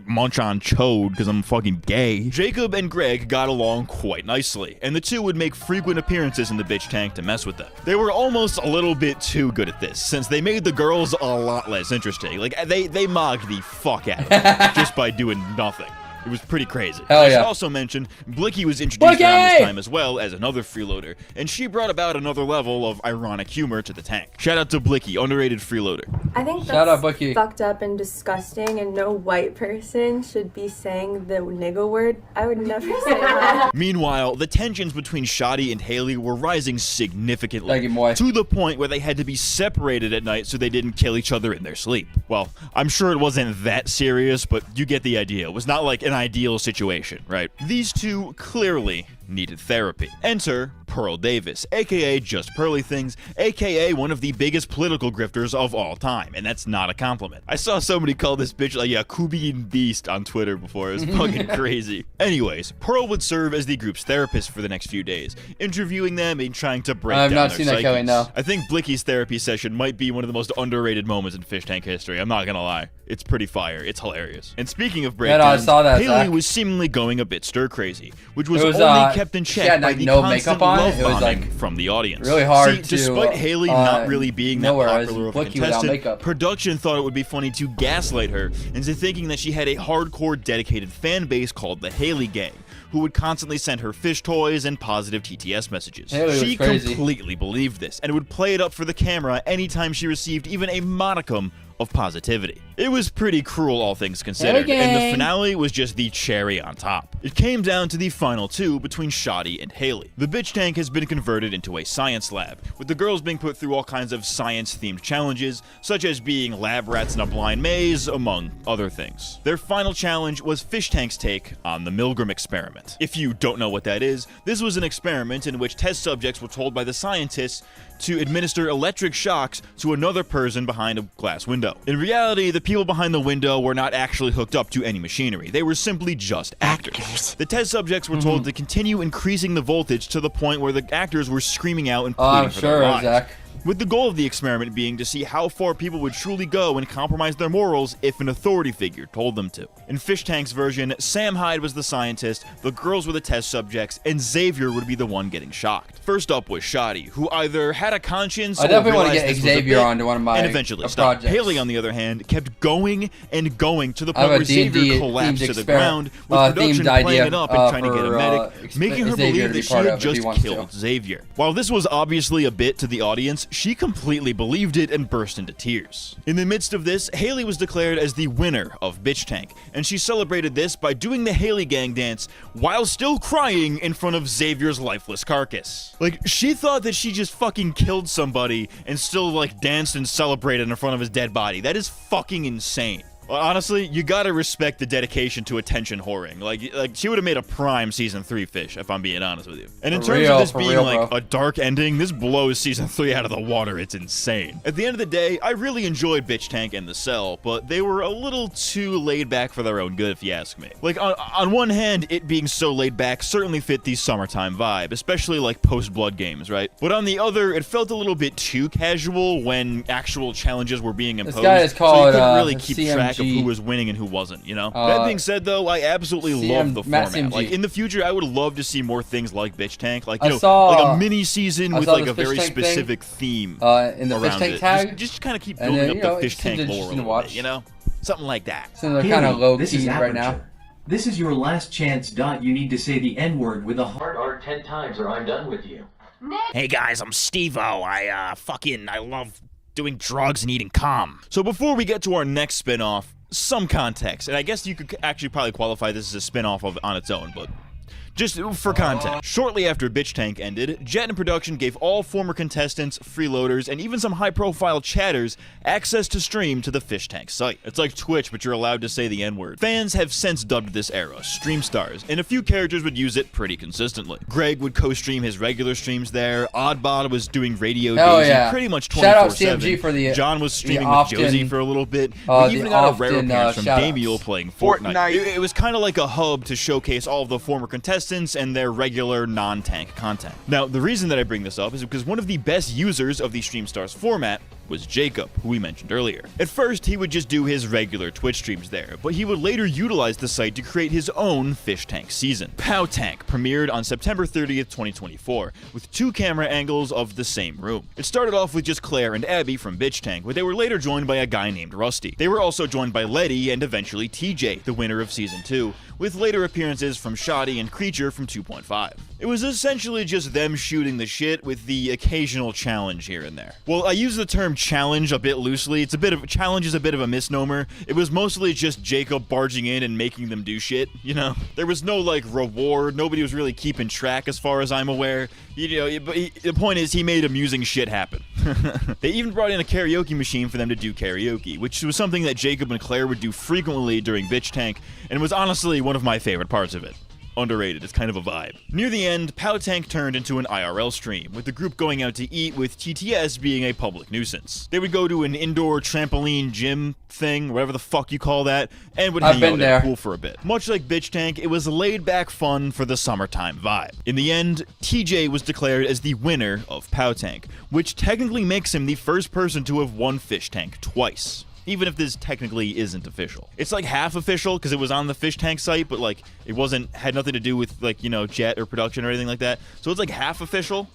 munch on chode because I'm fucking gay. Jacob and Greg got along quite nicely, and the two would make frequent appearances in the Bitch Tank to mess with them. They were almost a little bit too good at this, since they made the girls a lot less interesting. Like, they mocked the fuck out of them just by doing nothing. It was pretty crazy. I should also mention, Blicky was introduced around this time as well as another freeloader, and she brought about another level of ironic humor to the tank. Shout out to Blicky, underrated freeloader. I think that's fucked up and disgusting, and no white person should be saying the nigga word. I would never say that. Meanwhile, the tensions between Shoddy and Haley were rising significantly, to the point where they had to be separated at night so they didn't kill each other in their sleep. Well, I'm sure it wasn't that serious, but you get the idea. It was not like an ideal situation, right? These two clearly needed therapy. Enter Pearl Davis, aka Just Pearly Things, aka one of the biggest political grifters of all time, and that's not a compliment. I saw somebody call this bitch like a Cuban beast on Twitter before. It was fucking crazy. Anyways, Pearl would serve as the group's therapist for the next few days, interviewing them and trying to break down their psyches. Kelly, no. I think Blicky's therapy session might be one of the most underrated moments in Fish Tank history. I'm not gonna lie. It's pretty fire. It's hilarious. And speaking of breakdowns, I saw that, Haley Zach. was seemingly going a bit stir-crazy, which was, It was, only kept in she check had, by like, the no constant makeup on. love It was, bombing like, from the audience. really hard See, to, despite Haley not really being that whereas popular of a Blicky without contestant, makeup. production thought it would be funny to gaslight her into thinking that she had a hardcore dedicated fan base called the Haley Gang, who would constantly send her fish toys and positive TTS messages. Haley She was crazy. completely believed this and would play it up for the camera anytime she received even a modicum of positivity. It was pretty cruel, all things considered, and the finale was just the cherry on top. It came down to the final two between Shoddy and Haley. The bitch tank has been converted into a science lab, with the girls being put through all kinds of science-themed challenges, such as being lab rats in a blind maze, among other things. Their final challenge was Fish Tank's take on the Milgram experiment. If you don't know what that is, this was an experiment in which test subjects were told by the scientists to administer electric shocks to another person behind a glass window. In reality, the people behind the window were not actually hooked up to any machinery. They were simply just actors. The test subjects were told to continue increasing the voltage to the point where the actors were screaming out and pleading for their lives. Zach. With the goal of the experiment being to see how far people would truly go and compromise their morals if an authority figure told them to. In Fish Tank's version, Sam Hyde was the scientist, the girls were the test subjects, and Xavier would be the one getting shocked. First up was Shoddy, who either had a conscience I or definitely want to realized get this was a Xavier bit, onto one of my and eventually stopped. projects. Haley, on the other hand, kept going and going to the I have point where a D&D Xavier collapsed to the ground, with production themed playing idea, it up and trying to get a for, medic, making her Xavier believe to be that she part had of if he just wants killed to. Xavier. While this was obviously a bit to the audience, she completely believed it and burst into tears. In the midst of this, Haley was declared as the winner of Bitch Tank, and she celebrated this by doing the Haley Gang dance while still crying in front of Xavier's lifeless carcass. Like, she thought that she just fucking killed somebody and still, like, danced and celebrated in front of his dead body. That is fucking insane. Well, honestly, you gotta respect the dedication to attention whoring. Like she would have made a prime season 3 fish, if I'm being honest with you. And in terms of this being like a dark ending, this blows season 3 out of the water. It's insane. At the end of the day, I really enjoyed Bitch Tank and The Cell, but they were a little too laid back for their own good, if you ask me. Like, on one hand, it being so laid back certainly fit the summertime vibe, especially like post-Blood games, right? But on the other, it felt a little bit too casual when actual challenges were being imposed. This guy is called, so you couldn't really keep CMG. track of who was winning and who wasn't, you know? That being said, though, I absolutely love the format. CMG. Like, in the future, I would love to see more things like Bitch Tank. Like, you know, saw, like a mini season with like a Fish very Tank specific theme in the Fish around Tank it. tag. Just kind of keep And building then, up the it Fish seems Tank lore a interesting to little bit, watch. you know? Something like that. So they're kind of low this is key right now. Aperture. This is your last chance, Dot. You need to say the N-word with a hard R 10 times or I'm done with you. Hey guys, I'm Steve-O. I love doing drugs and eating cum. So before we get to our next spin-off, some context, and I guess you could actually probably qualify this as a spin-off on its own, but just for context. Shortly after Bitch Tank ended, Jet and production gave all former contestants, freeloaders, and even some high-profile chatters access to stream to the Fish Tank site. It's like Twitch, but you're allowed to say the N-word. Fans have since dubbed this era Stream Stars, and a few characters would use it pretty consistently. Greg would co-stream his regular streams there, Oddbot was doing Radio Daisy pretty much 24/7. Shout out CMG for the John was streaming with Josie for a little bit. We even got a rare appearance from Damiel playing Fortnite. It was kind of like a hub to showcase all of the former contestants and their regular non-tank content. Now, the reason that I bring this up is because one of the best users of the Stream Stars format was Jacob, who we mentioned earlier. At first, he would just do his regular Twitch streams there, but he would later utilize the site to create his own Fish Tank season. Pow Tank premiered on September 30th, 2024, with 2 camera angles of the same room. It started off with just Claire and Abby from Bitch Tank, but they were later joined by a guy named Rusty. They were also joined by Letty and eventually TJ, the winner of Season 2, with later appearances from Shoddy and Creature from 2.5. It was essentially just them shooting the shit with the occasional challenge here and there. Well, I use the term challenge a bit loosely. Challenge is a bit of a misnomer. It was mostly just Jacob barging in and making them do shit, you know? There was no, like, reward. Nobody was really keeping track as far as I'm aware. You know, but the point is, he made amusing shit happen. They even brought in a karaoke machine for them to do karaoke, which was something that Jacob and Claire would do frequently during Bitch Tank, and was honestly one of my favorite parts of it. underrated. It's kind of a vibe. Near the end, Pow Tank turned into an IRL stream, with the group going out to eat, with TTS being a public nuisance. They would go to an indoor trampoline gym thing, whatever the fuck you call that, and would hang out at a pool for a bit. Much like Bitch Tank, it was laid-back fun for the summertime vibe. In the end, TJ was declared as the winner of Pow Tank, which technically makes him the first person to have won Fish Tank twice. Even if this technically isn't official. It's like half official because it was on the Fish Tank site, but like it had nothing to do with like, you know, jet or production or anything like that. So it's like half official.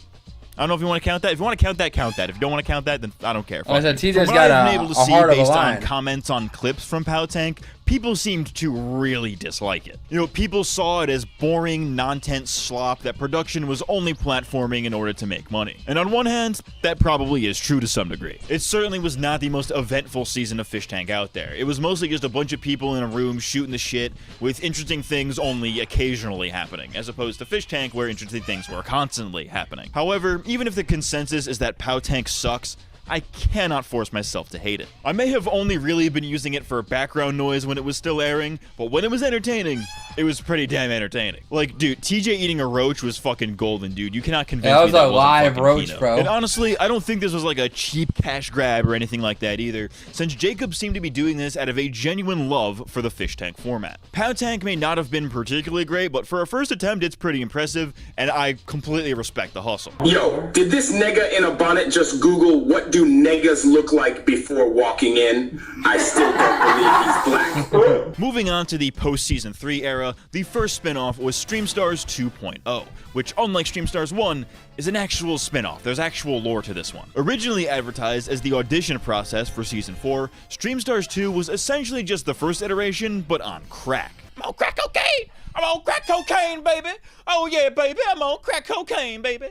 I don't know if you want to count that. If you want to count that, count that. If you don't want to count that, then I don't care. I said TJ's got I've been able to see heart of a based lion. on comments on clips from Pow Tank, people seemed to really dislike it. You know, people saw it as boring, non-tense slop that production was only platforming in order to make money. And on one hand, that probably is true to some degree. It certainly was not the most eventful season of Fish Tank out there. It was mostly just a bunch of people in a room shooting the shit with interesting things only occasionally happening, as opposed to Fish Tank where interesting things were constantly happening. However, even if the consensus is that Pow Tank sucks, I cannot force myself to hate it. I may have only really been using it for background noise when it was still airing, but when it was entertaining, it was pretty damn entertaining. Like, dude, TJ eating a roach was fucking golden, dude. You cannot convince me that was a live roach, bro. And honestly, I don't think this was like a cheap cash grab or anything like that either, since Jacob seemed to be doing this out of a genuine love for the Fish Tank format. Pow Tank may not have been particularly great, but for a first attempt, it's pretty impressive, and I completely respect the hustle. Yo, did this nigga in a bonnet just Google what do niggas look like before walking in? I still don't believe he's black. Moving on to the post-season 3 era, the first spin-off was StreamStars 2.0, which, unlike StreamStars 1, is an actual spin-off. There's actual lore to this one. Originally advertised as the audition process for Season 4, StreamStars 2 was essentially just the first iteration, but on crack. I'm on crack cocaine! I'm on crack cocaine, baby! Oh yeah, baby, I'm on crack cocaine, baby!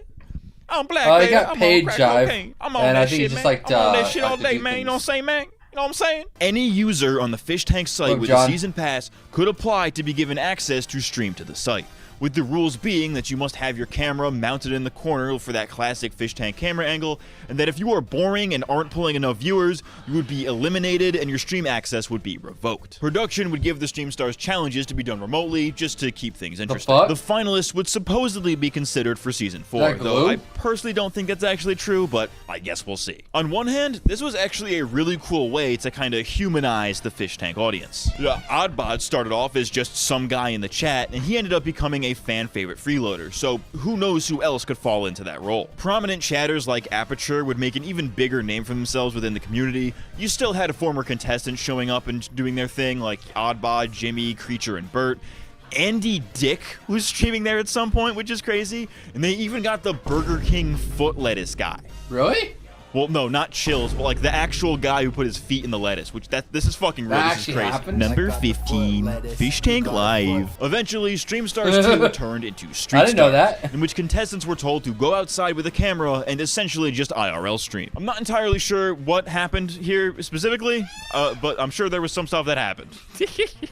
I'm black, baby. He got paid, Jive. I'm on and that I think shit, he just man. liked, I'm on that shit all liked to day, do man. You know what I'm things. saying, man? You know what I'm saying? Any user on the Fish Tank site Look, with John. a season pass could apply to be given access to stream to the site, with the rules being that you must have your camera mounted in the corner for that classic Fish Tank camera angle, and that if you are boring and aren't pulling enough viewers, you would be eliminated and your stream access would be revoked. Production would give the StreamStars challenges to be done remotely just to keep things interesting. The finalists would supposedly be considered for Season 4, though I personally don't think that's actually true, but I guess we'll see. On one hand, this was actually a really cool way to kind of humanize the Fish Tank audience. Oddbod started off as just some guy in the chat, and he ended up becoming a fan favorite freeloader, so who knows who else could fall into that role. Prominent chatters like Aperture would make an even bigger name for themselves within the community. You still had former contestants showing up and doing their thing like Oddbod, Jimmy, Creature, and Bert. Andy Dick was streaming there at some point, which is crazy, and they even got the Burger King foot lettuce guy. Really? Well, no, not Chills, but like the actual guy who put his feet in the lettuce, which this is fucking real. This is crazy. Happened? Number 15, Fish Tank Live. Eventually, StreamStars 2 turned into Street I didn't know Stars, that. in which contestants were told to go outside with a camera and essentially just IRL stream. I'm not entirely sure what happened here specifically, but I'm sure there was some stuff that happened.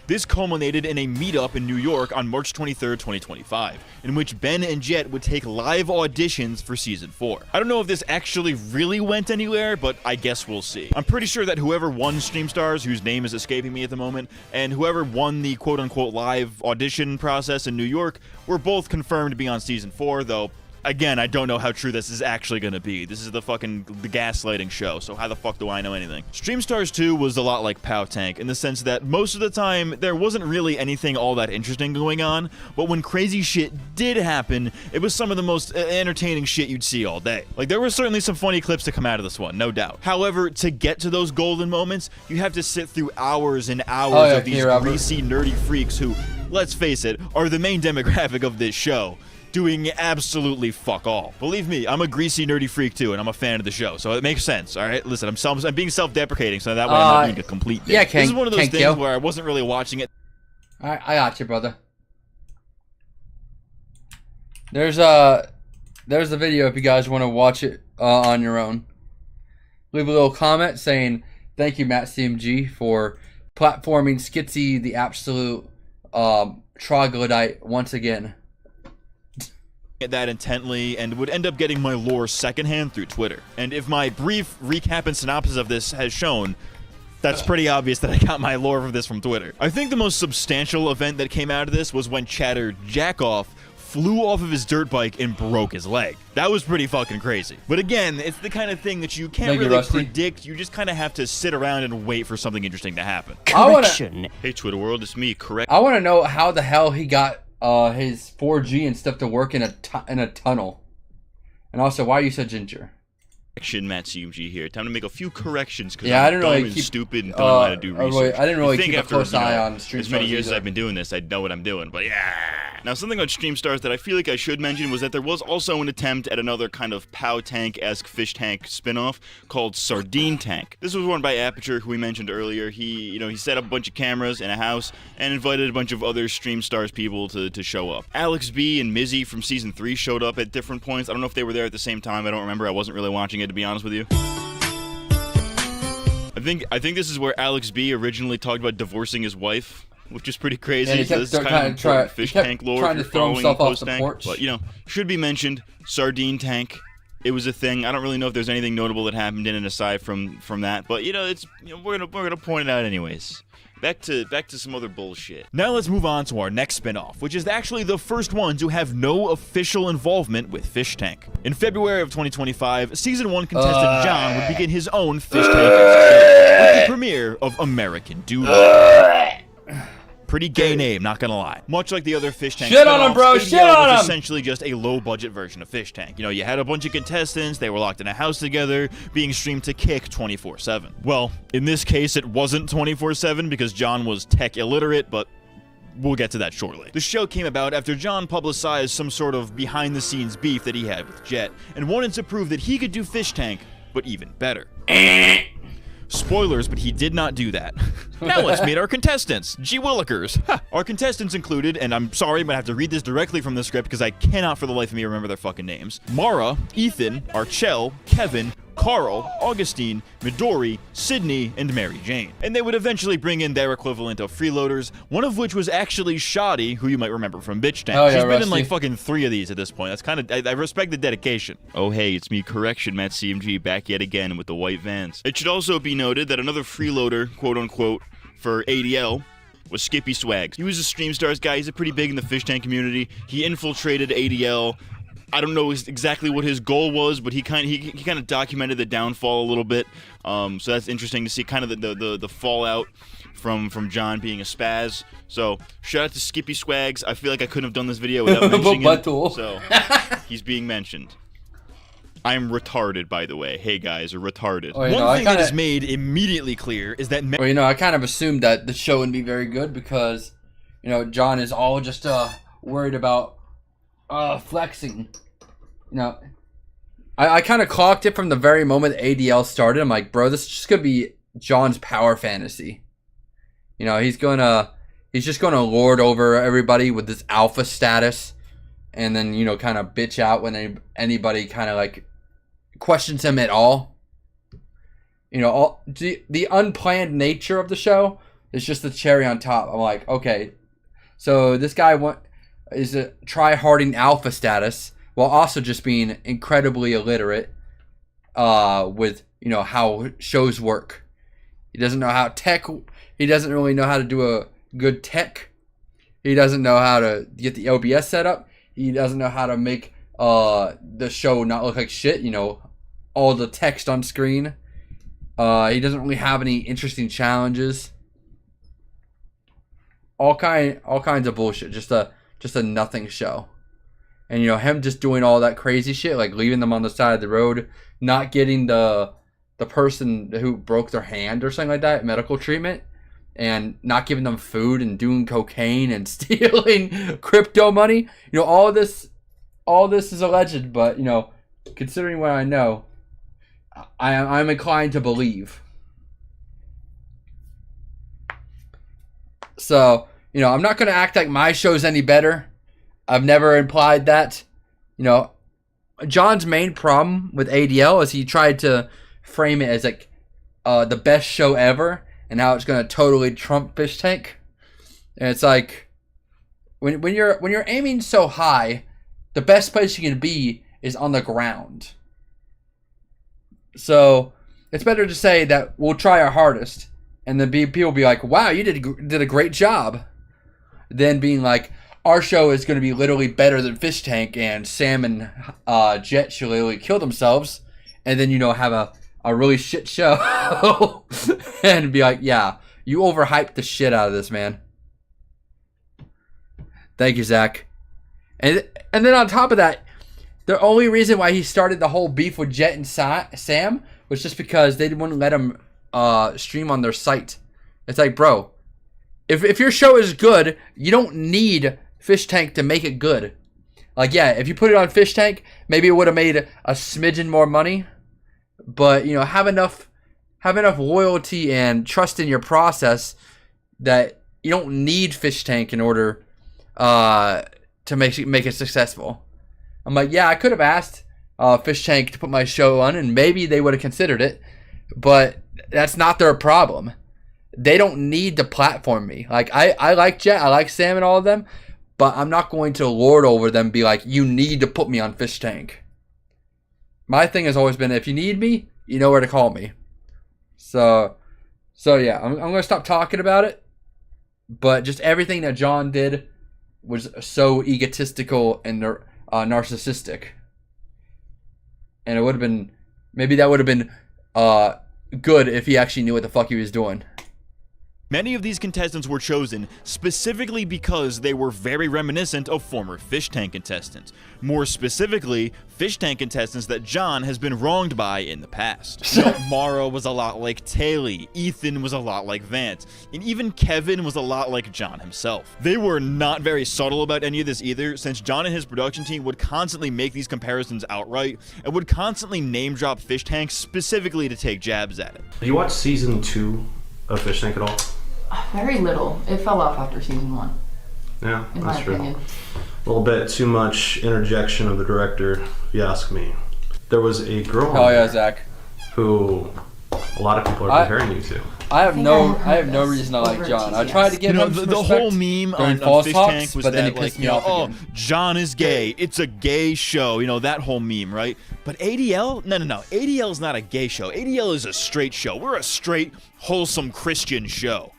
This culminated in a meetup in New York on March 23rd, 2025, in which Ben and Jet would take live auditions for Season 4. I don't know if this actually really went anywhere, but I guess we'll see. I'm pretty sure that whoever won StreamStars, whose name is escaping me at the moment, and whoever won the quote-unquote live audition process in New York were both confirmed to be on Season 4, though again, I don't know how true this is actually going to be. This is the gaslighting show, so how the fuck do I know anything? StreamStars 2 was a lot like Pow Tank in the sense that most of the time there wasn't really anything all that interesting going on, but when crazy shit did happen, it was some of the most entertaining shit you'd see all day. Like, there were certainly some funny clips to come out of this one, no doubt. However, to get to those golden moments, you have to sit through hours and hours of these greasy, nerdy freaks who, let's face it, are the main demographic of this show, doing absolutely fuck all. Believe me, I'm a greasy, nerdy freak too, and I'm a fan of the show, so it makes sense, all right? Listen, I'm being self-deprecating, so that way I'm not being a complete dick. Yeah, this is one of those things where I wasn't really watching it. All right, I got you, brother. There's the video if you guys want to watch it on your own. Leave a little comment saying, thank you, Matt CMG, for platforming Skitsy, the absolute troglodyte, once again. That intently and would end up getting my lore secondhand through Twitter. And if my brief recap and synopsis of this has shown, That's pretty obvious that I got my lore for this from Twitter. I think the most substantial event that came out of this was when Chatter Jackoff flew off of his dirt bike and broke his leg. That was pretty fucking crazy. But again, it's the kind of thing that you can't really predict. You just kind of have to sit around and wait for something interesting to happen. Correction. Hey, Twitter world, it's me. Correct. I want to know how the hell he got his 4G and stuff to work in a tunnel. And also, why are you so ginger? Matt CMG here. Time to make a few corrections because I I'm didn't dumb really and keep, stupid and don't know how to do research. I didn't really think keep a after, close eye on Stream as many Stars years as either. I've been doing this, I'd know what I'm doing. But yeah. Now, something on Stream Stars that I feel like I should mention was that there was also an attempt at another kind of POW tank-esque fish tank spin-off called Sardine Tank. This was run by Aperture, who we mentioned earlier. He set up a bunch of cameras in a house and invited a bunch of other Stream Stars people to show up. Alex B and Mizzy from Season 3 showed up at different points. I don't know if they were there at the same time. I don't remember. I wasn't really watching it, to be honest with you. I think this is where Alex B originally talked about divorcing his wife, which is pretty crazy. Yeah, he so kept this is kind of fish tank lore trying to if you're throw following himself off the Post porch. But should be mentioned. Sardine Tank. It was a thing. I don't really know if there's anything notable that happened in it aside from that. But we're gonna point it out anyways. Back to some other bullshit. Now let's move on to our next spin-off, which is actually the first one to have no official involvement with Fish Tank. In February of 2025, Season 1 contestant John would begin his own Fish Tank with the premiere of American Doodle. Pretty gay name, not gonna lie. Much like the other Fish Tank Shit on him, bro, ADL shit on was him! essentially just a low-budget version of Fish Tank. You had a bunch of contestants, they were locked in a house together, being streamed to kick 24/7. Well, in this case, it wasn't 24/7 because John was tech illiterate, but we'll get to that shortly. The show came about after John publicized some sort of behind-the-scenes beef that he had with Jet, and wanted to prove that he could do Fish Tank, but even better. Spoilers, but he did not do that. Now let's meet our contestants. Gee Willikers. Our contestants included, and I'm sorry, I'm gonna have to read this directly from the script because I cannot for the life of me remember their fucking names. Mara, Ethan, Archel, Kevin, Carl, Augustine, Midori, Sydney, and Mary Jane. And they would eventually bring in their equivalent of freeloaders, one of which was actually Shoddy, who you might remember from Bitch Tank. Oh, yeah, She's been in Rusty. like fucking 3 of these at this point. That's kind of, I respect the dedication. Oh hey, it's me, Correction, Matt CMG, back yet again with the white vans. It should also be noted that another freeloader, quote unquote, for ADL, was Skippy Swags. He was a Stream Stars guy. He's pretty big in the Fish Tank community. He infiltrated ADL. I don't know exactly what his goal was, but he kind of documented the downfall a little bit. So that's interesting to see kind of the fallout from John being a spaz. So shout out to Skippy Swags. I feel like I couldn't have done this video without mentioning him. So he's being mentioned. I'm retarded, by the way. Hey guys, retarded. Oh, One thing that is made immediately clear is that I kind of assumed that the show wouldn't be very good because John is all just worried about flexing. I kind of clocked it from the very moment ADL started. I'm like, bro, this is just gonna be John's power fantasy. He's just gonna lord over everybody with this alpha status, and then kind of bitch out when anybody kind of like questions him at all. The unplanned nature of the show is just the cherry on top. I'm like, okay, so this guy is a try-harding alpha status while also just being incredibly illiterate with how shows work. He doesn't know how he doesn't really know how to do a good tech. He doesn't know how to get the OBS set up. He doesn't know how to make the show not look like shit. All the text on screen. He doesn't really have any interesting challenges. All kinds of bullshit. Just a nothing show. And him just doing all that crazy shit, like leaving them on the side of the road, not getting the person who broke their hand or something like that medical treatment, and not giving them food and doing cocaine and stealing crypto money. All this is alleged, but considering what I know, I'm inclined to believe. So, I'm not going to act like my show's any better. I've never implied that. John's main problem with ADL is he tried to frame it as like the best show ever, and how it's going to totally trump Fish Tank. And it's like when you're aiming so high, the best place you can be is on the ground. So it's better to say that we'll try our hardest, and then people be like, wow, you did a great job. Then being like, our show is going to be literally better than Fish Tank, and Sam and Jet should literally kill themselves, and then, have a really shit show. And be like, yeah, you overhyped the shit out of this, man. Thank you, Zach. And then on top of that, the only reason why he started the whole beef with Jet and Sam was just because they wouldn't let him stream on their site. It's like, bro, if your show is good, you don't need Fish Tank to make it good. Like, yeah, if you put it on Fish Tank, maybe it would have made a smidgen more money. But, have enough loyalty and trust in your process that you don't need Fish Tank in order to make it successful. I'm like, yeah, I could have asked Fish Tank to put my show on, and maybe they would have considered it, but that's not their problem. They don't need to platform me. Like, I like Jet, I like Sam and all of them, but I'm not going to lord over them and be like, you need to put me on Fish Tank. My thing has always been, if you need me, you know where to call me. So yeah, I'm going to stop talking about it, but just everything that John did was so egotistical and narcissistic. And it would have been, maybe that would have been good if he actually knew what the fuck he was doing. Many of these contestants were chosen specifically because they were very reminiscent of former Fish Tank contestants. More specifically, Fish Tank contestants that John has been wronged by in the past. Mara was a lot like Taylor, Ethan was a lot like Vance, and even Kevin was a lot like John himself. They were not very subtle about any of this either, since John and his production team would constantly make these comparisons outright, and would constantly name drop Fish Tank specifically to take jabs at it. Did you watch season 2 of Fish Tank at all? Very little. It fell off after season 1. Yeah, in that's my true. opinion. A little bit too much interjection of the director, if you ask me. There was a girl Zach, who a lot of people are comparing you to. I have no reason to like John. I tried to give him some the whole meme on Fish Tank was that, like, John is gay. It's a gay show. That whole meme, right? But ADL? No. ADL is not a gay show. ADL is a straight show. We're a straight, wholesome Christian show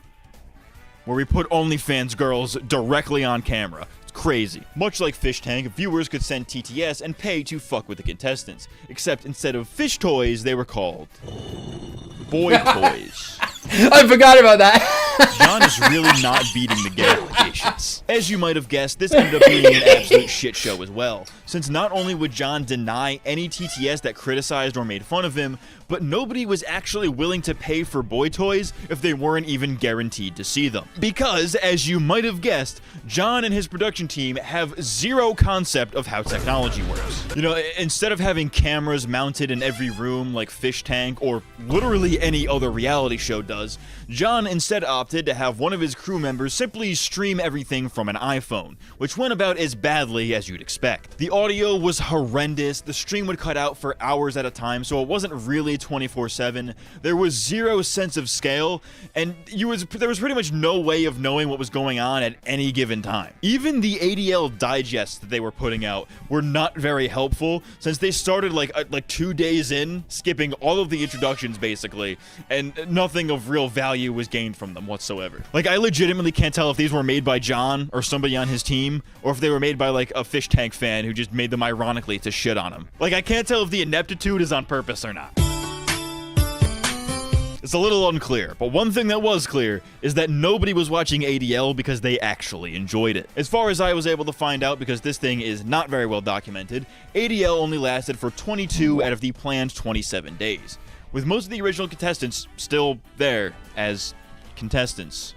where we put OnlyFans girls directly on camera. It's crazy. Much like Fish Tank, viewers could send TTS and pay to fuck with the contestants. Except instead of fish toys, they were called boy toys. I forgot about that. John is really not beating the gay allegations. As you might have guessed, this ended up being an absolute shit show as well, since not only would John deny any TTS that criticized or made fun of him, but nobody was actually willing to pay for boy toys if they weren't even guaranteed to see them. Because, as you might have guessed, John and his production team have zero concept of how technology works. Instead of having cameras mounted in every room like Fish Tank or literally any other reality show does, John instead opted to have one of his crew members simply stream everything from an iPhone, which went about as badly as you'd expect. The audio was horrendous, the stream would cut out for hours at a time, so it wasn't really 24/7. There was zero sense of scale, and there was pretty much no way of knowing what was going on at any given time. Even the ADL digests that they were putting out were not very helpful, since they started like 2 days in, skipping all of the introductions basically, and nothing of real value was gained from them whatsoever. Like, I legitimately can't tell if these were made by John or somebody on his team, or if they were made by like a Fish Tank fan who just made them ironically to shit on him. Like, I can't tell if the ineptitude is on purpose or not. It's a little unclear, but one thing that was clear is that nobody was watching ADL because they actually enjoyed it. As far as I was able to find out, because this thing is not very well documented, ADL only lasted for 22 out of the planned 27 days, with most of the original contestants still there as contestants.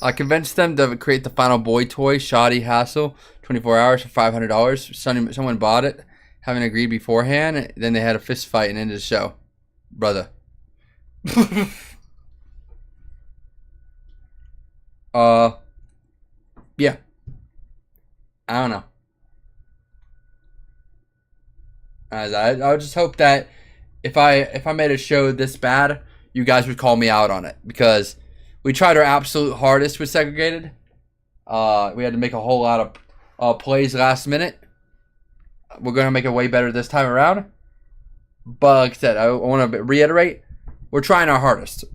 I convinced them to create the final boy toy, Shoddy Hassle, 24 hours for $500. Someone bought it, having agreed beforehand, then they had a fist fight and ended the show. Brother. Yeah. I don't know. I would just hope that if I made a show this bad, you guys would call me out on it, because we tried our absolute hardest with Segregated. We had to make a whole lot of plays last minute. We're gonna make it way better this time around. But like I said, I want to reiterate, we're trying our hardest.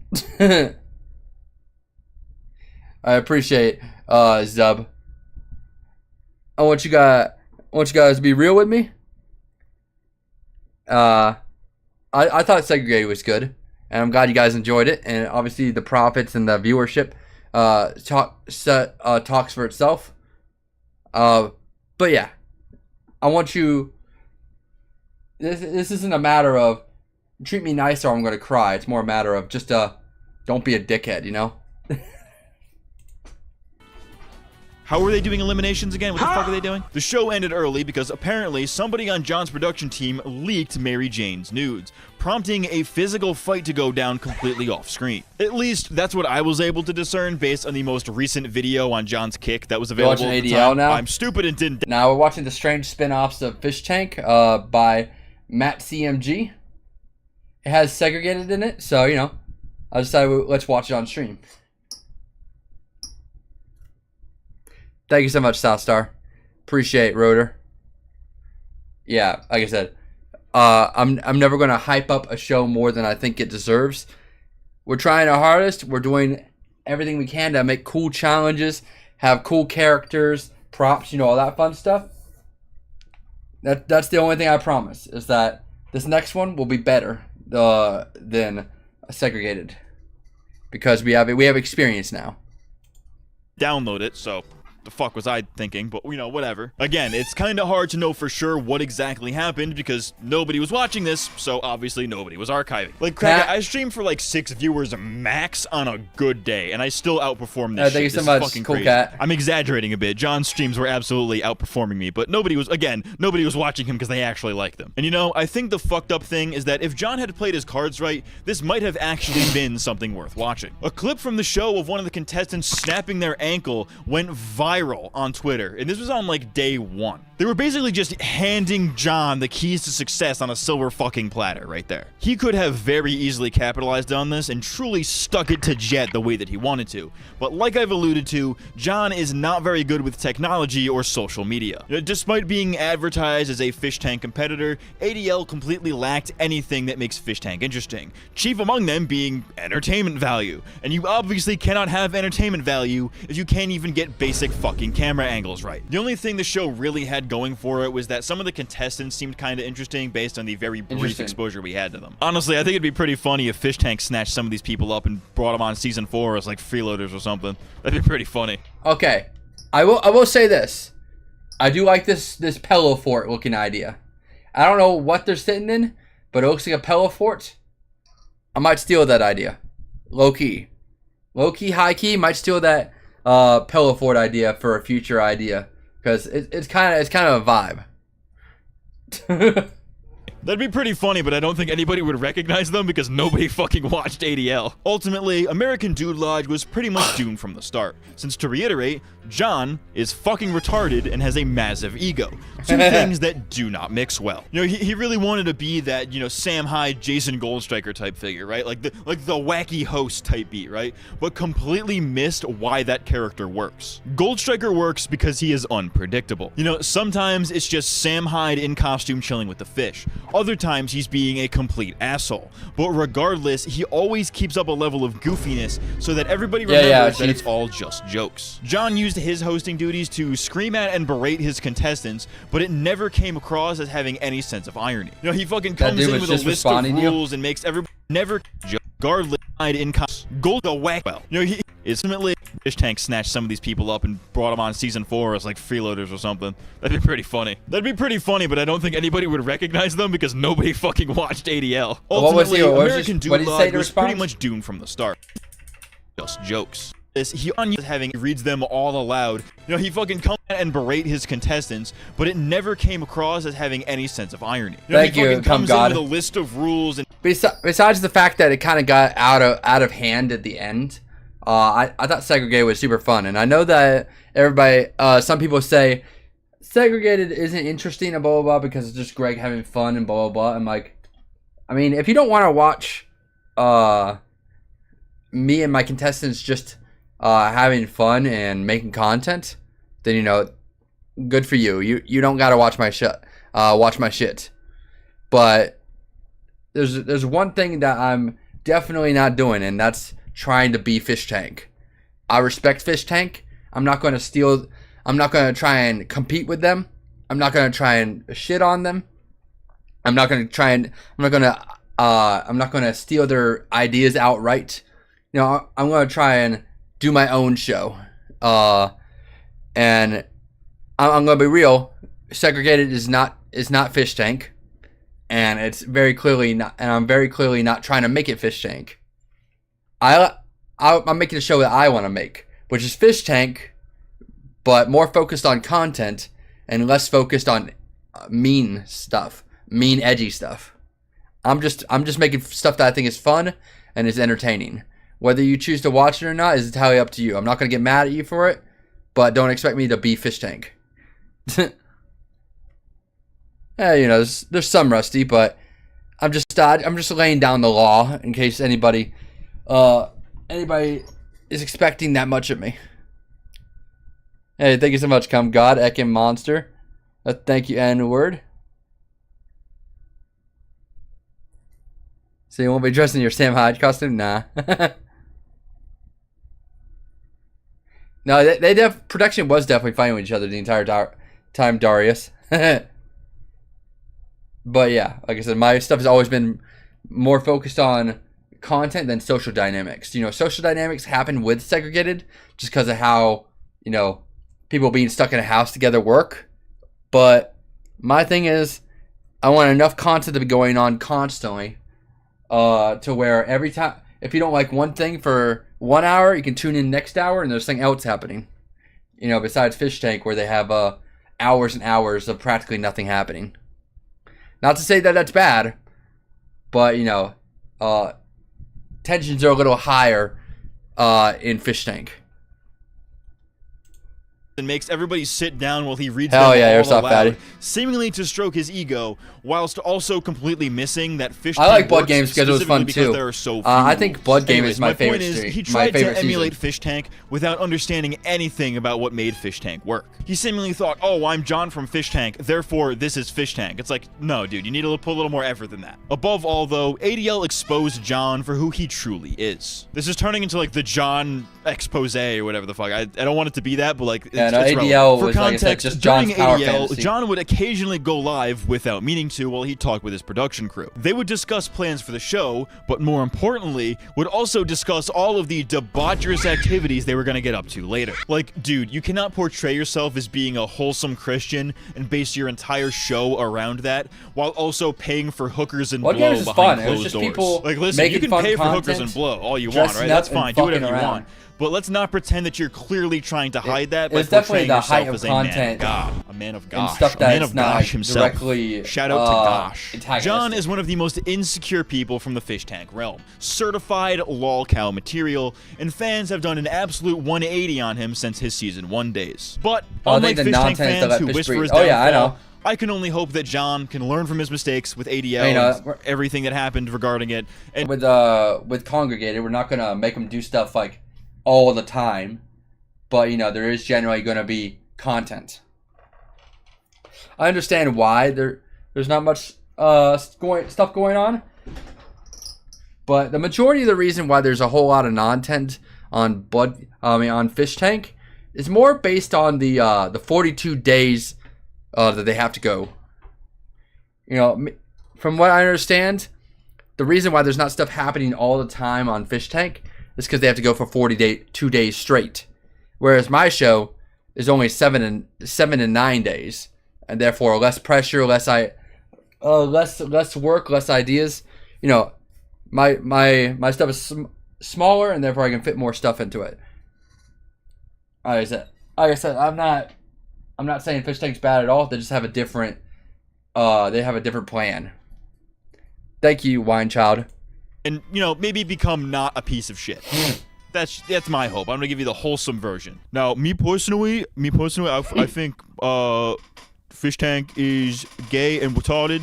I appreciate Zub. I want you guys to be real with me. I thought Segregated was good, and I'm glad you guys enjoyed it. And obviously, the profits and the viewership talks for itself. But yeah, I want you. This isn't a matter of treat me nice or I'm going to cry. It's more a matter of just don't be a dickhead, you know? How were they doing eliminations again? What the fuck are they doing? The show ended early because apparently somebody on John's production team leaked Mary Jane's nudes, prompting a physical fight to go down completely off screen. At least that's what I was able to discern based on the most recent video on John's Kick that was available at the time. now? I'm stupid and didn't. Now we're watching the strange spin-offs of Fish Tank by Matt CMG. It has Segregated in it, so, you know, I decided let's watch it on stream. Thank you so much, Southstar. Appreciate it, Rotor. Yeah, like I said, I'm never gonna hype up a show more than I think it deserves. We're trying our hardest. We're doing everything we can to make cool challenges, have cool characters, props, you know, all that fun stuff. That's the only thing I promise, is that this next one will be better than Segregated, because we have experience now. Download it, so the fuck was I thinking? But, you know, whatever. Again, it's kind of hard to know for sure what exactly happened because nobody was watching this, so obviously nobody was archiving. Like, Craig, I streamed for like 6 viewers max on a good day, and I still outperformed this shit. Thank you so much, Cool crazy. Cat. I'm exaggerating a bit. John's streams were absolutely outperforming me, but nobody was watching him because they actually liked him. And you know, I think the fucked up thing is that if John had played his cards right, this might have actually been something worth watching. A clip from the show of one of the contestants snapping their ankle went viral on Twitter, and this was on like day 1. They were basically just handing John the keys to success on a silver fucking platter right there. He could have very easily capitalized on this and truly stuck it to Jet the way that he wanted to. But like I've alluded to, John is not very good with technology or social media. Despite being advertised as a Fish Tank competitor, ADL completely lacked anything that makes Fish Tank interesting. Chief among them being entertainment value. And you obviously cannot have entertainment value if you can't even get basic fucking camera angles right. The only thing the show really had going for it was that some of the contestants seemed kind of interesting based on the very brief exposure we had to them. Honestly, I think it'd be pretty funny if Fish Tank snatched some of these people up and brought them on season 4 as like freeloaders or something. That'd be pretty funny. Okay, I will say this. I do like this pillow fort looking idea. I don't know what they're sitting in, but it looks like a pillow fort. I might steal that idea. Low key, high key. Might steal that pillow fort idea for a future idea, because it's kind of a vibe. That'd be pretty funny, but I don't think anybody would recognize them because nobody fucking watched ADL. Ultimately, American Dude Lodge was pretty much doomed from the start, since to reiterate, John is fucking retarded and has a massive ego. Two things that do not mix well. You know, he really wanted to be that, you know, Sam Hyde, Jason Goldstriker type figure, right? Like the wacky host type beat, right? But completely missed why that character works. Goldstriker works because he is unpredictable. You know, sometimes it's just Sam Hyde in costume chilling with the fish. Other times he's being a complete asshole. But regardless, he always keeps up a level of goofiness so that everybody remembers that it's all just jokes. John used his hosting duties to scream at and berate his contestants, but it never came across as having any sense of irony. You know, he fucking comes in with a list of rules and makes everybody never regardless in gold the whack. Well, you know, he ultimately Fish Tank snatched some of these people up and brought them on season 4 as like freeloaders or something. That'd be pretty funny. But I don't think anybody would recognize them because nobody fucking watched ADL. Ultimately, American Dude Lodge was pretty much doomed from the start. Just jokes. He reads them all aloud. You know, he fucking comes and berate his contestants, but it never came across as having any sense of irony. You know, Thank you, fucking comes in with a list of rules and besides the fact that it kind of got out of hand at the end, I thought Segregated was super fun, and I know that everybody, some people say Segregated isn't interesting and blah blah blah because it's just Greg having fun and blah blah blah. I'm like, I mean, if you don't want to watch me and my contestants just having fun and making content, then, you know, good for you. You don't gotta watch my shit. But there's one thing that I'm definitely not doing, and that's trying to be Fish Tank. I respect Fish Tank. I'm not going to steal. I'm not going to try and compete with them. I'm not going to try and shit on them. I'm not going to try and. I'm not going to steal their ideas outright. You know, I'm going to try and do my own show. And I'm going to be real. Segregated is not Fish Tank, and it's very clearly not. And I'm very clearly not trying to make it Fish Tank. I'm making a show that I want to make, which is Fish Tank, but more focused on content and less focused on mean stuff, mean edgy stuff. I'm just making stuff that I think is fun and is entertaining. Whether you choose to watch it or not is entirely up to you. I'm not gonna get mad at you for it, but don't expect me to be Fish Tank. Yeah, you know, there's some rusty, but I'm just laying down the law in case anybody is expecting that much of me. Hey, thank you so much, Come God, Ekin Monster. Thank you, N-word. So you won't be dressed in your Sam Hyde costume? Nah. No, production was definitely fighting with each other the entire time, Darius. But yeah, like I said, my stuff has always been more focused on content than social dynamics. You know, social dynamics happen with Segregated just because of how, you know, people being stuck in a house together work. But my thing is, I want enough content to be going on constantly to where every time, if you don't like one thing for 1 hour, you can tune in next hour and there's something else happening. You know, besides Fish Tank where they have hours and hours of practically nothing happening. Not to say that that's bad, but, you know, tensions are a little higher in Fish Tank. And makes everybody sit down while he reads Hell them yeah, all airsoft aloud, fatty. seemingly to stroke his ego, whilst also completely missing that Fish I Tank like Blood works Games because it was fun specifically too. There are so few I think Blood Game Anyways, is my favorite. Point is, he my tried favorite to emulate season. Fish Tank without understanding anything about what made Fish Tank work. He seemingly thought, "Oh, I'm John from Fish Tank, therefore this is Fish Tank." It's like, no, dude, you need to put a little more effort than that. Above all, though, ADL exposed John for who he truly is. This is turning into like the John expose or whatever the fuck. I don't want it to be that, but like, Yeah, no, it's ADL for was, like I context, said, just John's during power ADL, fantasy. John would occasionally go live without meaning to while he talked with his production crew. They would discuss plans for the show, but more importantly, would also discuss all of the debaucherous activities they were going to get up to later. Like, dude, you cannot portray yourself as being a wholesome Christian and base your entire show around that, while also paying for hookers and Blood blow Games is behind fun. It was closed just doors. people Like, listen, you making can fun pay for hookers content, and blow all you want, dressing right? That's up and fine. Do whatever fucking you around. want. But let's not pretend that you're clearly trying to hide that by It's definitely portraying the height yourself of as a man of content God, a man of and gosh, stuff a that man it's of not gosh himself. directly, Shout out to Gosh. antagonistic. John is one of the most insecure people from the Fish Tank realm. Certified lol cow material, and fans have done an absolute 180 on him since his season 1 days. But Oh, I unlike think the Fish Tank nonsense that fans let who Fish wish for breathe. his Oh, yeah, I downfall, know. I can only hope that John can learn from his mistakes with ADL You know, and everything that happened regarding it. And with Congregated, we're not gonna make them do stuff like all the time, but you know there is generally gonna be content. I understand why there's not much stuff going on, but the majority of the reason why there's a whole lot of content on on Fish Tank is more based on the 42 days that they have to go. You know, from what I understand, the reason why there's not stuff happening all the time on Fish Tank is because they have to go for 2 days straight. Whereas my show is only 7 and 9 days, and therefore less pressure, less work, less ideas. You know, my stuff is smaller, and therefore I can fit more stuff into it. Like I said, I'm not saying Fish Tank's bad at all. They just have a different plan. Thank you, Wine Child. And, you know, maybe become not a piece of shit. That's my hope. I'm gonna give you the wholesome version. Now, me personally, I think Fish Tank is gay and retarded.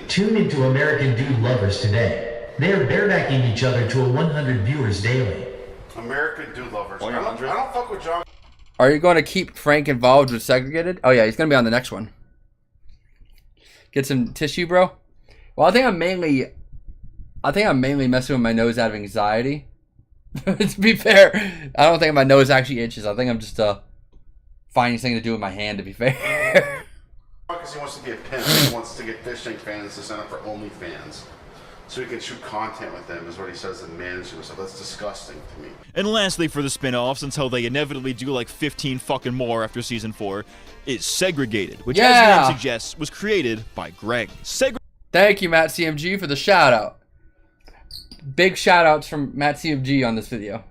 Tune into American Dude Lovers today. They are barebacking each other to 100 viewers daily. American Dude Lovers. I don't fuck with John. Are you going to keep Frank involved with Segregated? Oh yeah, he's going to be on the next one. Get some tissue, bro. Well, I think I'm mainly messing with my nose out of anxiety. To be fair, I don't think my nose actually itches. I think I'm just finding something to do with my hand, to be fair. Because he wants to be a pimp. He wants to get fish tank fans to sign up for OnlyFans. So he can shoot content with them, is what he says in management. So that's disgusting to me. And lastly, for the spin-offs, until they inevitably do like 15 fucking more after season 4, is Segregated, which as the name suggests, was created by Greg. Thank you, Matt CMG, for the shout-out. Big shout-outs from Matt CMG on this video.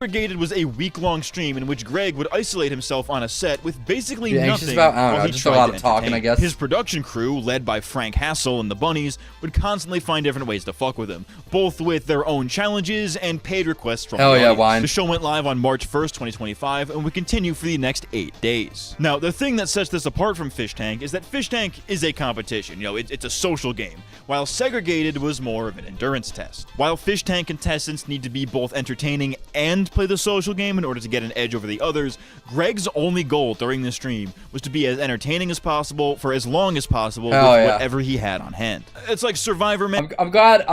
Segregated was a week-long stream in which Greg would isolate himself on a set with basically You're nothing about, I don't while know, he just a tried lot to of talking, entertain. I guess. His production crew, led by Frank Hassel and the Bunnies, would constantly find different ways to fuck with him, both with their own challenges and paid requests from the audience. Wine. The show went live on March 1st, 2025, and would continue for the next 8 days. Now, the thing that sets this apart from Fish Tank is that Fish Tank is a competition. You know, it's a social game, while Segregated was more of an endurance test. While Fish Tank contestants need to be both entertaining and play the social game in order to get an edge over the others, Greg's only goal during this stream was to be as entertaining as possible for as long as possible with whatever he had on hand. It's like Survivor Man. I'm glad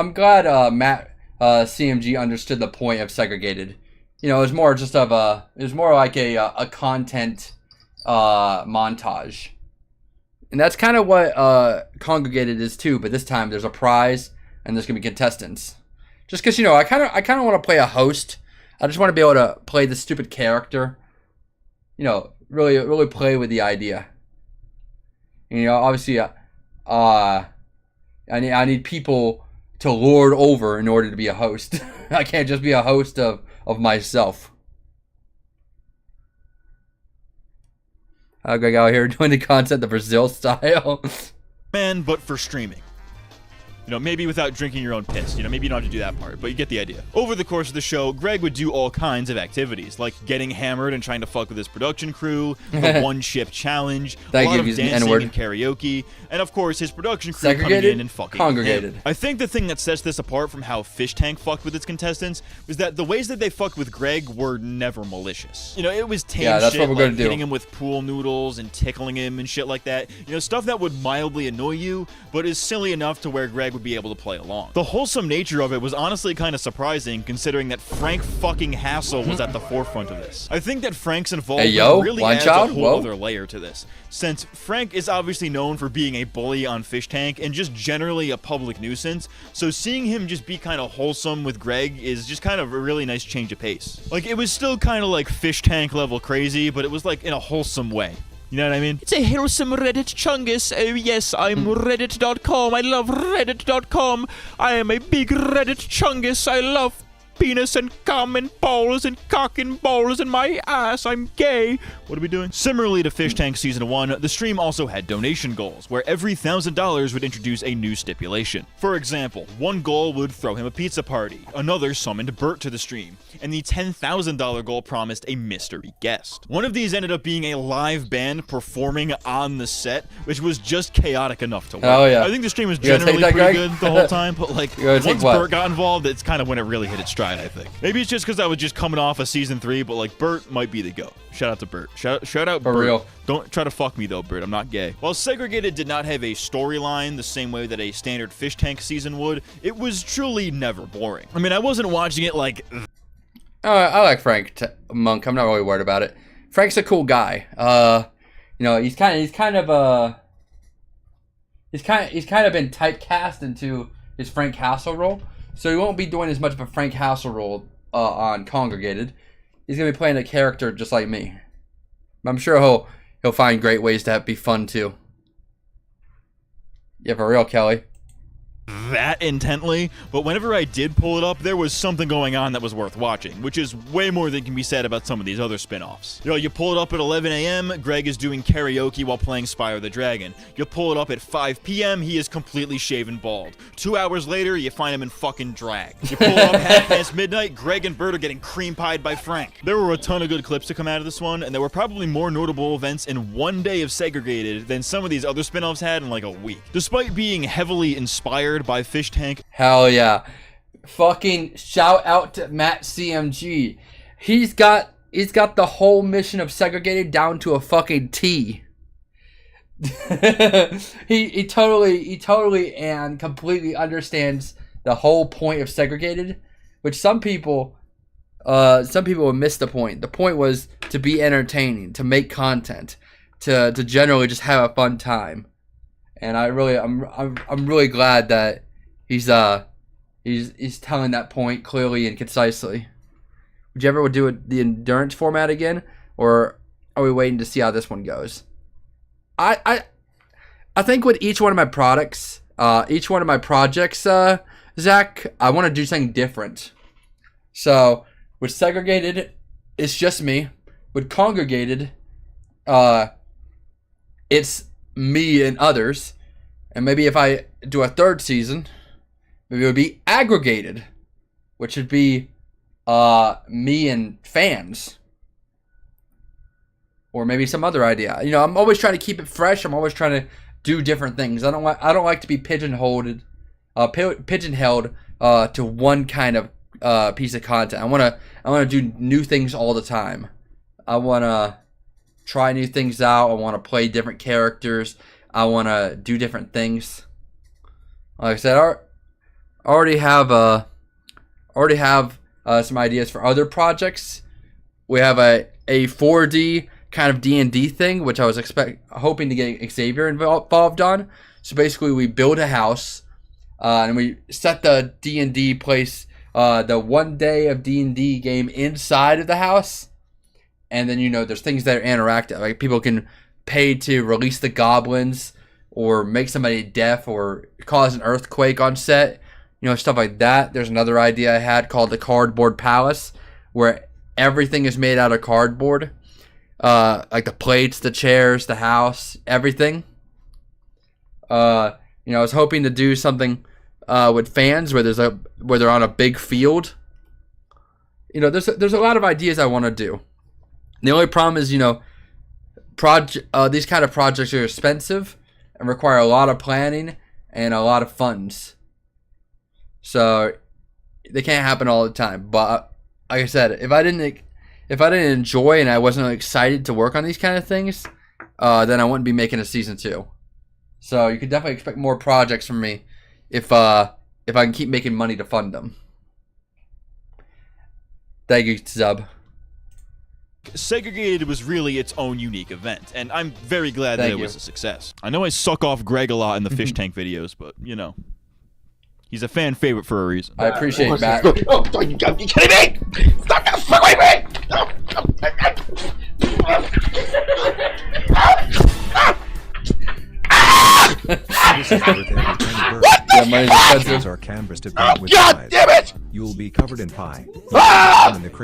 Matt CMG understood the point of Segregated. You know, it was more just of it was more like a content montage. And that's kind of what Congregated is too, but this time there's a prize and there's gonna be contestants. Just because, you know, I kind of want to play a host. I just want to be able to play the stupid character. You know, really play with the idea. You know, obviously, I need people to lord over in order to be a host. I can't just be a host of myself. Greg out here doing the content the Brazil style. Man, but for streaming. You know, maybe without drinking your own piss. You know, maybe you don't have to do that part, but you get the idea. Over the course of the show, Greg would do all kinds of activities, like getting hammered and trying to fuck with his production crew, the one-ship challenge, a lot of dancing and karaoke, and of course, his production crew coming in and fucking Congregated. him. I think the thing that sets this apart from how Fish Tank fucked with its contestants was that the ways that they fucked with Greg were never malicious. You know, it was tame that's shit, what we're like gonna do. hitting him with pool noodles and tickling him and shit like that. You know, stuff that would mildly annoy you, but is silly enough to where Greg would be able to play along. The wholesome nature of it was honestly kind of surprising, considering that Frank fucking Hassel was at the forefront of this. I think that Frank's involvement really adds a whole other layer to this, since Frank is obviously known for being a bully on Fish Tank and just generally a public nuisance, so seeing him just be kind of wholesome with Greg is just kind of a really nice change of pace. Like, it was still kind of like Fish Tank level crazy, but it was like in a wholesome way. You know what I mean? It's a wholesome Reddit chungus. Oh yes, I'm Reddit.com. I love Reddit.com. I am a big Reddit chungus. I love penis and cum and balls and cock and balls and my ass. I'm gay. What are we doing? Similarly to Fish Tank Season 1, the stream also had donation goals, where every $1,000 would introduce a new stipulation. For example, one goal would throw him a pizza party, another summoned Bert to the stream, and the $10,000 goal promised a mystery guest. One of these ended up being a live band performing on the set, which was just chaotic enough to work. Oh, yeah. I think the stream was generally pretty good the whole time, but like once Bert got involved, it's kind of when it really hit its stride, I think. Maybe it's just because I was just coming off of Season 3, but like Bert might be the go. Shout out to Bert. Shout out For Bert. real. Don't try to fuck me though, Bert. I'm not gay. While Segregated did not have a storyline the same way that a standard Fish Tank season would, it was truly never boring. I mean, I wasn't watching it like... I like Frank Monk. I'm not really worried about it. Frank's a cool guy. You know, he's kind of been typecast into his Frank Hassel role, so he won't be doing as much of a Frank Hassel role on Congregated. He's gonna be playing a character just like me. I'm sure he'll find great ways to be fun too. Yeah, for real, Kelly. That intently, but whenever I did pull it up, there was something going on that was worth watching, which is way more than can be said about some of these other spin-offs. You know, you pull it up at 11 a.m., Greg is doing karaoke while playing Spyro the Dragon. You pull it up at 5 p.m., he is completely shaven bald. 2 hours later, you find him in fucking drag. You pull it up half past midnight, Greg and Bert are getting cream pied by Frank. There were a ton of good clips to come out of this one, and there were probably more notable events in one day of Segregated than some of these other spin-offs had in like a week. Despite being heavily inspired by Fish Tank. Hell yeah. Fucking shout out to Matt CMG. He's got the whole mission of Segregated down to a fucking T. he totally and completely understands the whole point of Segregated, which some people some people would miss the point. The point was to be entertaining, to make content, to generally just have a fun time. And I'm really glad that he's telling that point clearly and concisely. Would you ever do the endurance format again, or are we waiting to see how this one goes? I think with each one of my products, each one of my projects, Zach, I want to do something different. So with segregated, it's just me. With congregated, it's me and others. And maybe if I do a third season, maybe it would be aggregated, which would be me and fans. Or maybe some other idea. You know, I'm always trying to keep it fresh. I'm always trying to do different things. I don't like to be pigeonholed to one kind of piece of content. I wanna do new things all the time. I wanna try new things out. I wanna play different characters. I wanna do different things. Like I said, I already have some ideas for other projects. We have a 4D kind of D&D thing, which I was hoping to get Xavier involved on. So basically, we build a house, and we set the D&D place, the 1 day of D&D game inside of the house, and then there's things that are interactive. Like people can pay to release the goblins, or make somebody deaf, or cause an earthquake on set. Stuff like that. There's another idea I had called the Cardboard Palace, where everything is made out of cardboard. Like the plates, the chairs, the house, everything. I was hoping to do something with fans where they're on a big field. There's a lot of ideas I want to do. The only problem is, these kind of projects are expensive and require a lot of planning and a lot of funds. So they can't happen all the time. But like I said, if I didn't enjoy and I wasn't excited to work on these kind of things, then I wouldn't be making a season 2. So you could definitely expect more projects from me if I can keep making money to fund them. Thank you, Zub. Segregated was really its own unique event, and I'm very glad that it was a success. I know I suck off Greg a lot in the fish tank videos, but he's a fan favorite for a reason. I appreciate that. Oh, you kidding me? Stop that fucking This is worth every penny burned. Money's expensive. Are canvassed to paint with God pies. damn it! You will be covered in pie.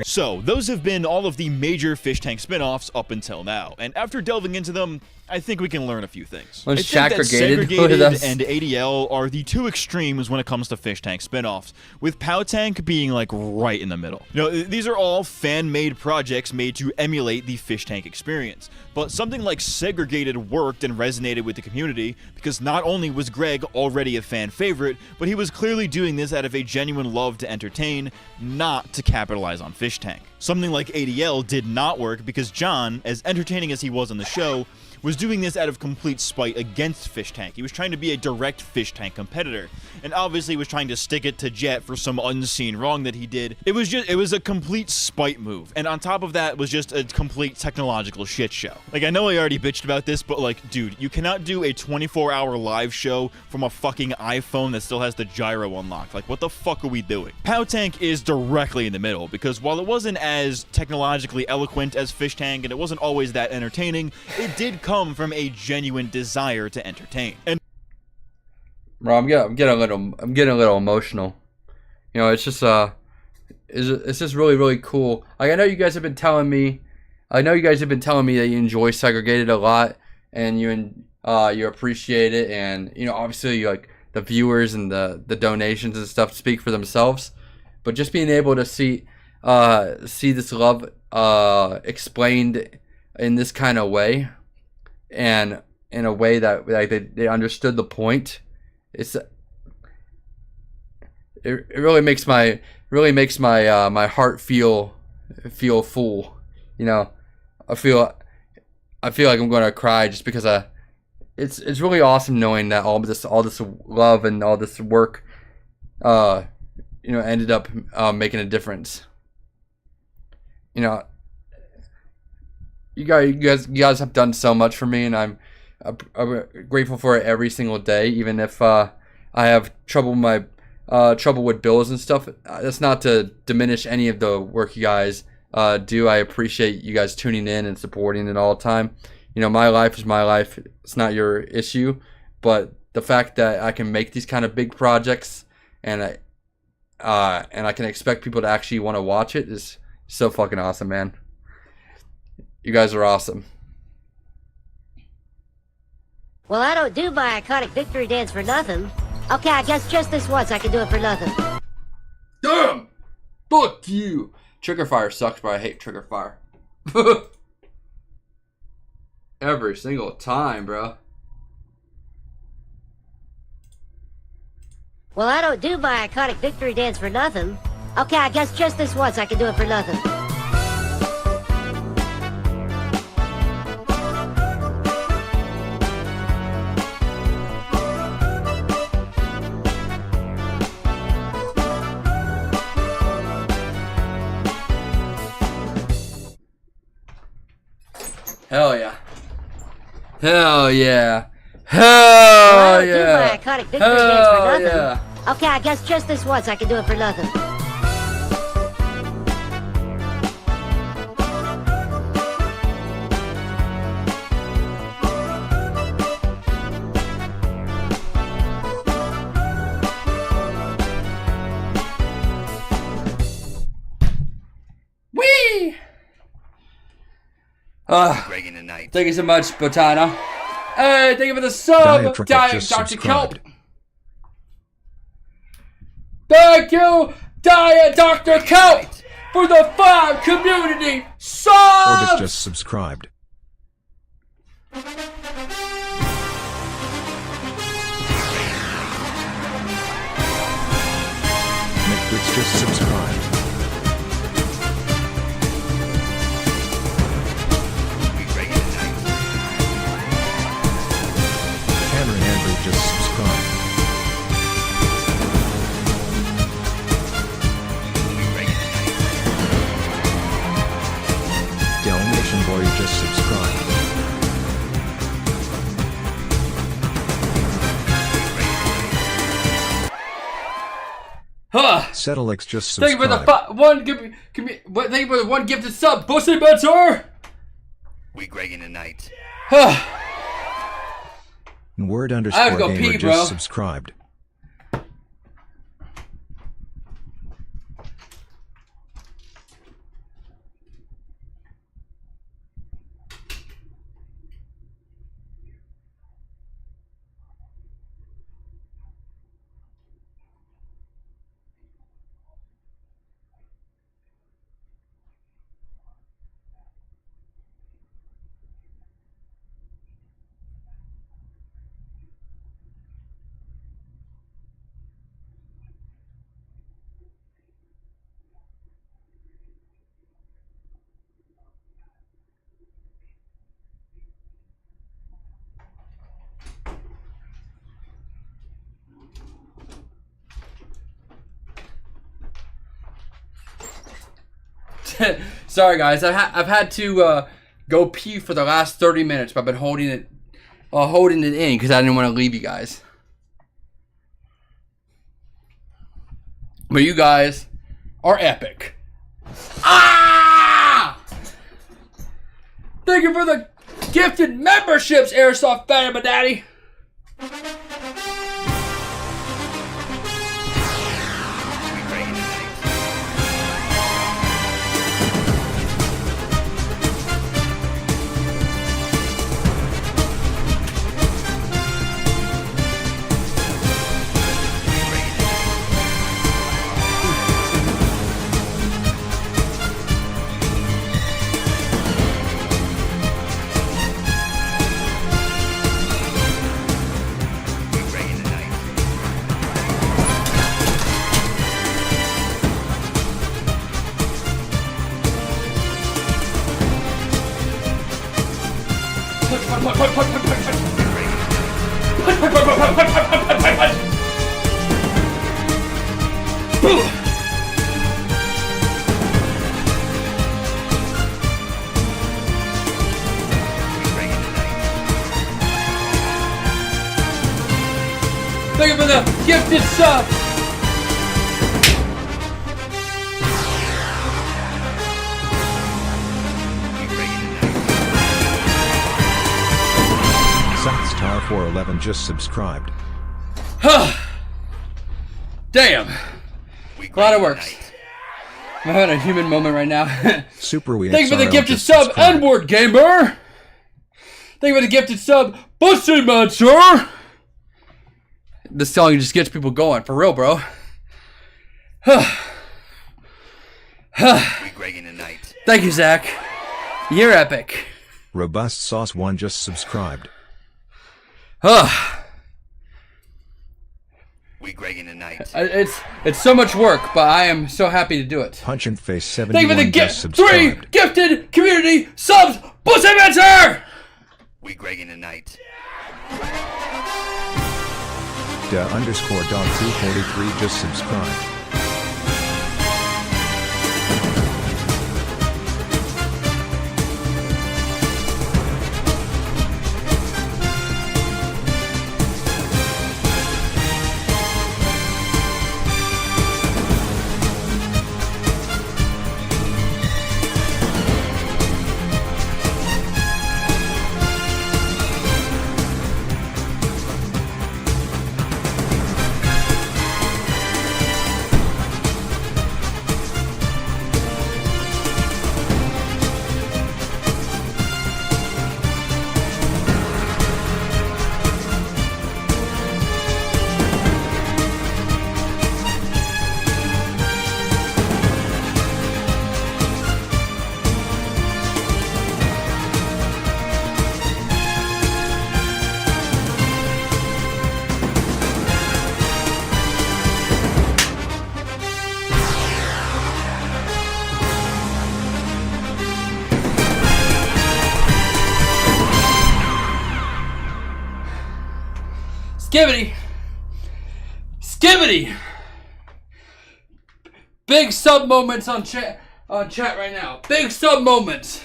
So, those have been all of the major fish tank spin-offs up until now, and after delving into them, I think we can learn a few things. I think that segregated and ADL are the two extremes when it comes to fish tank spin-offs, with Pow Tank being like right in the middle. These are all fan-made projects made to emulate the fish tank experience, but something like Segregated worked and resonated with the community because not only was Greg already a fan favorite, but he was clearly doing this out of a genuine love to entertain, not to capitalize on fish tank. Something like ADL did not work because John, as entertaining as he was on the show, was doing this out of complete spite against Fish Tank. He was trying to be a direct Fish Tank competitor, and obviously was trying to stick it to Jet for some unseen wrong that he did. It was a complete spite move, and on top of that was just a complete technological shit show. Like, I know I already bitched about this, but like, dude, you cannot do a 24-hour live show from a fucking iPhone that still has the gyro unlocked. Like, what the fuck are we doing? Pow Tank is directly in the middle, because while it wasn't as technologically eloquent as Fish Tank, and it wasn't always that entertaining, it did come from a genuine desire to entertain. And bro, I'm getting a little emotional. It's just really, really cool. Like, I know you guys have been telling me that you enjoy Segregated a lot, and you appreciate it, and obviously like the viewers and the donations and stuff speak for themselves. But just being able to see this love explained in this kind of way, and in a way that like they understood the point, it really makes my my heart feel full. I feel like I'm gonna cry just because it's really awesome knowing that all this love and all this work ended up making a difference. you know, you guys have done so much for me, and I'm grateful for it every single day, even if I have trouble with bills and stuff. That's not to diminish any of the work you guys do. I appreciate you guys tuning in and supporting it all the time. You know, my life is my life. It's not your issue, but the fact that I can make these kind of big projects and I can expect people to actually want to watch it is so fucking awesome, man. You guys are awesome. Well, I don't do my iconic victory dance for nothing. Okay, I guess just this once I can do it for nothing. Damn! Fuck you! Trigger fire sucks, but I hate trigger fire. Every single time, bro. Well, I don't do my iconic victory dance for nothing. Okay, I guess just this once I can do it for nothing. Hell yeah. Hell yeah. Hell yeah. Do my iconic victory dance for nothing. Yeah. Okay, I guess just this once I can do it for nothing. Whee! Thank you so much, Botana. Hey, thank you for the sub, Dr. Kelp. Thank you, Dr. Kelp, for the 5 community subs. Orbit just subscribed. McBrits just subscribed. Cameron Andrew just subscribed. Dalmatian Boy just subscribed. Huh. Settlix just Thank subscribed. you for the thank you for the 1 gifted sub, Pussy Better. We Gregin tonight. Word I have to underscore go gamer pee, just bro. subscribed. Sorry guys, I've had to go pee for the last 30 minutes, but I've been holding it in because I didn't want to leave you guys. But you guys are epic. Ah! Thank you for the gifted memberships, Airsoft Fan Daddy. for the gifted sub. Southstar 411 just subscribed. Damn. A lot of work. I'm having a human moment right now. Super we Thank you for the gifted sub, N-word gamer. Thank you for the gifted sub, Pussy Matcher. This song just gets people going, for real, bro. Thank you, Zach. You're epic. Robust Sauce 1 just subscribed. We Gregging tonight. It's so much work, but I am so happy to do it. Punch and Face Thank you for 71 the just subscribed. 3 gifted community subs, Pussy Matcher. We Gregging tonight. _dog 243 just subscribed. Skibbity! Big sub moments on chat right now. Big sub moments.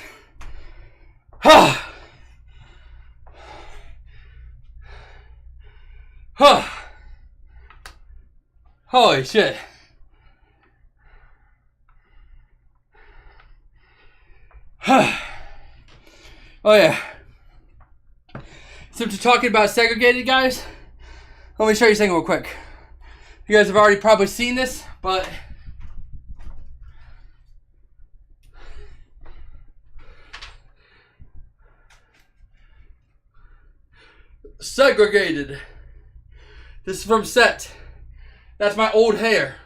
Holy shit. Oh yeah. Since we're talking about segregated, guys, let me show you something real quick. You guys have already probably seen this, but segregated. This is from Set. That's my old hair.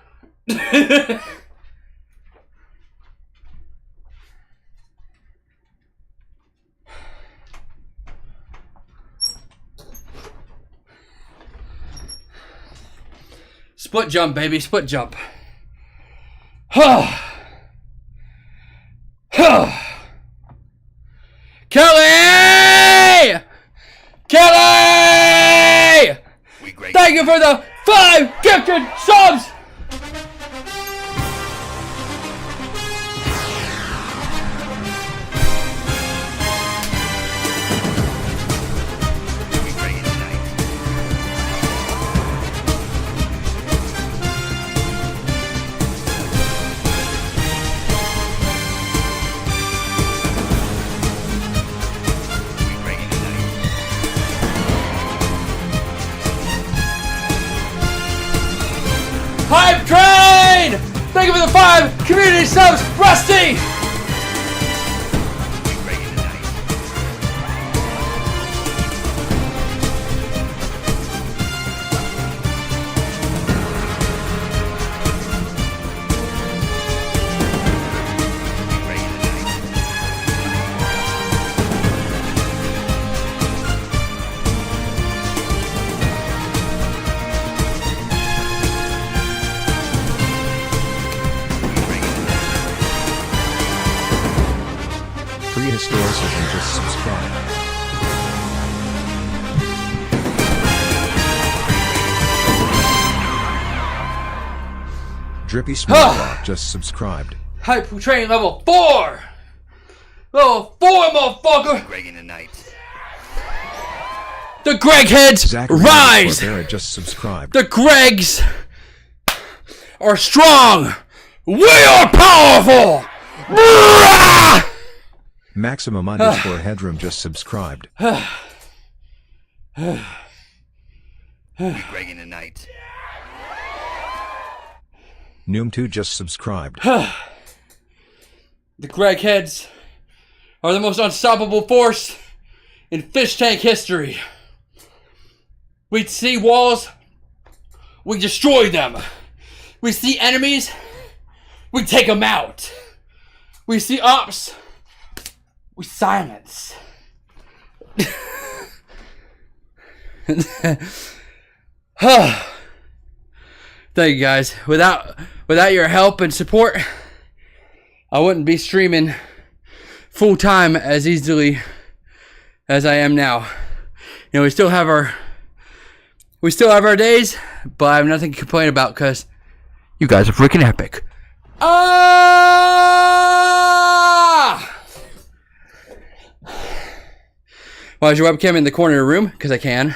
Split jump, baby, split jump. Kelly! Kelly! Thank you for the 5 gifted subs! Hype Train! Thank you for the 5 community subs, Rusty! Prehistoricism just subscribed. Drippy Smallrock just subscribed. Hype Train level 4! Level 4, motherfucker! Gregging tonight. The Greg heads rise! Just subscribed. The Gregs are strong! We are powerful! Maximum _ headroom just subscribed. We Greg in the night. Noom2 just subscribed. The Greg heads are the most unstoppable force in fish tank history. We see walls, we destroy them. We see enemies, we take them out. We see ops, we silence. Thank you guys. Without your help and support, I wouldn't be streaming full time as easily as I am now. You know, we still have our days, but I have nothing to complain about because you guys are freaking epic. Why is your webcam in the corner of the room? Because I can.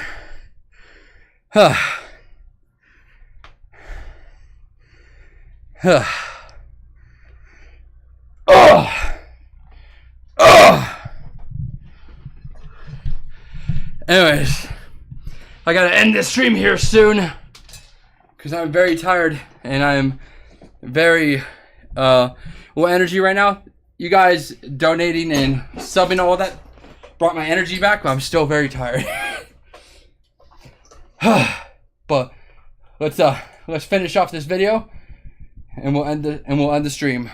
Anyways, I gotta end this stream here soon because I'm very tired and I'm very low energy right now. You guys donating and subbing all that brought my energy back, but I'm still very tired. But let's finish off this video and we'll end the stream.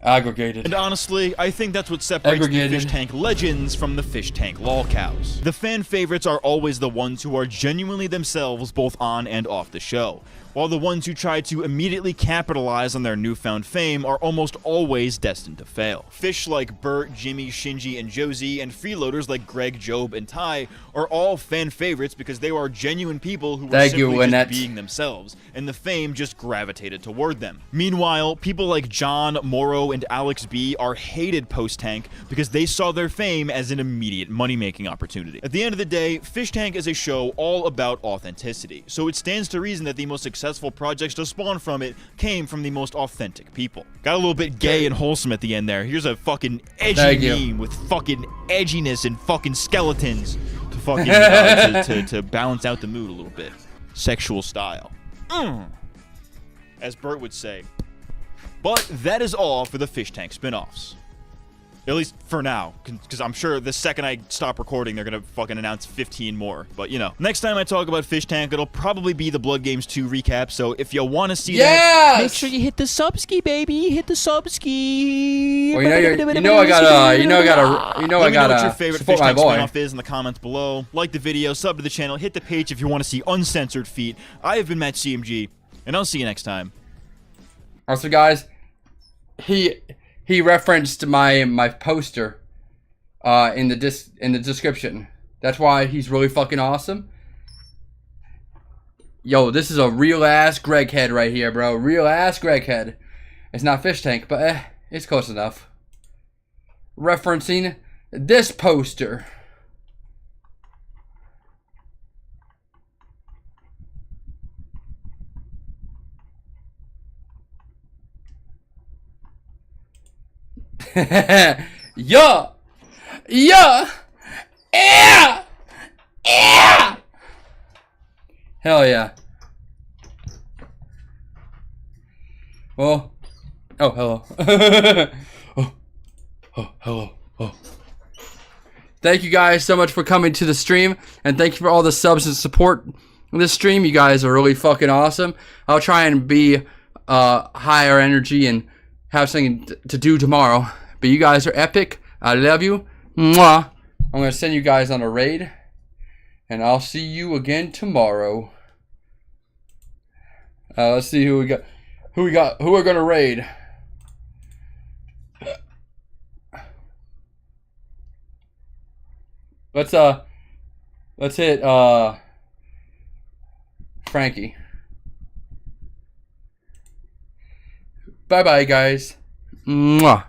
Aggregated. And honestly, I think that's what separates the fish tank legends from the fish tank lolcows. The fan favorites are always the ones who are genuinely themselves both on and off the show, while the ones who try to immediately capitalize on their newfound fame are almost always destined to fail. Fish like Bert, Jimmy, Shinji, and Josie, and freeloaders like Greg, Job, and Ty are all fan favorites because they are genuine people who were simply just being themselves, and the fame just gravitated toward them. Meanwhile, people like John, Morrow, and Alex B are hated post-tank because they saw their fame as an immediate money-making opportunity. At the end of the day, Fish Tank is a show all about authenticity, so it stands to reason that the most successful projects to spawn from it came from the most authentic people. Got a little bit gay and wholesome at the end there. Here's a fucking edgy meme with fucking edginess and fucking skeletons to fucking to balance out the mood a little bit. Sexual style. As Bert would say. But that is all for the Fish Tank spin-offs. At least for now, because I'm sure the second I stop recording, they're going to fucking announce 15 more. But, you know, next time I talk about Fish Tank, it'll probably be the Blood Games 2 recap. So if you want to see that, make sure you hit the subski, baby. Hit the subski. Well, you know I gotta what your favorite Fish Tank spin-off is in the comments below. Like the video, sub to the channel, hit the page if you want to see uncensored feet. I have been Matt CMG, and I'll see you next time. Also, guys, he referenced my poster in the description. That's why he's really fucking awesome. Yo, this is a real ass Greg head right here, bro. Real ass Greg head. It's not Fish Tank, but it's close enough. Referencing this poster. Yeah, yeah, yeah, yeah. Hell yeah. Well, oh hello. Hello. Thank you guys so much for coming to the stream, and thank you for all the subs and support in this stream. You guys are really fucking awesome. I'll try and be higher energy and have something to do tomorrow. But you guys are epic. I love you. Mwah. I'm going to send you guys on a raid. And I'll see you again tomorrow. Let's see who we got. Who we're going to raid. Let's hit Frankie. Bye bye guys. Mwah.